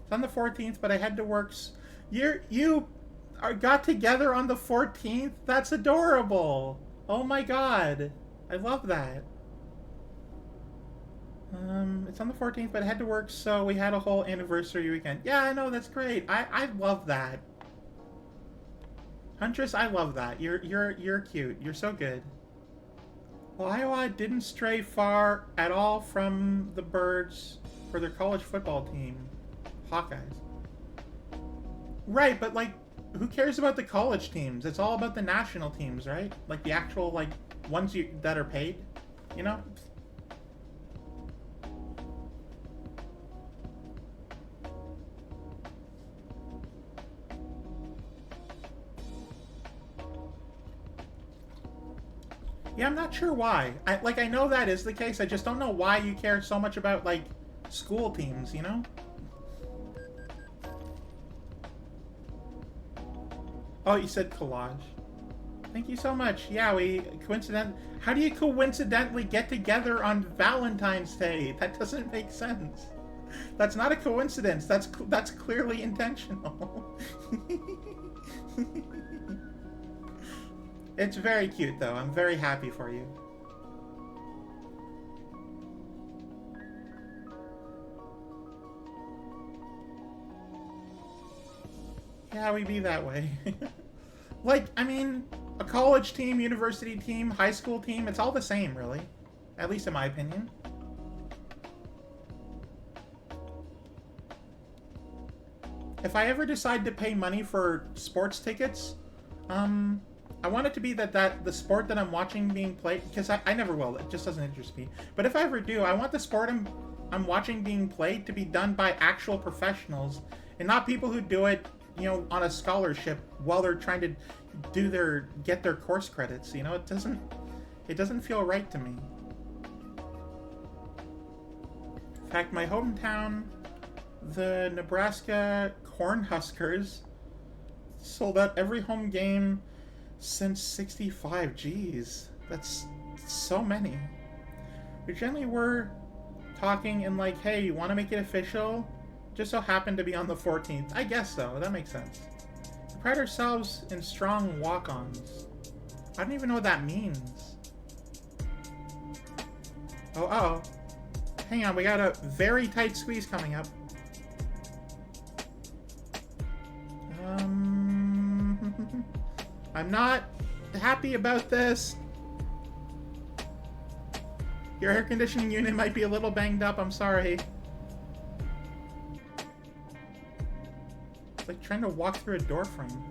It's on the 14th, but I had to work. You got together on the 14th? That's adorable. Oh my god. I love that. It's on the 14th, but I had to work, so we had a whole anniversary weekend. Yeah, I know, that's great. I love that. Huntress, I love that. You're cute. You're so good. Well, Iowa didn't stray far at all from the Birds for their college football team, Hawkeyes. Right, but like, who cares about the college teams? It's all about the national teams, right? Like the actual like ones that are paid, you know? Yeah, I'm not sure why. I know that is the case. I just don't know why you care so much about like school teams, you know? Oh, you said collage. Thank you so much. Yeah, how do you coincidentally get together on Valentine's Day? That doesn't make sense. That's not a coincidence. That's clearly intentional. It's very cute, though. I'm very happy for you. Yeah, we be that way. Like, I mean, a college team, university team, high school team, it's all the same, really. At least in my opinion. If I ever decide to pay money for sports tickets, I want it to be that the sport that I'm watching being played, because I never will, it just doesn't interest me. But if I ever do, I want the sport I'm watching being played to be done by actual professionals, and not people who do it, you know, on a scholarship while they're trying to get their course credits. You know, it doesn't feel right to me. In fact, my hometown, the Nebraska Cornhuskers, sold out every home game since '65. Jeez, that's so many. We generally were talking and like, hey, you want to make it official? Just so happened to be on the 14th. I guess so. That makes sense. We pride ourselves in strong walk-ons. I don't even know what that means. Oh. Hang on, we got a very tight squeeze coming up. I'm not happy about this. Your air conditioning unit might be a little banged up. I'm sorry. It's like trying to walk through a door frame.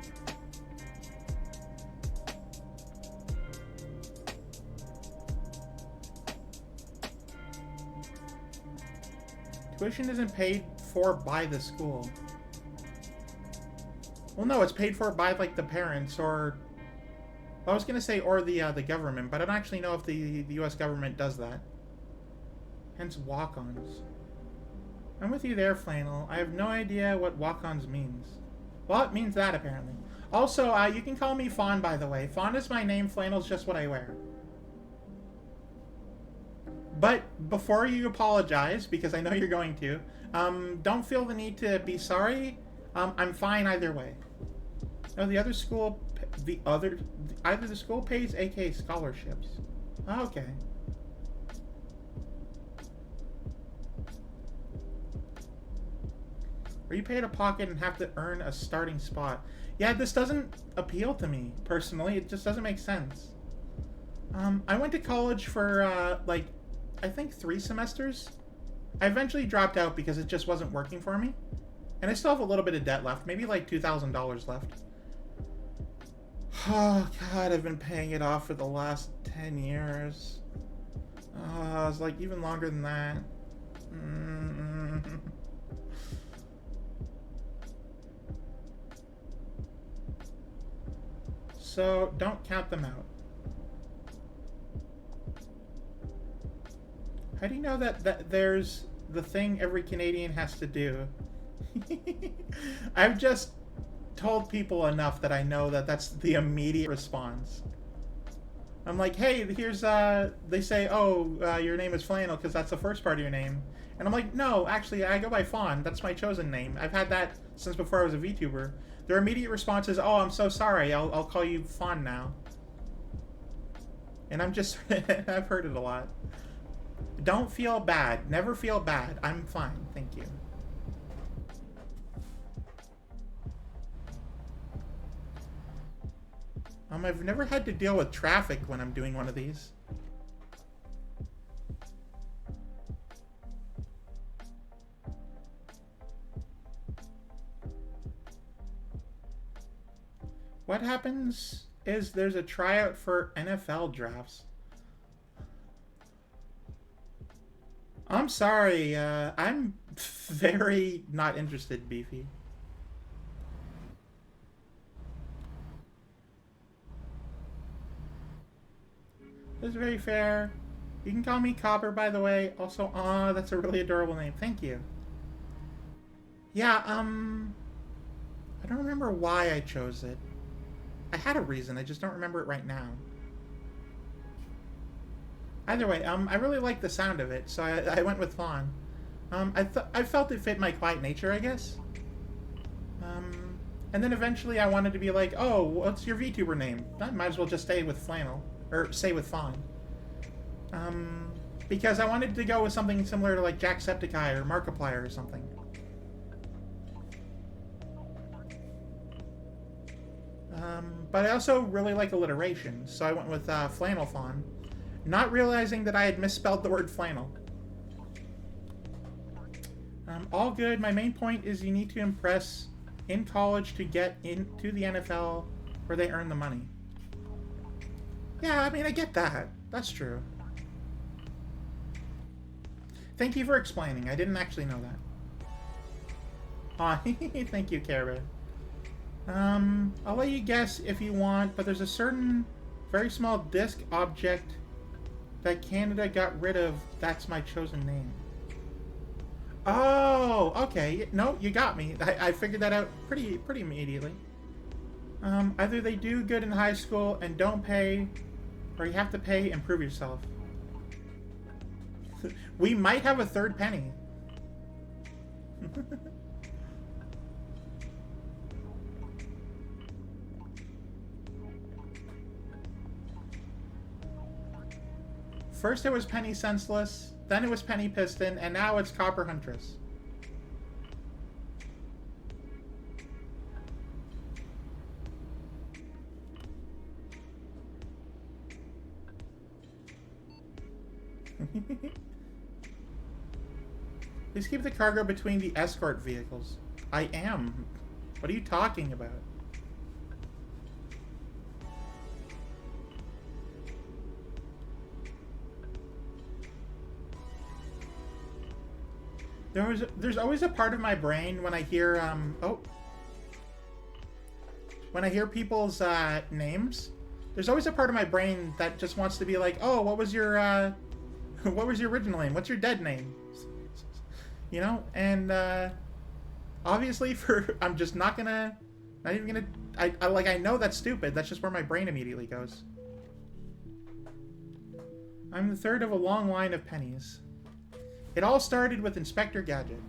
Tuition isn't paid for by the school. Well, no, it's paid for by like the parents or I was gonna say or the government, but I don't actually know if the U.S. government does that. Hence walk-ons. I'm with you there, Flannel. I have no idea what walk-ons means. Well, it means that, apparently. Also, you can call me Fawn, by the way. Fawn is my name, Flannel's just what I wear. But before you apologize, because I know you're going to, don't feel the need to be sorry. I'm fine either way. No, either the school pays AK scholarships. Okay. Or you pay out of pocket and have to earn a starting spot. Yeah, this doesn't appeal to me, personally. It just doesn't make sense. I went to college for, like, I think 3 semesters. I eventually dropped out because it just wasn't working for me. And I still have a little bit of debt left. Maybe like $2,000 left. Oh, God, I've been paying it off for the last 10 years. It's like even longer than that. So, don't count them out. How do you know that there's the thing every Canadian has to do? I've just told people enough that I know that that's the immediate response. I'm like, hey, here's, they say, oh, your name is Flannel because that's the first part of your name. And I'm like, no, actually, I go by Fawn. That's my chosen name. I've had that since before I was a VTuber. Their immediate response is, oh, I'm so sorry. I'll call you Fawn now. And I'm just, I've heard it a lot. Don't feel bad. Never feel bad. I'm fine. Thank you. I've never had to deal with traffic when I'm doing one of these. what happens is there's a tryout for NFL drafts. I'm sorry, I'm very not interested, Beefy. This is very fair. You can call me Copper, by the way. Also, that's a really adorable name. Thank you. Yeah, I don't remember why I chose it. I had a reason, I just don't remember it right now. Either way, I really like the sound of it, so I went with Fawn. I felt it fit my quiet nature, I guess. And then eventually I wanted to be like, oh, what's your VTuber name? I might as well just stay with Flannel, or stay with Fawn. Because I wanted to go with something similar to like Jacksepticeye or Markiplier or something. But I also really like alliteration, so I went with Flannel Fawn, not realizing that I had misspelled the word flannel. All good. My main point is you need to impress in college to get into the NFL where they earn the money. Yeah, I mean, I get that. That's true. Thank you for explaining. I didn't actually know that. Aw, thank you, Carabin. I'll let you guess if you want, but there's a certain very small disk object that Canada got rid of. That's my chosen name. Oh, okay. No, you got me. I figured that out pretty immediately. Either they do good in high school and don't pay, or you have to pay and prove yourself. We might have a third penny. First it was Penny Senseless, then it was Penny Piston, and now it's Copper Huntress. Please keep the cargo between the escort vehicles. I am. What are you talking about? There's always a part of my brain when I hear when I hear people's names. There's always a part of my brain that just wants to be like, oh, what was your original name? What's your dead name? You know, and obviously I'm just not even gonna. I know that's stupid. That's just where my brain immediately goes. I'm the third of a long line of pennies. It all started with Inspector Gadget.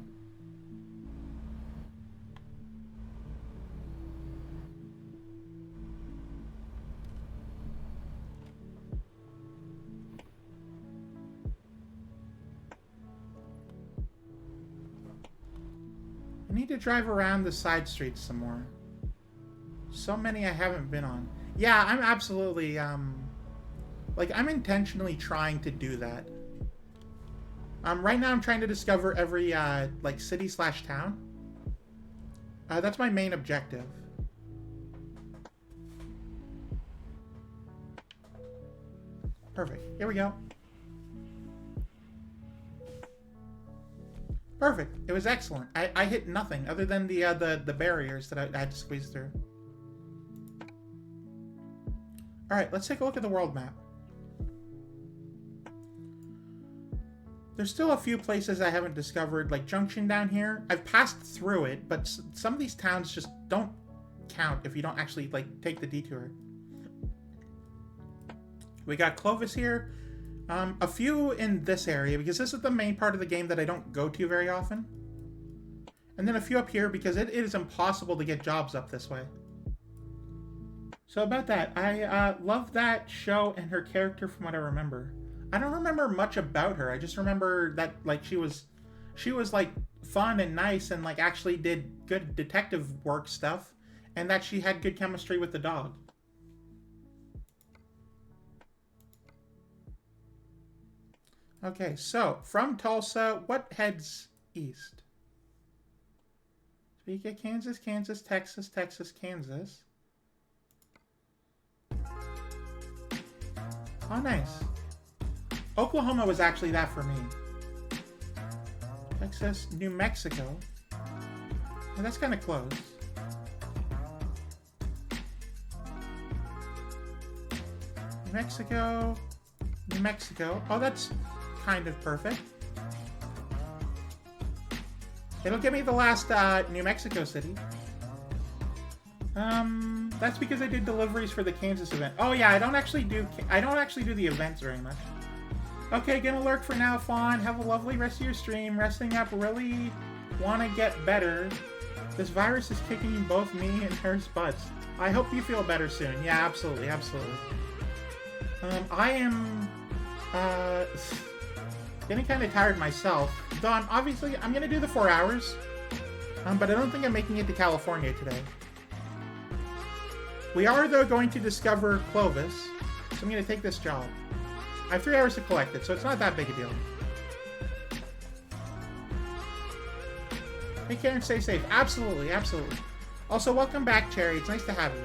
I need to drive around the side streets some more. So many I haven't been on. Yeah, I'm absolutely, like, I'm intentionally trying to do that. Right now I'm trying to discover every, like, city/town. That's my main objective. Perfect. Here we go. Perfect. It was excellent. I hit nothing other than the barriers that I had to squeeze through. Alright, let's take a look at the world map. There's still a few places I haven't discovered, like Junction down here. I've passed through it, but some of these towns just don't count if you don't actually, like, take the detour. We got Clovis here. A few in this area, because this is the main part of the game that I don't go to very often. And then a few up here, because it is impossible to get jobs up this way. So about that, I love that show and her character from what I remember. I don't remember much about her. I just remember that, like, she was like fun and nice and, like, actually did good detective work stuff, and that she had good chemistry with the dog. Okay, so from Tulsa, what heads east? Topeka, Kansas, Kansas, Texas, Texas, Kansas. Oh, nice. Oklahoma was actually that for me. Texas, New Mexico. Oh, that's kind of close. New Mexico. New Mexico. Oh, that's kind of perfect. It'll give me the last New Mexico city. That's because I did deliveries for the Kansas event. Oh yeah, I don't actually do the events very much. Okay, gonna lurk for now, Fawn. Have a lovely rest of your stream. Resting up, really wanna get better. This virus is kicking both me and hers butts. I hope you feel better soon. Yeah, absolutely, absolutely. I am getting kind of tired myself. Though I'm gonna do the 4 hours. But I don't think I'm making it to California today. We are, though, going to discover Clovis, so I'm going to take this job. I have 3 hours to collect it, so it's not that big a deal. Take care and stay safe. Absolutely, absolutely. Also, welcome back, Cherry. It's nice to have you.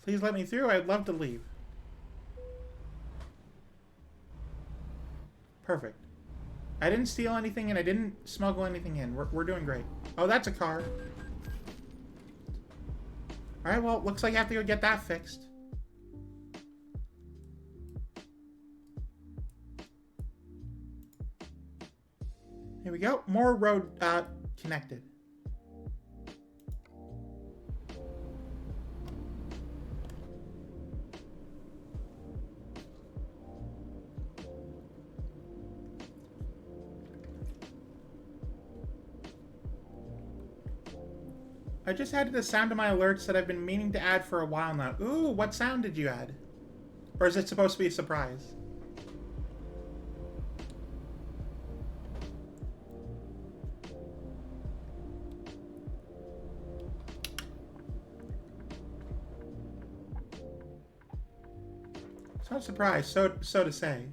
Please let me through. I'd love to leave. Perfect. I didn't steal anything and I didn't smuggle anything in. We're doing great. Oh, that's a car. Alright, well, looks like I have to go get that fixed. Here we go. More road connected. I just added the sound to my alerts that I've been meaning to add for a while now. Ooh, what sound did you add? Or is it supposed to be a surprise? It's not a surprise, so to say.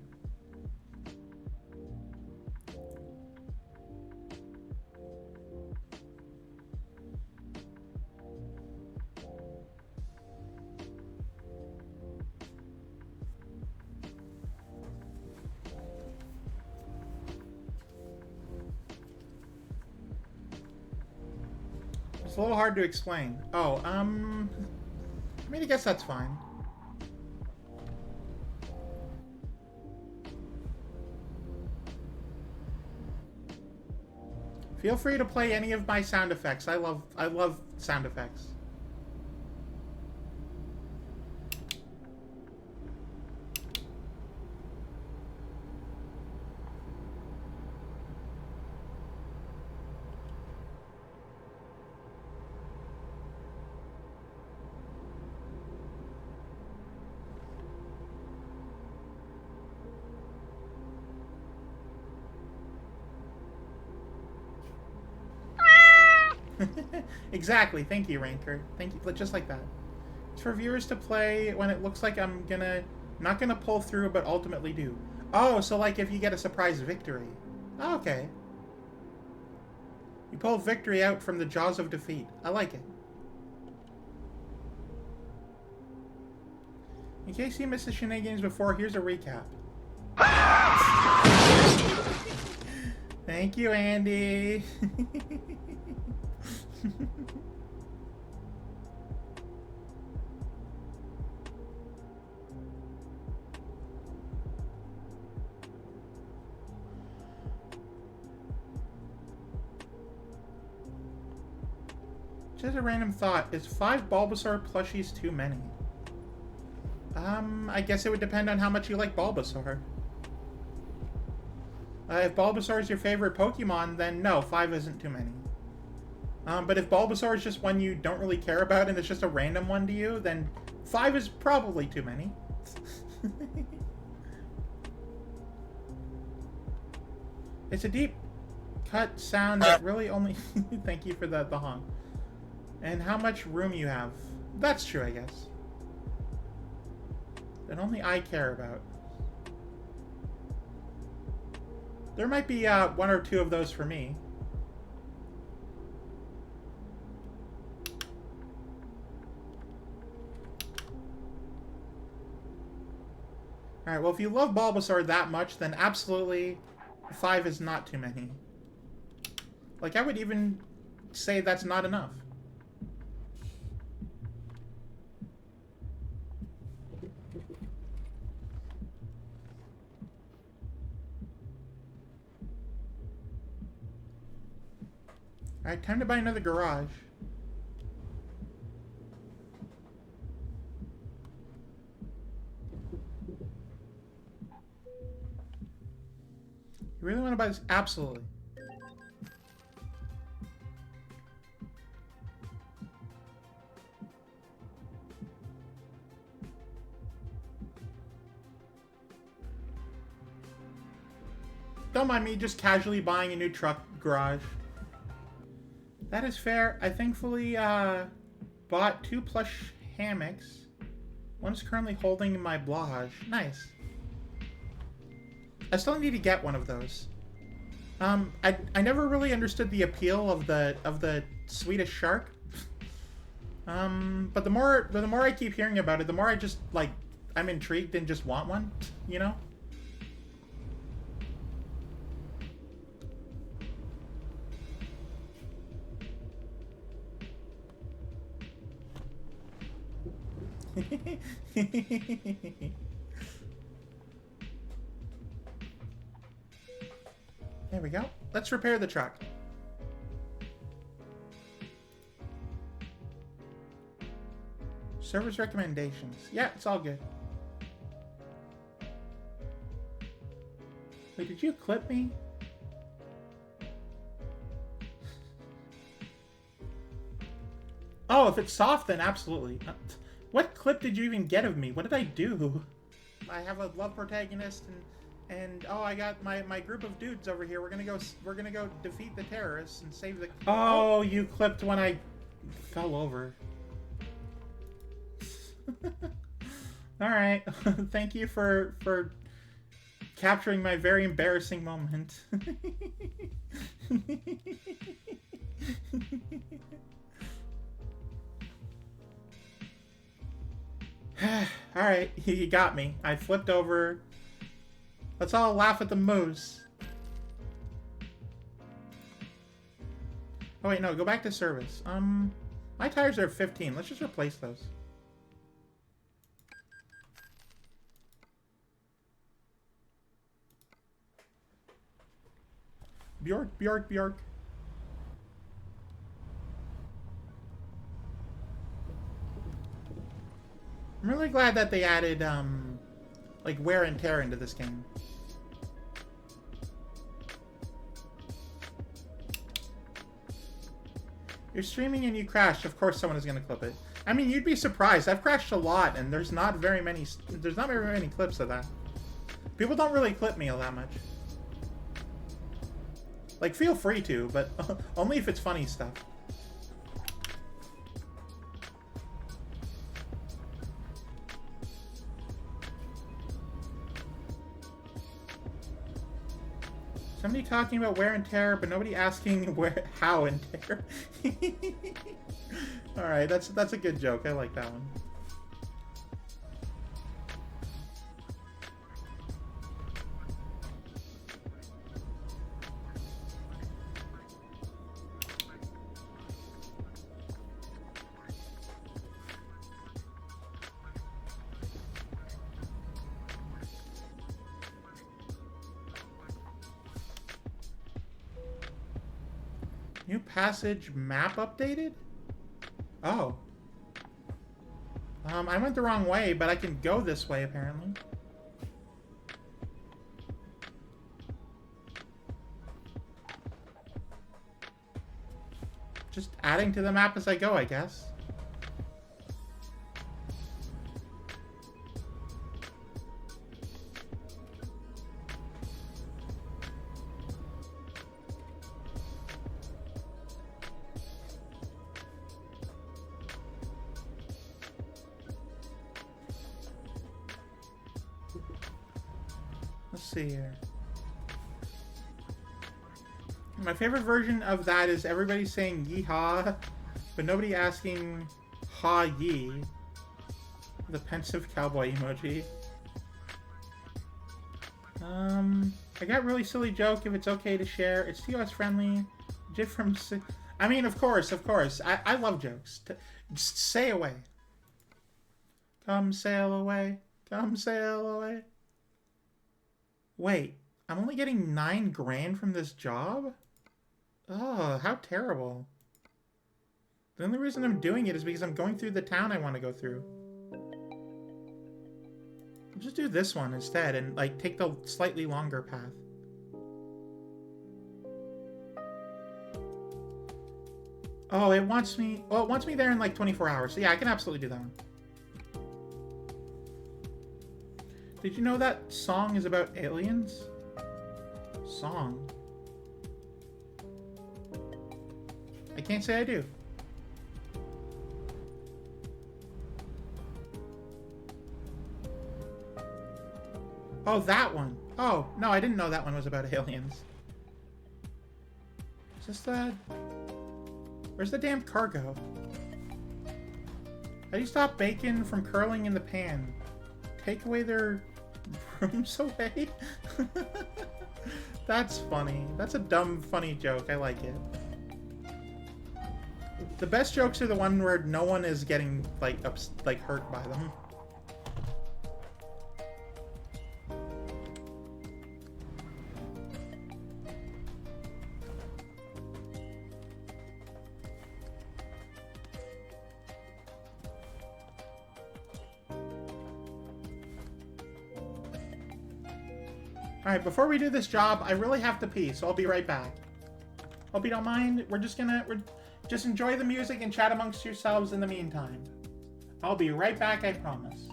It's a little hard to explain. Oh, I mean, I guess that's fine. Feel free to play any of my sound effects. I love sound effects. Exactly. Thank you, Ranker. Thank you. Just like that. It's for viewers to play when it looks like I'm not gonna pull through, but ultimately do. Oh, so like if you get a surprise victory. Oh, okay. You pull victory out from the jaws of defeat. I like it. In case you missed the shenanigans before, here's a recap. Thank you, Andy. Just a random thought. Is 5 Bulbasaur plushies too many? I guess it would depend on how much you like Bulbasaur. If Bulbasaur is your favorite Pokemon, then no, 5 isn't too many. But if Bulbasaur is just one you don't really care about and it's just a random one to you, then 5 is probably too many. It's a deep cut sound that really only... Thank you for the honk. And how much room you have. That's true, I guess. That only I care about. There might be one or two of those for me. Alright, well, if you love Bulbasaur that much, then absolutely 5 is not too many. Like, I would even say that's not enough. Alright, time to buy another garage. You really want to buy this? Absolutely. Don't mind me just casually buying a new truck garage. That is fair. I thankfully bought 2 plush hammocks. One is currently holding my blage. Nice. I still need to get one of those. I never really understood the appeal of the Swedish shark. But the more I keep hearing about it, the more I just like I'm intrigued and just want one, you know? There we go. Let's repair the truck. Server's recommendations. Yeah, it's all good. Wait, did you clip me? Oh, if it's soft, then absolutely. What clip did you even get of me? What did I do? I have a love protagonist, and oh, I got my group of dudes over here. We're gonna go defeat the terrorists and save the. Oh, you clipped when I fell over. All right, thank you for capturing my very embarrassing moment. Alright, you got me. I flipped over. Let's all laugh at the moose. Oh wait, no, go back to service. My tires are 15. Let's just replace those. Bjork, Bjork, Bjork. I'm really glad that they added, like, wear and tear into this game. You're streaming and you crashed. Of course someone is going to clip it. I mean, you'd be surprised. I've crashed a lot, and there's not very many clips of that. People don't really clip me all that much. Like, feel free to, but only if it's funny stuff. Somebody talking about wear and tear, but nobody asking how and tear. All right, that's a good joke. I like that one. New passage map updated? Oh. I went the wrong way, but I can go this way, apparently. Just adding to the map as I go, I guess. see here. My favorite version of that is everybody saying yeehaw, but nobody asking ha ye. The pensive cowboy emoji. I got really silly joke. If it's okay to share, it's TOS friendly. Jit from. I mean, of course. I love jokes. Just say away. Come sail away. Come sail away. Wait, I'm only getting 9 grand from this job? Oh, how terrible. The only reason I'm doing it is because I'm going through the town I want to go through. I'll just do this one instead and, like, take the slightly longer path. Oh, it wants me... Well, it wants me there in, like, 24 hours. So, yeah, I can absolutely do that one. Did you know that song is about aliens? Song? I can't say I do. Oh, that one. Oh, no, I didn't know that one was about aliens. Is this the... Where's the damn cargo? How do you stop bacon from curling in the pan? Take away their brooms away? That's funny. That's a dumb, funny joke. I like it. The best jokes are the one where no one is getting, like, hurt by them. Alright, before we do this job, I really have to pee, so I'll be right back. Hope you don't mind. We're just enjoy the music and chat amongst yourselves in the meantime. I'll be right back, I promise.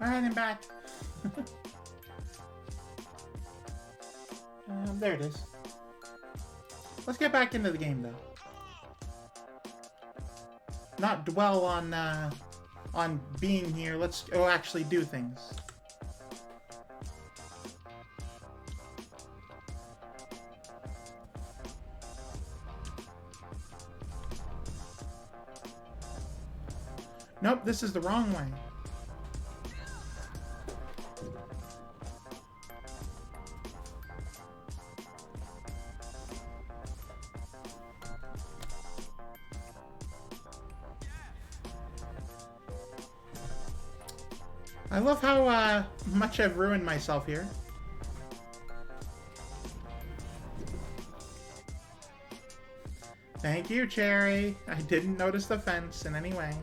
Alright, I'm back. There it is. Let's get back into the game, though. Not dwell on being here. Let's go actually do things. Nope, this is the wrong way. I love how much I've ruined myself here. Thank you, Cherry. I didn't notice the fence in any way.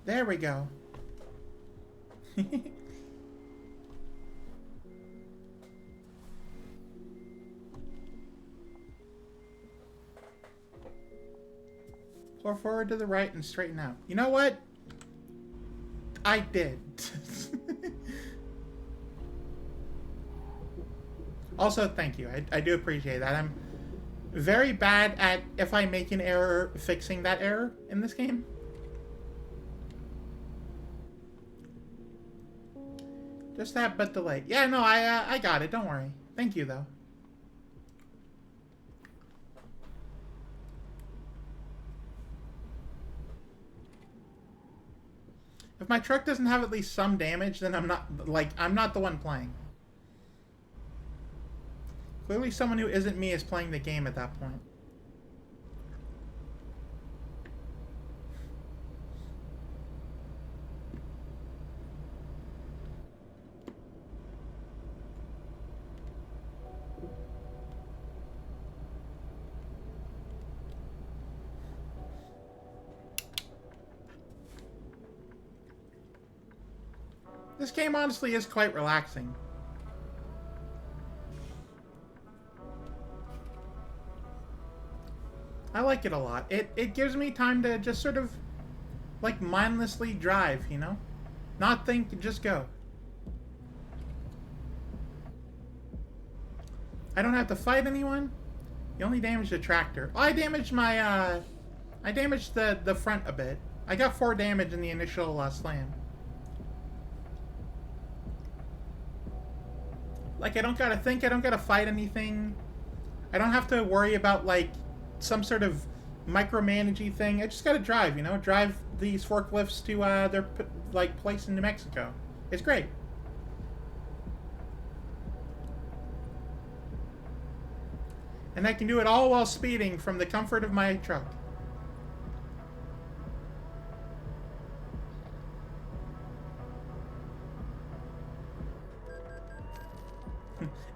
There we go. Pour forward to the right and straighten out. You know what? I did. Also, thank you. I do appreciate that. I'm very bad at, if I make an error, fixing that error in this game. Just that, but delayed. Yeah, no, I got it. Don't worry. Thank you, though. If my truck doesn't have at least some damage, then I'm not the one playing. Clearly, someone who isn't me is playing the game at that point. This game honestly is quite relaxing. I like it a lot. It gives me time to just sort of like mindlessly drive, you know? Not think, just go. I don't have to fight anyone. You only damaged the tractor. Oh, I damaged my I damaged the front a bit. I got 4 damage in the initial slam. Like, I don't gotta think, I don't gotta fight anything. I don't have to worry about, like, some sort of micromanaging thing. I just gotta drive, you know? Drive these forklifts to their, like, place in New Mexico. It's great. And I can do it all while speeding from the comfort of my truck.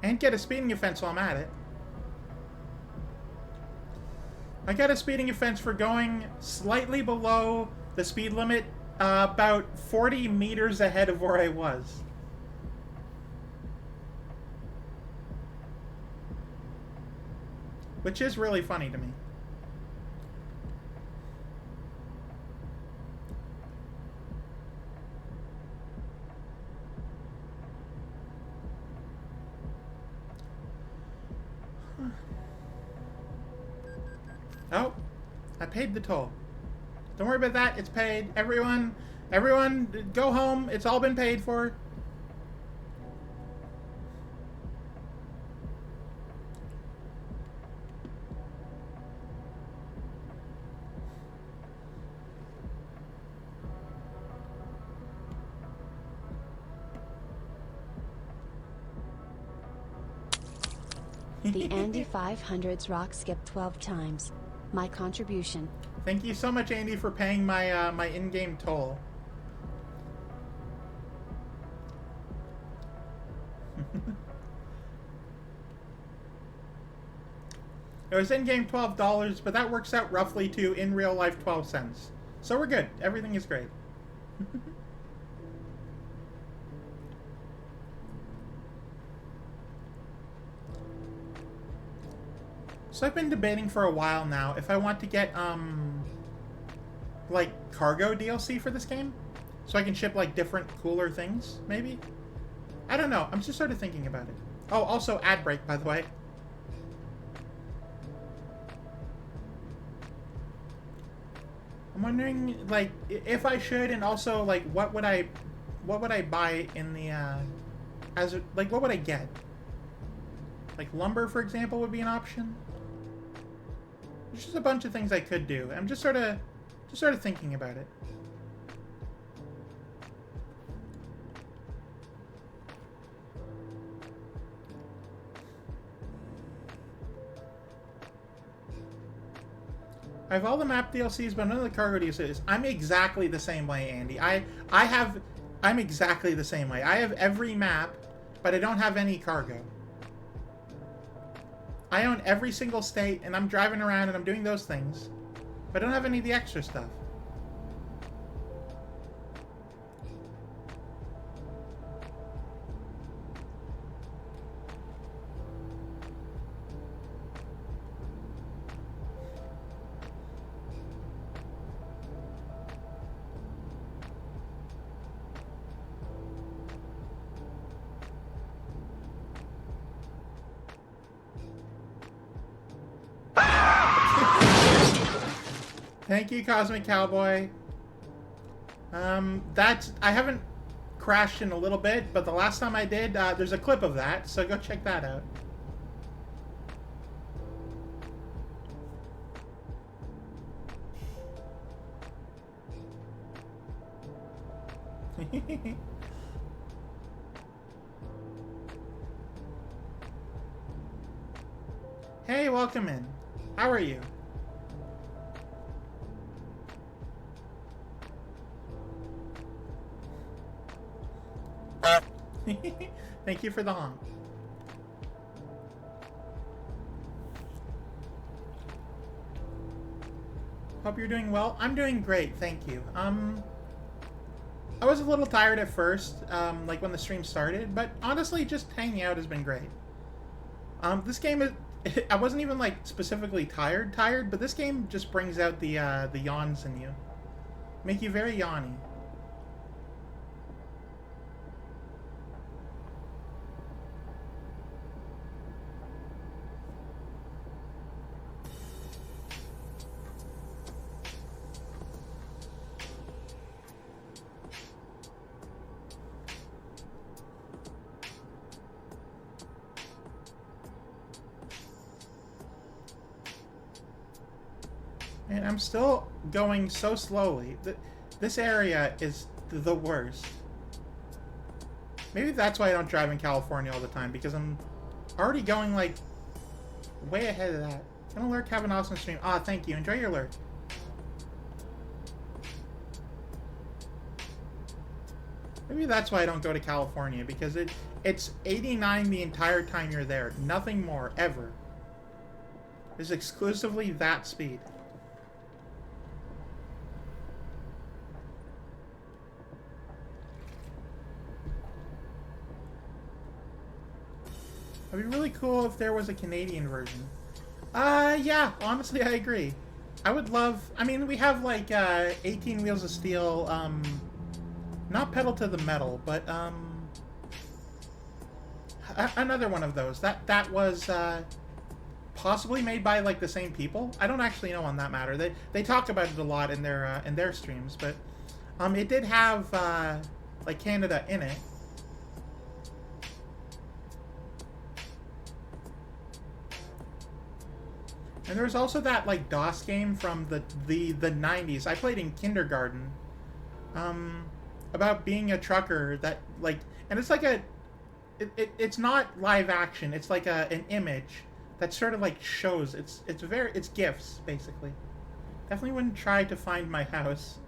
And get a speeding offense while I'm at it. I got a speeding offense for going slightly below the speed limit, about 40 meters ahead of where I was. Which is really funny to me. Oh, I paid the toll. Don't worry about that. It's paid. Everyone, go home. It's all been paid for. The Andy 500's rock skip 12 times. My contribution. Thank you so much, Andy, for paying my my in-game toll. It was in-game $12, but that works out roughly to in real life 12 cents. So we're good. Everything is great. So I've been debating for a while now if I want to get like cargo DLC for this game, so I can ship like different cooler things, maybe? I don't know. I'm just sort of thinking about it. Oh, also ad break, by the way. I'm wondering, like, if I should, and also, like, what would I buy in the, like, what would I get? Like, lumber, for example, would be an option. There's just a bunch of things I could do. I'm just sort of thinking about it. I have all the map DLCs, but none of the cargo DLCs. I'm exactly the same way, Andy. I'm exactly the same way. I have every map, but I don't have any cargo. I own every single state, and I'm driving around and I'm doing those things, but I don't have any of the extra stuff. Thank you, Cosmic Cowboy. I haven't crashed in a little bit, but the last time I did, there's a clip of that, so go check that out. Hey, welcome in. How are you? Thank you for the honk. Hope you're doing well. I'm doing great, thank you. I was a little tired at first, like when the stream started, but honestly, just hanging out has been great. This game is... I wasn't even like specifically tired, but this game just brings out the yawns in you. Make you very yawny. And I'm still going so slowly. This area is the worst. Maybe that's why I don't drive in California all the time, because I'm already going, like, way ahead of that. Gonna lurk, have an awesome stream. Ah, thank you. Enjoy your lurk. Maybe that's why I don't go to California, because it's 89 the entire time you're there. Nothing more, ever. It's exclusively that speed. It'd be really cool if there was a Canadian version. Yeah, honestly, I agree. I would love... I mean, we have, like, 18 Wheels of Steel, not Pedal to the Metal, but, another one of those. That was, possibly made by, like, the same people. I don't actually know on that matter. They talk about it a lot in their streams, but, it did have, like, Canada in it. And there's also that, like, DOS game from the 90s. I played in kindergarten. About being a trucker that, like... And it's like a... It's not live action. It's like an image. that sort of like shows it's gifts basically. Definitely wouldn't try to find my house.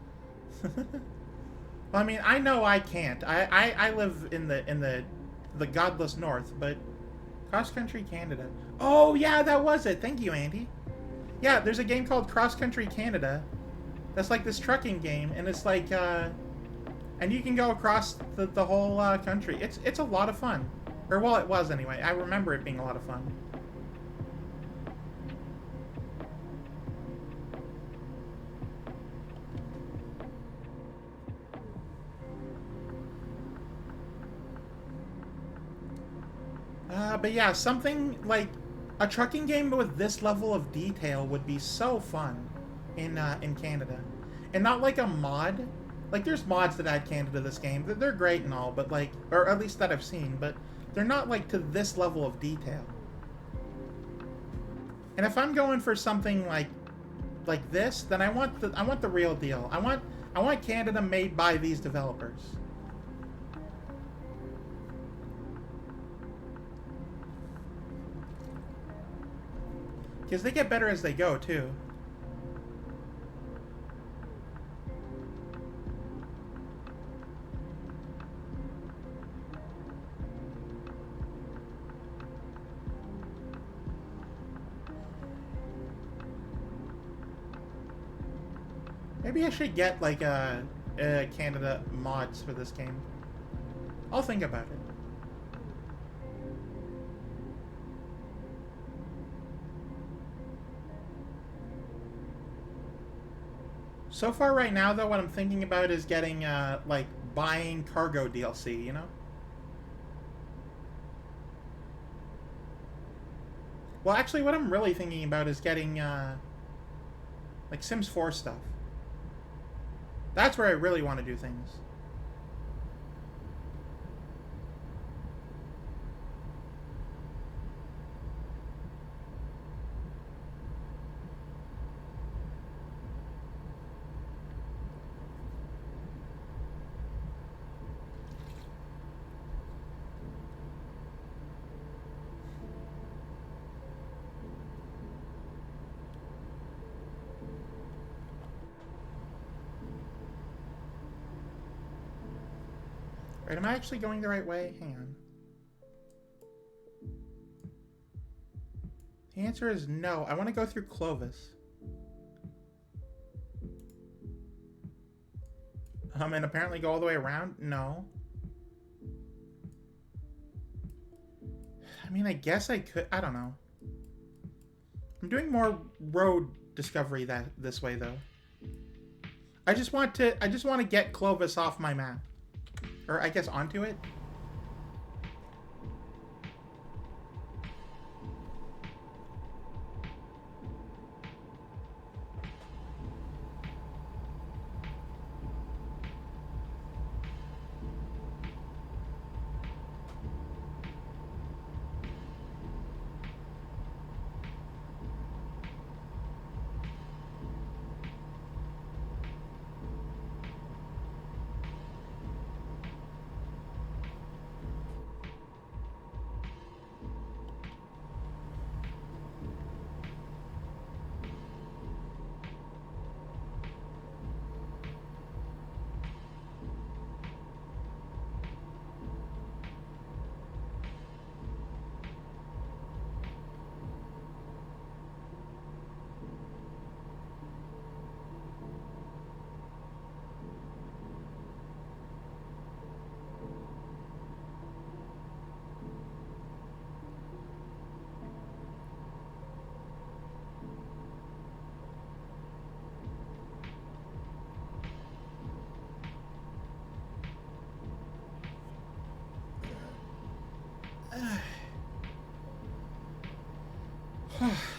Well, I mean, I know I can't. I live in the godless north, but Cross Country Canada. Oh yeah, that was it. Thank you, Andy. Yeah, there's a game called Cross Country Canada. That's like this trucking game, and it's like and you can go across the whole country. It's a lot of fun. Or well, it was anyway. I remember it being a lot of fun. But yeah, something like a trucking game with this level of detail would be so fun in Canada, and not like a mod. Like there's mods that add Canada to this game. They're great and all, but like, or at least that I've seen, but they're not like to this level of detail. And if I'm going for something like this, then I want the real deal. I want Canada made by these developers. Because they get better as they go, too. Maybe I should get, like, a Canada mods for this game. I'll think about it. So far right now, though, what I'm thinking about is getting, like, buying cargo DLC, you know? Well, actually, what I'm really thinking about is getting, like, Sims 4 stuff. That's where I really want to do things. Right, am I actually going the right way? Hang on. The answer is no. I want to go through Clovis. And apparently go all the way around? No. I mean, I guess I could. I don't know. I'm doing more road discovery this way, though. I just want to get Clovis off my map. Or, I guess, onto it?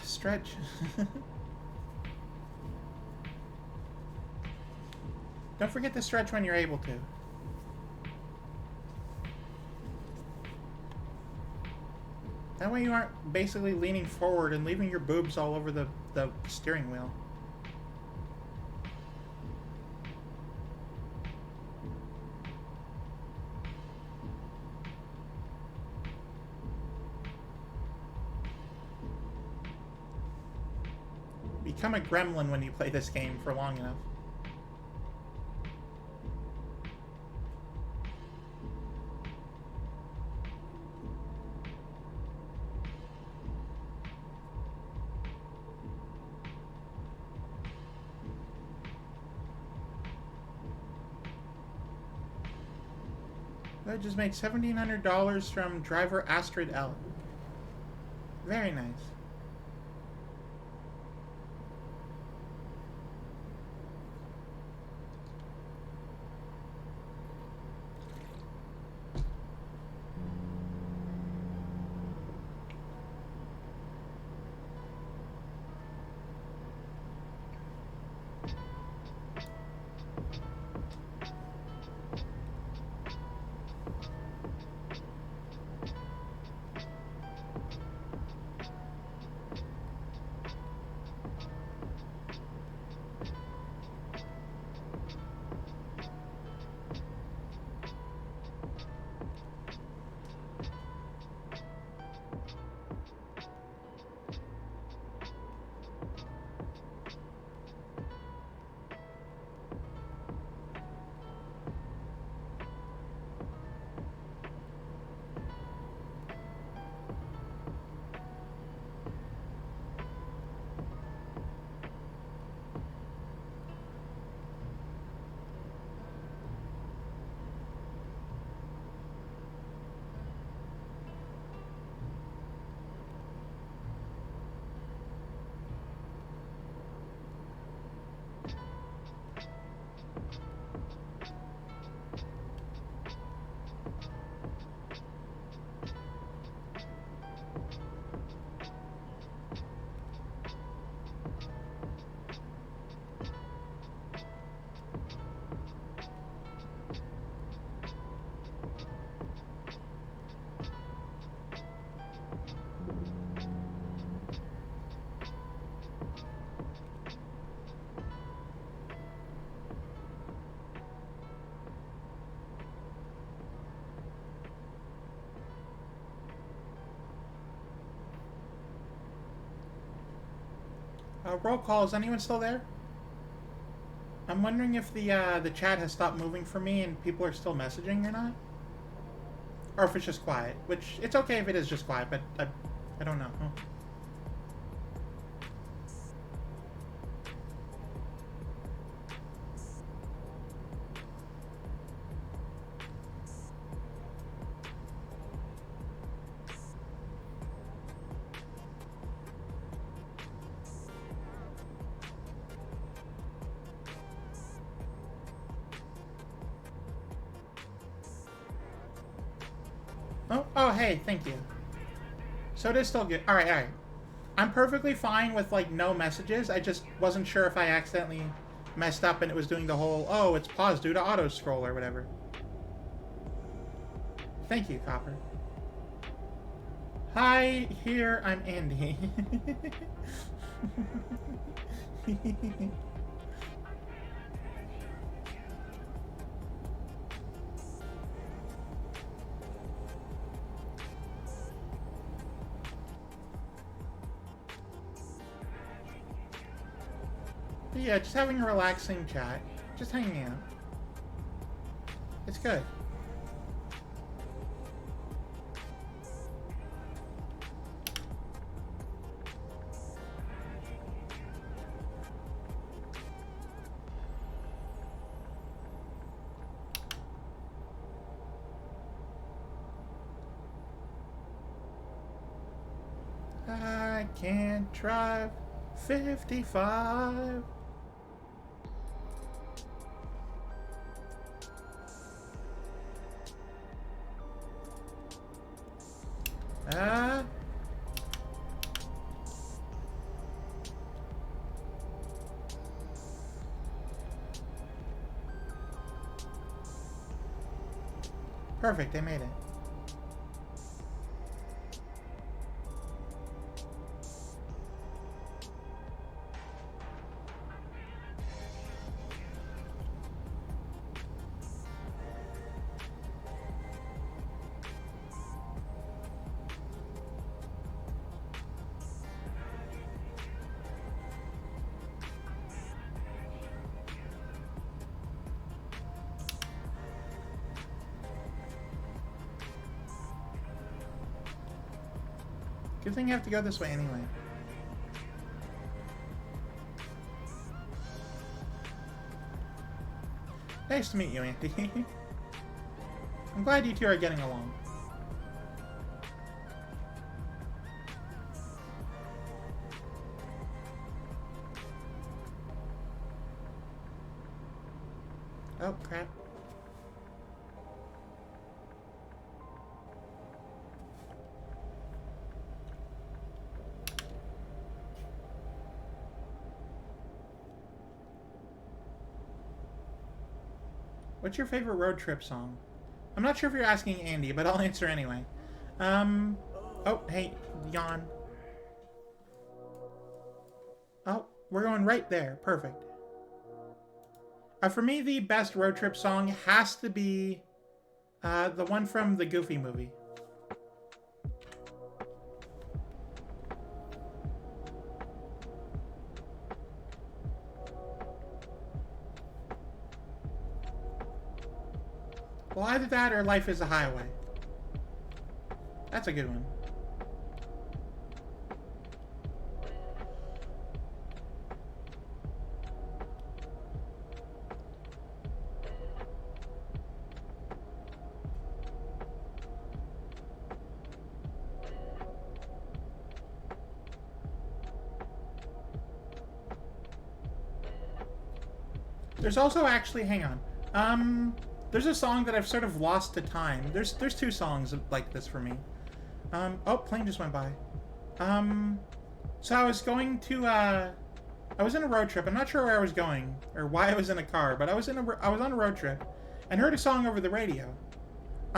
Stretch. Don't forget to stretch when you're able to. That way you aren't basically leaning forward and leaving your boobs all over the steering wheel. become a gremlin when you play this game for long enough. I just made $1,700 from driver Astrid L. Very nice. Roll call. Is anyone still there? I'm wondering if the chat has stopped moving for me and people are still messaging or not, or if it's just quiet. Which it's okay if it is just quiet, but I don't know. Oh, hey, thank you. So it is still good. Alright. I'm perfectly fine with, like, no messages. I just wasn't sure if I accidentally messed up and it was doing the whole, oh, it's paused due to auto-scroll or whatever. Thank you, Copper. Hi, here, I'm Andy. But yeah, just having a relaxing chat. Just hanging out. It's good. I can't drive 55. Perfect, I made it. Good thing you have to go this way anyway. Nice to meet you, Andy. I'm glad you two are getting along. Oh, crap. What's your favorite road trip song? I'm not sure if you're asking Andy, but I'll answer anyway. Oh, hey, yawn. Oh, we're going right there. Perfect. For me, the best road trip song has to be the one from the Goofy movie. Well, either that or Life is a Highway. That's a good one. There's also actually, hang on. There's a song that I've sort of lost to time. There's two songs like this for me. Oh, plane just went by. So I was going to, I was in a road trip. I'm not sure where I was going or why I was in a car, but I was on a road trip and heard a song over the radio.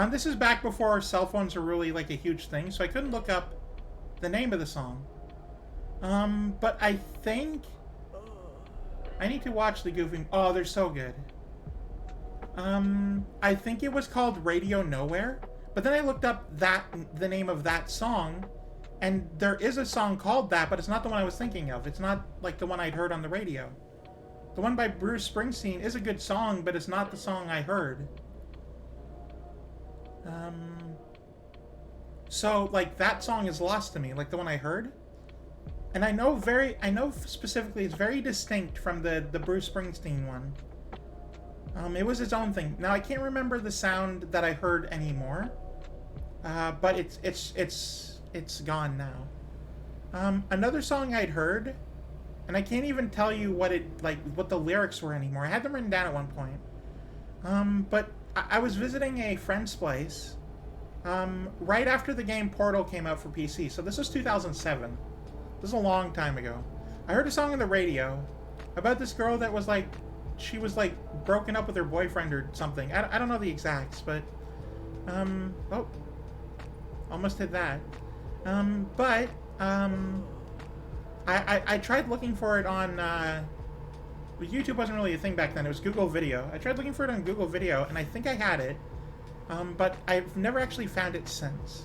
This is back before cell phones were really like a huge thing, so I couldn't look up the name of the song. But I think I need to watch the Goofy. Oh, they're so good. I think it was called Radio Nowhere, but then I looked up the name of that song, and there is a song called that, but it's not the one I was thinking of. It's not like the one I'd heard on the radio. The one by Bruce Springsteen is a good song, but it's not the song I heard. So like that song is lost to me, like the one I heard. And I know specifically it's very distinct from the Bruce Springsteen one. It was its own thing. Now I can't remember the sound that I heard anymore, but it's gone now. Another song I'd heard, and I can't even tell you what the lyrics were anymore. I had them written down at one point. But I was visiting a friend's place, right after the game Portal came out for PC. So this was 2007. This is a long time ago. I heard a song on the radio about this girl that was like, she was like broken up with her boyfriend or something. I don't know the exacts, but oh, almost hit that. I tried looking for it on YouTube wasn't really a thing back then. It was Google Video. I tried looking for it on Google Video, and I think I had it, but I've never actually found it since.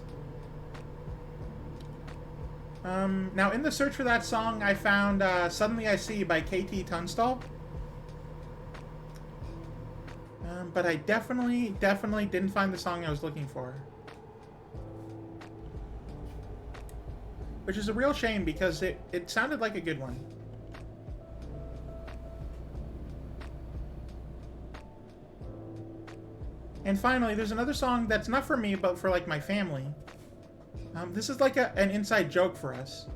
Now in the search for that song, I found Suddenly I See by KT Tunstall. But I definitely didn't find the song I was looking for. Which is a real shame because it sounded like a good one. And finally, there's another song that's not for me, but for like my family. This is like an inside joke for us.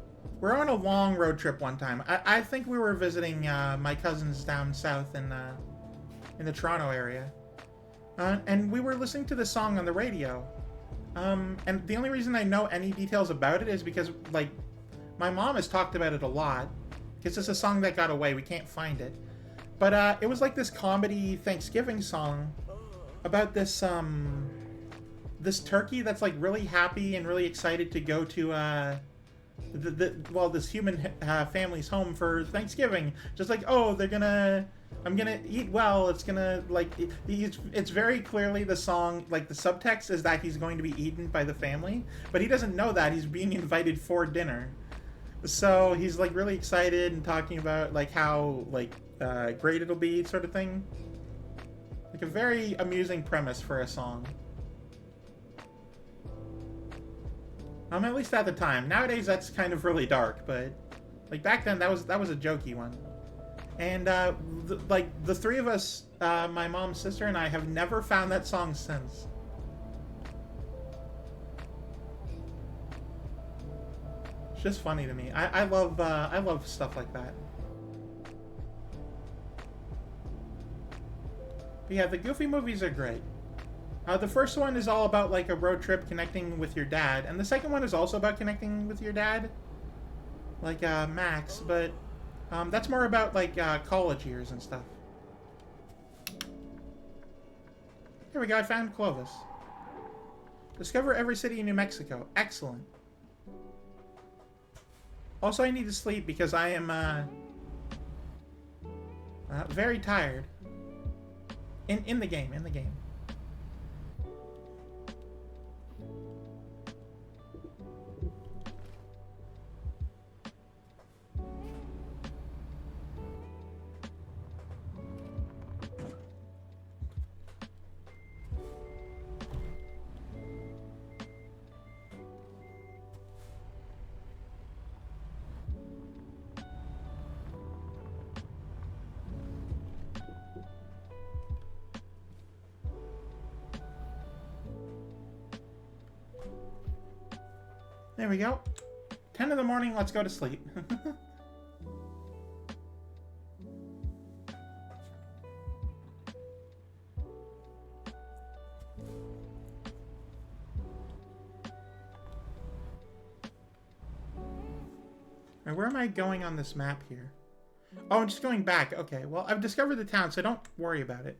We're on a long road trip one time. I think we were visiting my cousins down south in the Toronto area. And we were listening to the song on the radio. And the only reason I know any details about it is because, like, my mom has talked about it a lot. Because it's a song that got away. We can't find it. But it was like this comedy Thanksgiving song about this this turkey that's like really happy and really excited to go to this human family's home for Thanksgiving. Just like, oh, I'm gonna eat well. It's gonna, like, it's very clearly the song, like the subtext is that he's going to be eaten by the family, but he doesn't know that he's being invited for dinner. So he's like really excited and talking about like how like great it'll be, sort of thing. Like a very amusing premise for a song. At least at the time. Nowadays, that's kind of really dark, but like back then, that was a jokey one. And like the three of us, my mom, sister, and I have never found that song since. It's just funny to me. I love stuff like that. But yeah, the Goofy movies are great. The first one is all about like a road trip connecting with your dad, and the second one is also about connecting with your dad, like Max, but that's more about like college years and stuff. Here we go, I found Clovis. Discover every city in New Mexico. Excellent. Also, I need to sleep because I am very tired. In the game. There we go. 10 in the morning, let's go to sleep. Alright, where am I going on this map here? Oh, I'm just going back. Okay, well, I've discovered the town, so don't worry about it.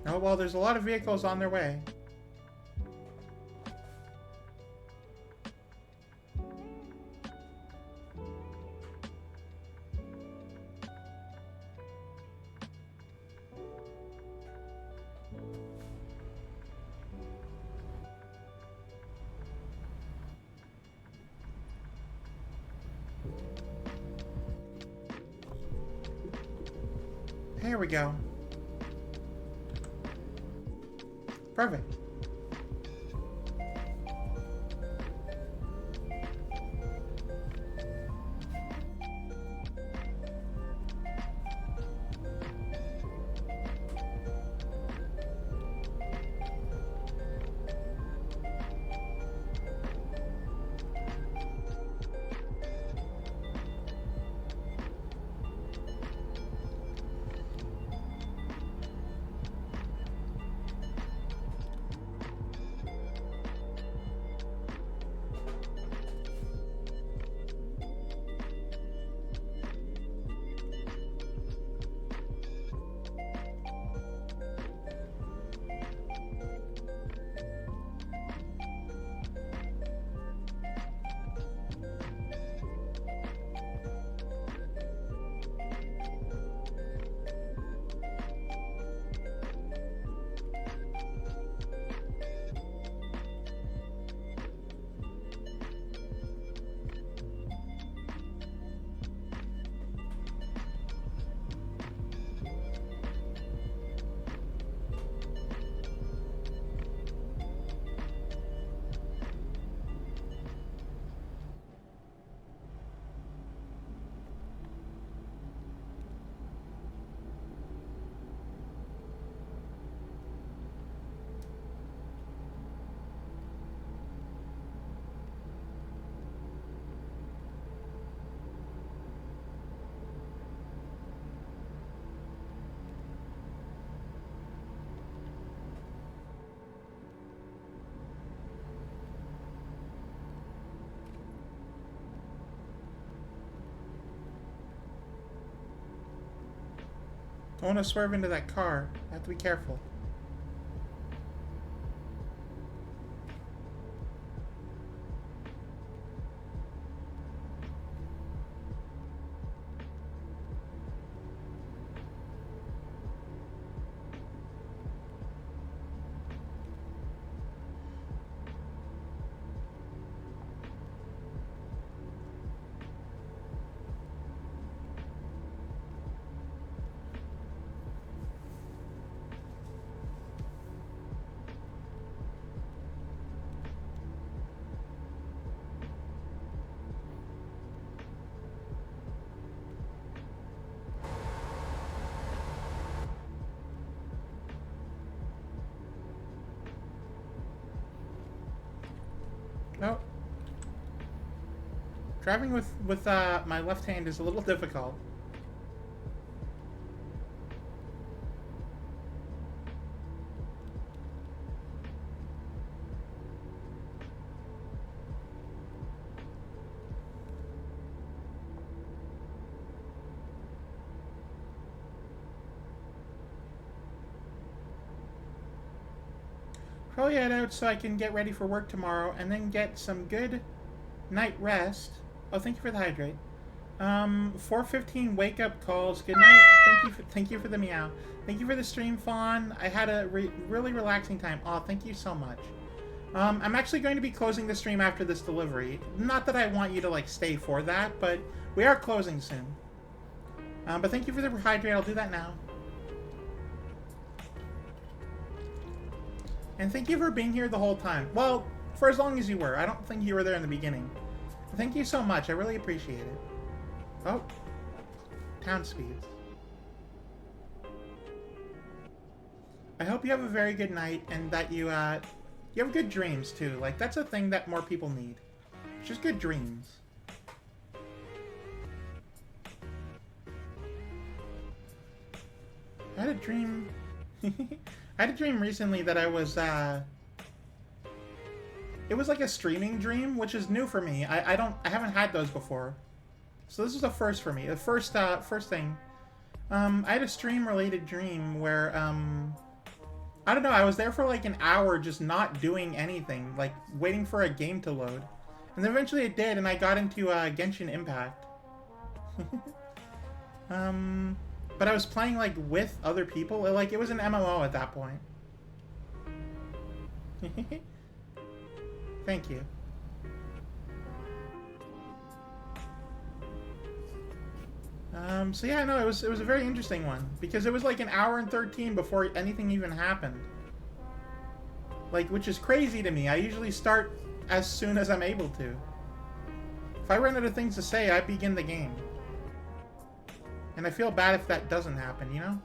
Oh, well, there's a lot of vehicles on their way. Here we go. Perfect. I want to swerve into that car. I have to be careful. Oh. Driving with my left hand is a little difficult. Probably head out so I can get ready for work tomorrow and then get some good night rest. Oh, thank you for the hydrate. 4:15 wake up calls. Good night. Thank you for the meow. Thank you for the stream, Fawn. I had a really relaxing time. Oh, thank you so much. I'm actually going to be closing the stream after this delivery. Not that I want you to like stay for that, but we are closing soon. But thank you for the hydrate. I'll do that now. And thank you for being here the whole time. Well, for as long as you were. I don't think you were there in the beginning. Thank you so much. I really appreciate it. Oh. Town speeds. I hope you have a very good night and that you have good dreams too. Like, that's a thing that more people need. Just good dreams. I had a dream... I had a dream recently that I was, it was like a streaming dream, which is new for me. I haven't had those before. So this is a first for me. The first thing. I had a stream-related dream where, I don't know, I was there for like an hour just not doing anything, like waiting for a game to load. And then eventually it did, and I got into, Genshin Impact. But I was playing, like, with other people. Like, it was an MMO at that point. Thank you. So yeah, no, it was a very interesting one. Because it was like an hour and 13 before anything even happened. Like, which is crazy to me. I usually start as soon as I'm able to. If I run out of things to say, I begin the game. And I feel bad if that doesn't happen, you know?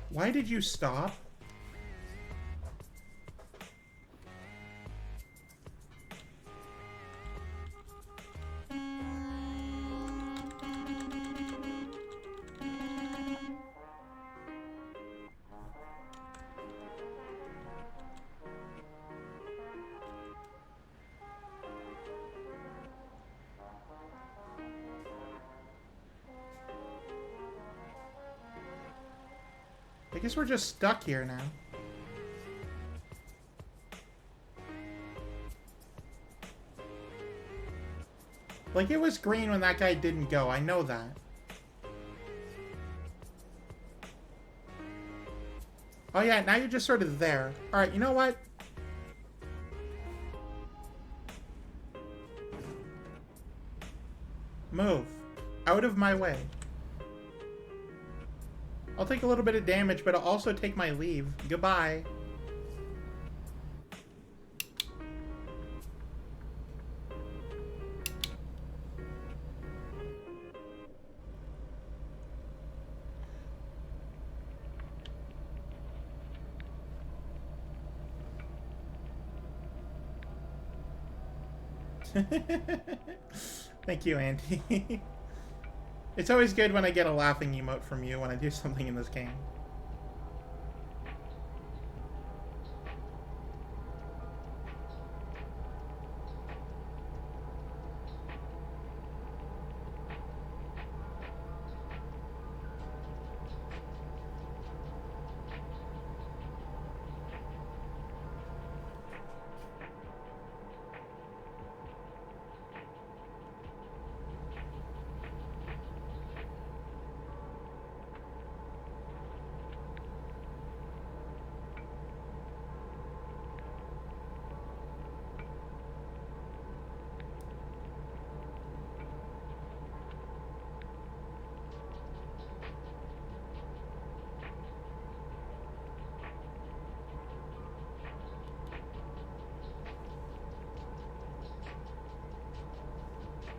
Why did you stop? I guess we're just stuck here now. Like, it was green when that guy didn't go. I know that. Oh yeah, now you're just sort of there. Alright, you know what? Move. Out of my way. I'll take a little bit of damage, but I'll also take my leave. Goodbye. Thank you, Andy. It's always good when I get a laughing emote from you when I do something in this game.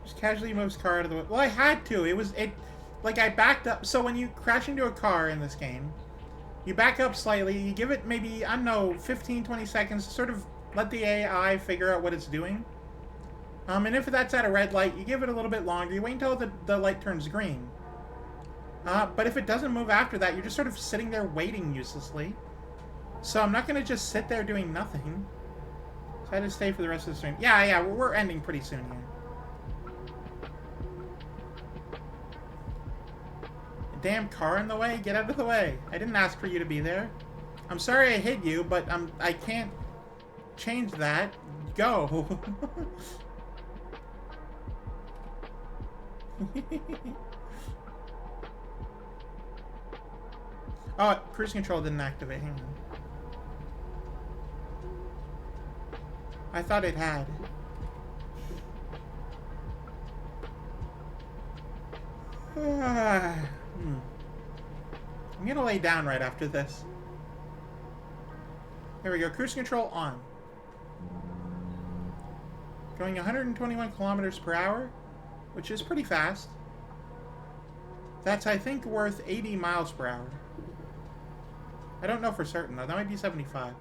Just casually moves car out of the way. Well, I had to. Like, I backed up. So when you crash into a car in this game, you back up slightly, you give it maybe, I don't know, 15, 20 seconds to sort of let the AI figure out what it's doing. And if that's at a red light, you give it a little bit longer. You wait until the light turns green. But if it doesn't move after that, you're just sort of sitting there waiting uselessly. So I'm not going to just sit there doing nothing. So I had to stay for the rest of the stream. Yeah, we're ending pretty soon here. Damn car in the way? Get out of the way. I didn't ask for you to be there. I'm sorry I hit you, but I can't change that. Go. Oh, cruise control didn't activate. Hang on. I thought it had. I'm gonna lay down right after this. There we go. Cruise control on. Going 121 kilometers per hour, which is pretty fast. That's, I think, worth 80 miles per hour. I don't know for certain, though. That might be 75.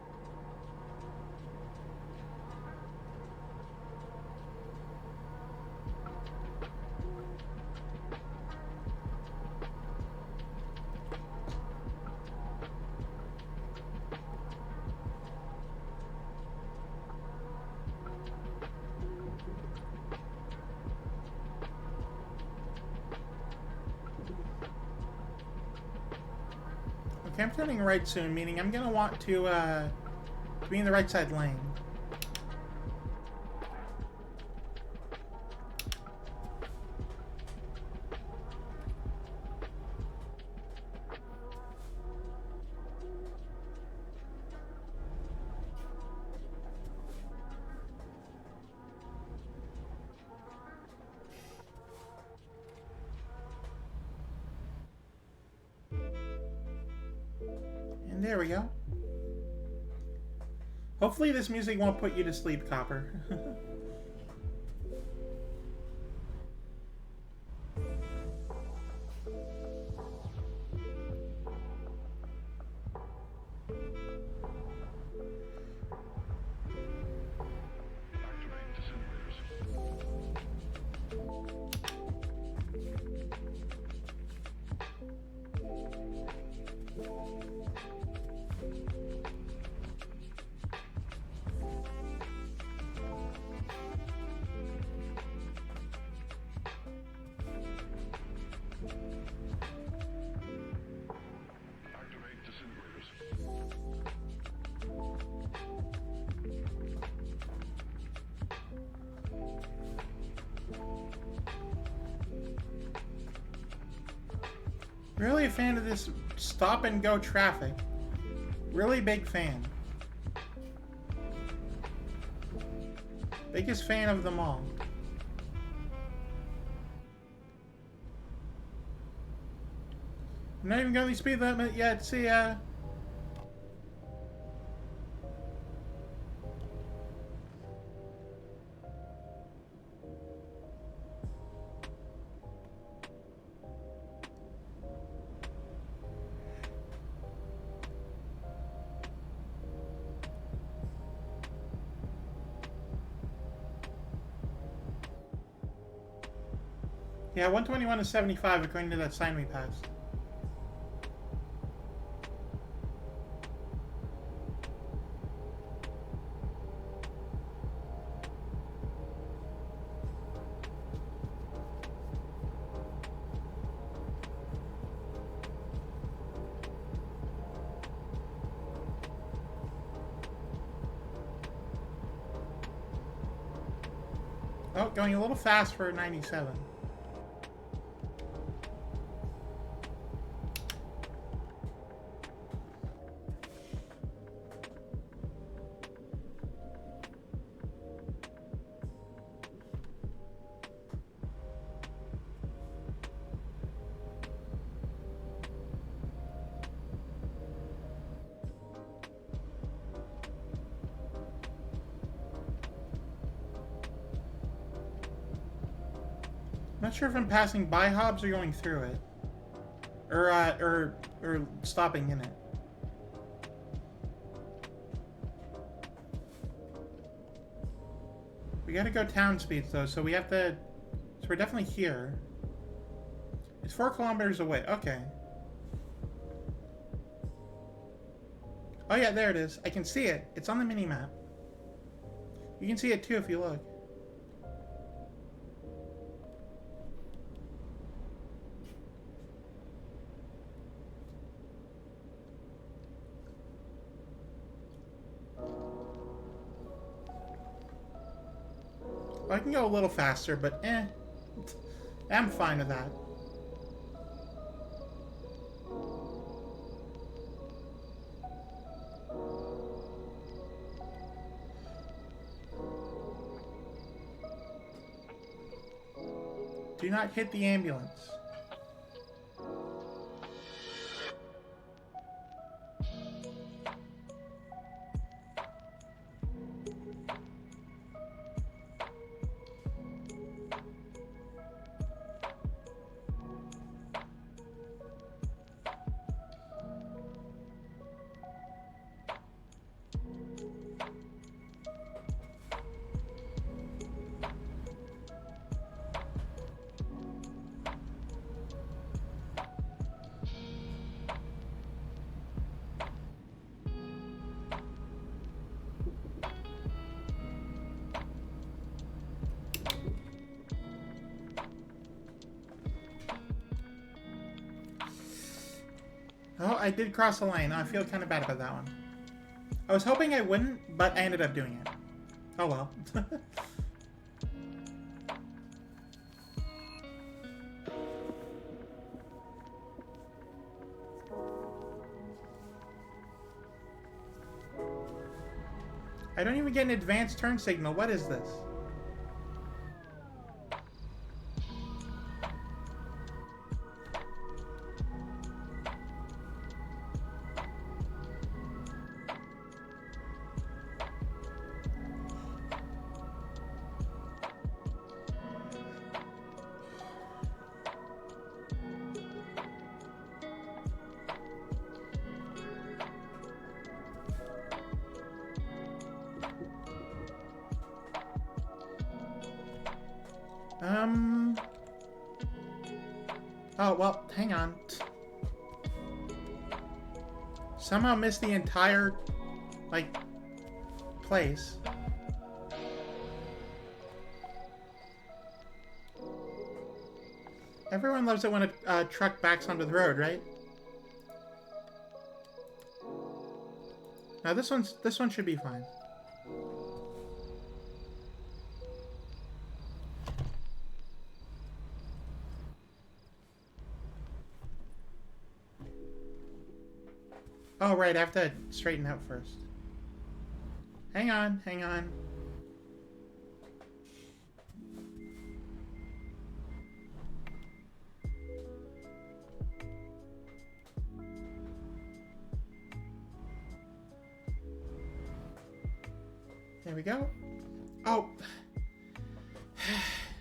Okay, I'm turning right soon, meaning I'm gonna want to be in the right side lane. And there we go. Hopefully this music won't put you to sleep, Copper. Really a fan of this stop and go traffic. Really big fan. Biggest fan of them all. I'm not even going the speed limit yet. See ya. Yeah, 121 to 75 according to that sign we passed. Oh, going a little fast for 97. not sure if I'm passing by Hobbs or going through it. Or stopping in it. We gotta go town speeds though, so we have to... So we're definitely here. It's 4 kilometers away. Okay. Oh yeah, there it is. I can see it. It's on the mini-map. You can see it too if you look. I can go a little faster, but I'm fine with that. Do not hit the ambulance. Oh, I did cross the line. I feel kind of bad about that one. I was hoping I wouldn't, but I ended up doing it. Oh well. I don't even get an advanced turn signal. What is this? Oh, well, hang on. Somehow missed the entire, like, place. Everyone loves it when a truck backs onto the road, right? Now this one should be fine. Oh, right, I have to straighten out first. Hang on, hang on. There we go. Oh.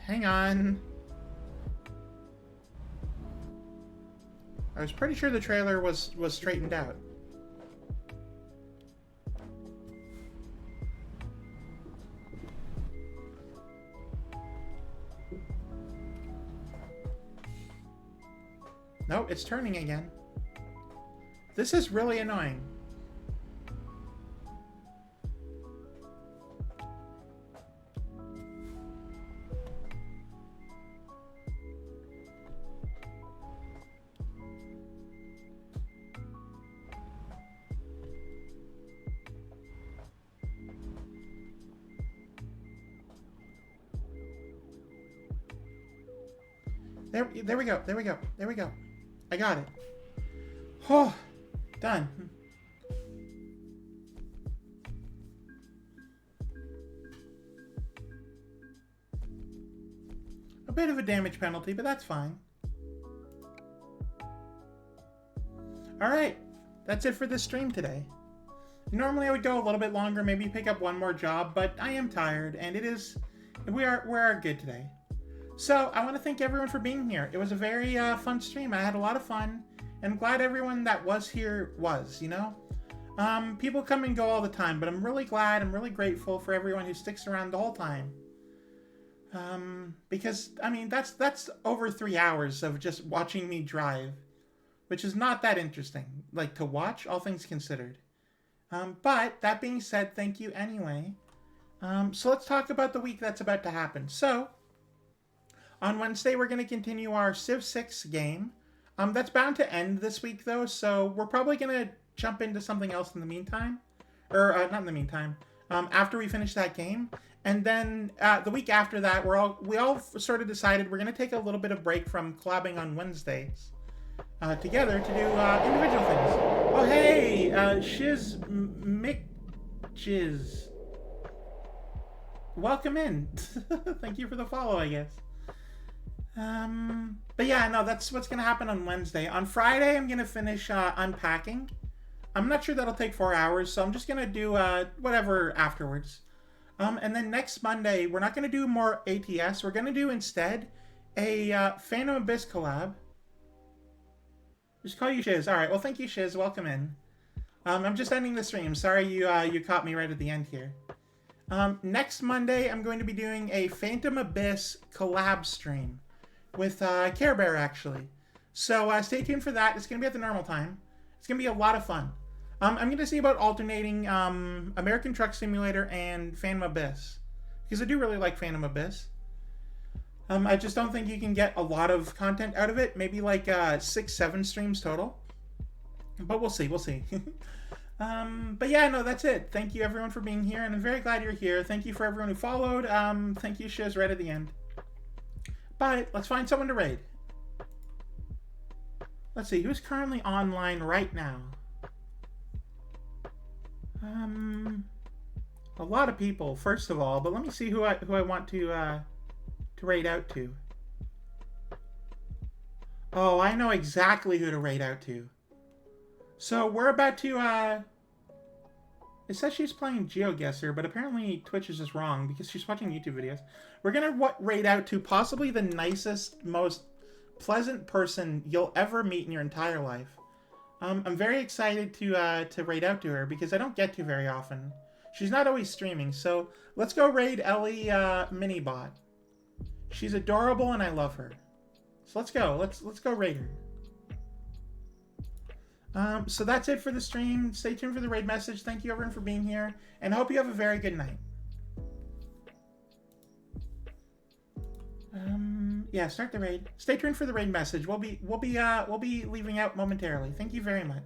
Hang on. I was pretty sure the trailer was straightened out. No, it's turning again. This is really annoying. There we go. There we go. There we go. I got it. Oh, done. A bit of a damage penalty, but that's fine. Alright, that's it for this stream today. Normally I would go a little bit longer, maybe pick up one more job, but I am tired, and we are good today. So I want to thank everyone for being here. It was a very fun stream. I had a lot of fun, and I'm glad everyone that was here was, you know? People come and go all the time, but I'm really glad, I'm really grateful for everyone who sticks around the whole time. Because, I mean, that's over 3 hours of just watching me drive, which is not that interesting, like, to watch, all things considered. But, that being said, thank you anyway. So let's talk about the week that's about to happen. So, on Wednesday, we're going to continue our Civ 6 game. That's bound to end this week, though, so we're probably going to jump into something else in the meantime. Or, not in the meantime. After we finish that game. And then, the week after that, we all sort of decided we're going to take a little bit of break from collabing on Wednesdays. Together to do, individual things. Oh, hey! Shiz McJiz. Welcome in. Thank you for the follow, I guess. But yeah, no, that's what's gonna happen on Wednesday. On Friday, I'm gonna finish unpacking. I'm not sure that'll take 4 hours, so I'm just gonna do whatever afterwards. And then next Monday, we're not gonna do more ATS. We're gonna do instead a Phantom Abyss collab. Just call you Shiz. All right. Well, thank you, Shiz. Welcome in. I'm just ending the stream. Sorry you caught me right at the end here. Next Monday, I'm going to be doing a Phantom Abyss collab stream with Care Bear, actually. So stay tuned for that. It's going to be at the normal time. It's going to be a lot of fun. I'm going to see about alternating American Truck Simulator and Phantom Abyss, because I do really like Phantom Abyss. I just don't think you can get a lot of content out of it. Maybe like 6-7 streams total. But we'll see. We'll see. But yeah, no, that's it. Thank you everyone for being here, and I'm very glad you're here. Thank you for everyone who followed. Thank you, Shiz, right at the end. But let's find someone to raid. Let's see, who's currently online right now? A lot of people, first of all, but let me see who I want to raid out to. Oh, I know exactly who to raid out to. So we're about to, it says she's playing GeoGuessr, but apparently Twitch is just wrong because she's watching YouTube videos. We're gonna raid out to possibly the nicest, most pleasant person you'll ever meet in your entire life. I'm very excited to raid out to her because I don't get to very often. She's not always streaming, so let's go raid Ellie Minibot. She's adorable and I love her. So let's go. Let's go raid her. So that's it for the stream. Stay tuned for the raid message. Thank you everyone for being here, and I hope you have a very good night. Yeah, start the raid. Stay tuned for the raid message. We'll be leaving out momentarily. Thank you very much.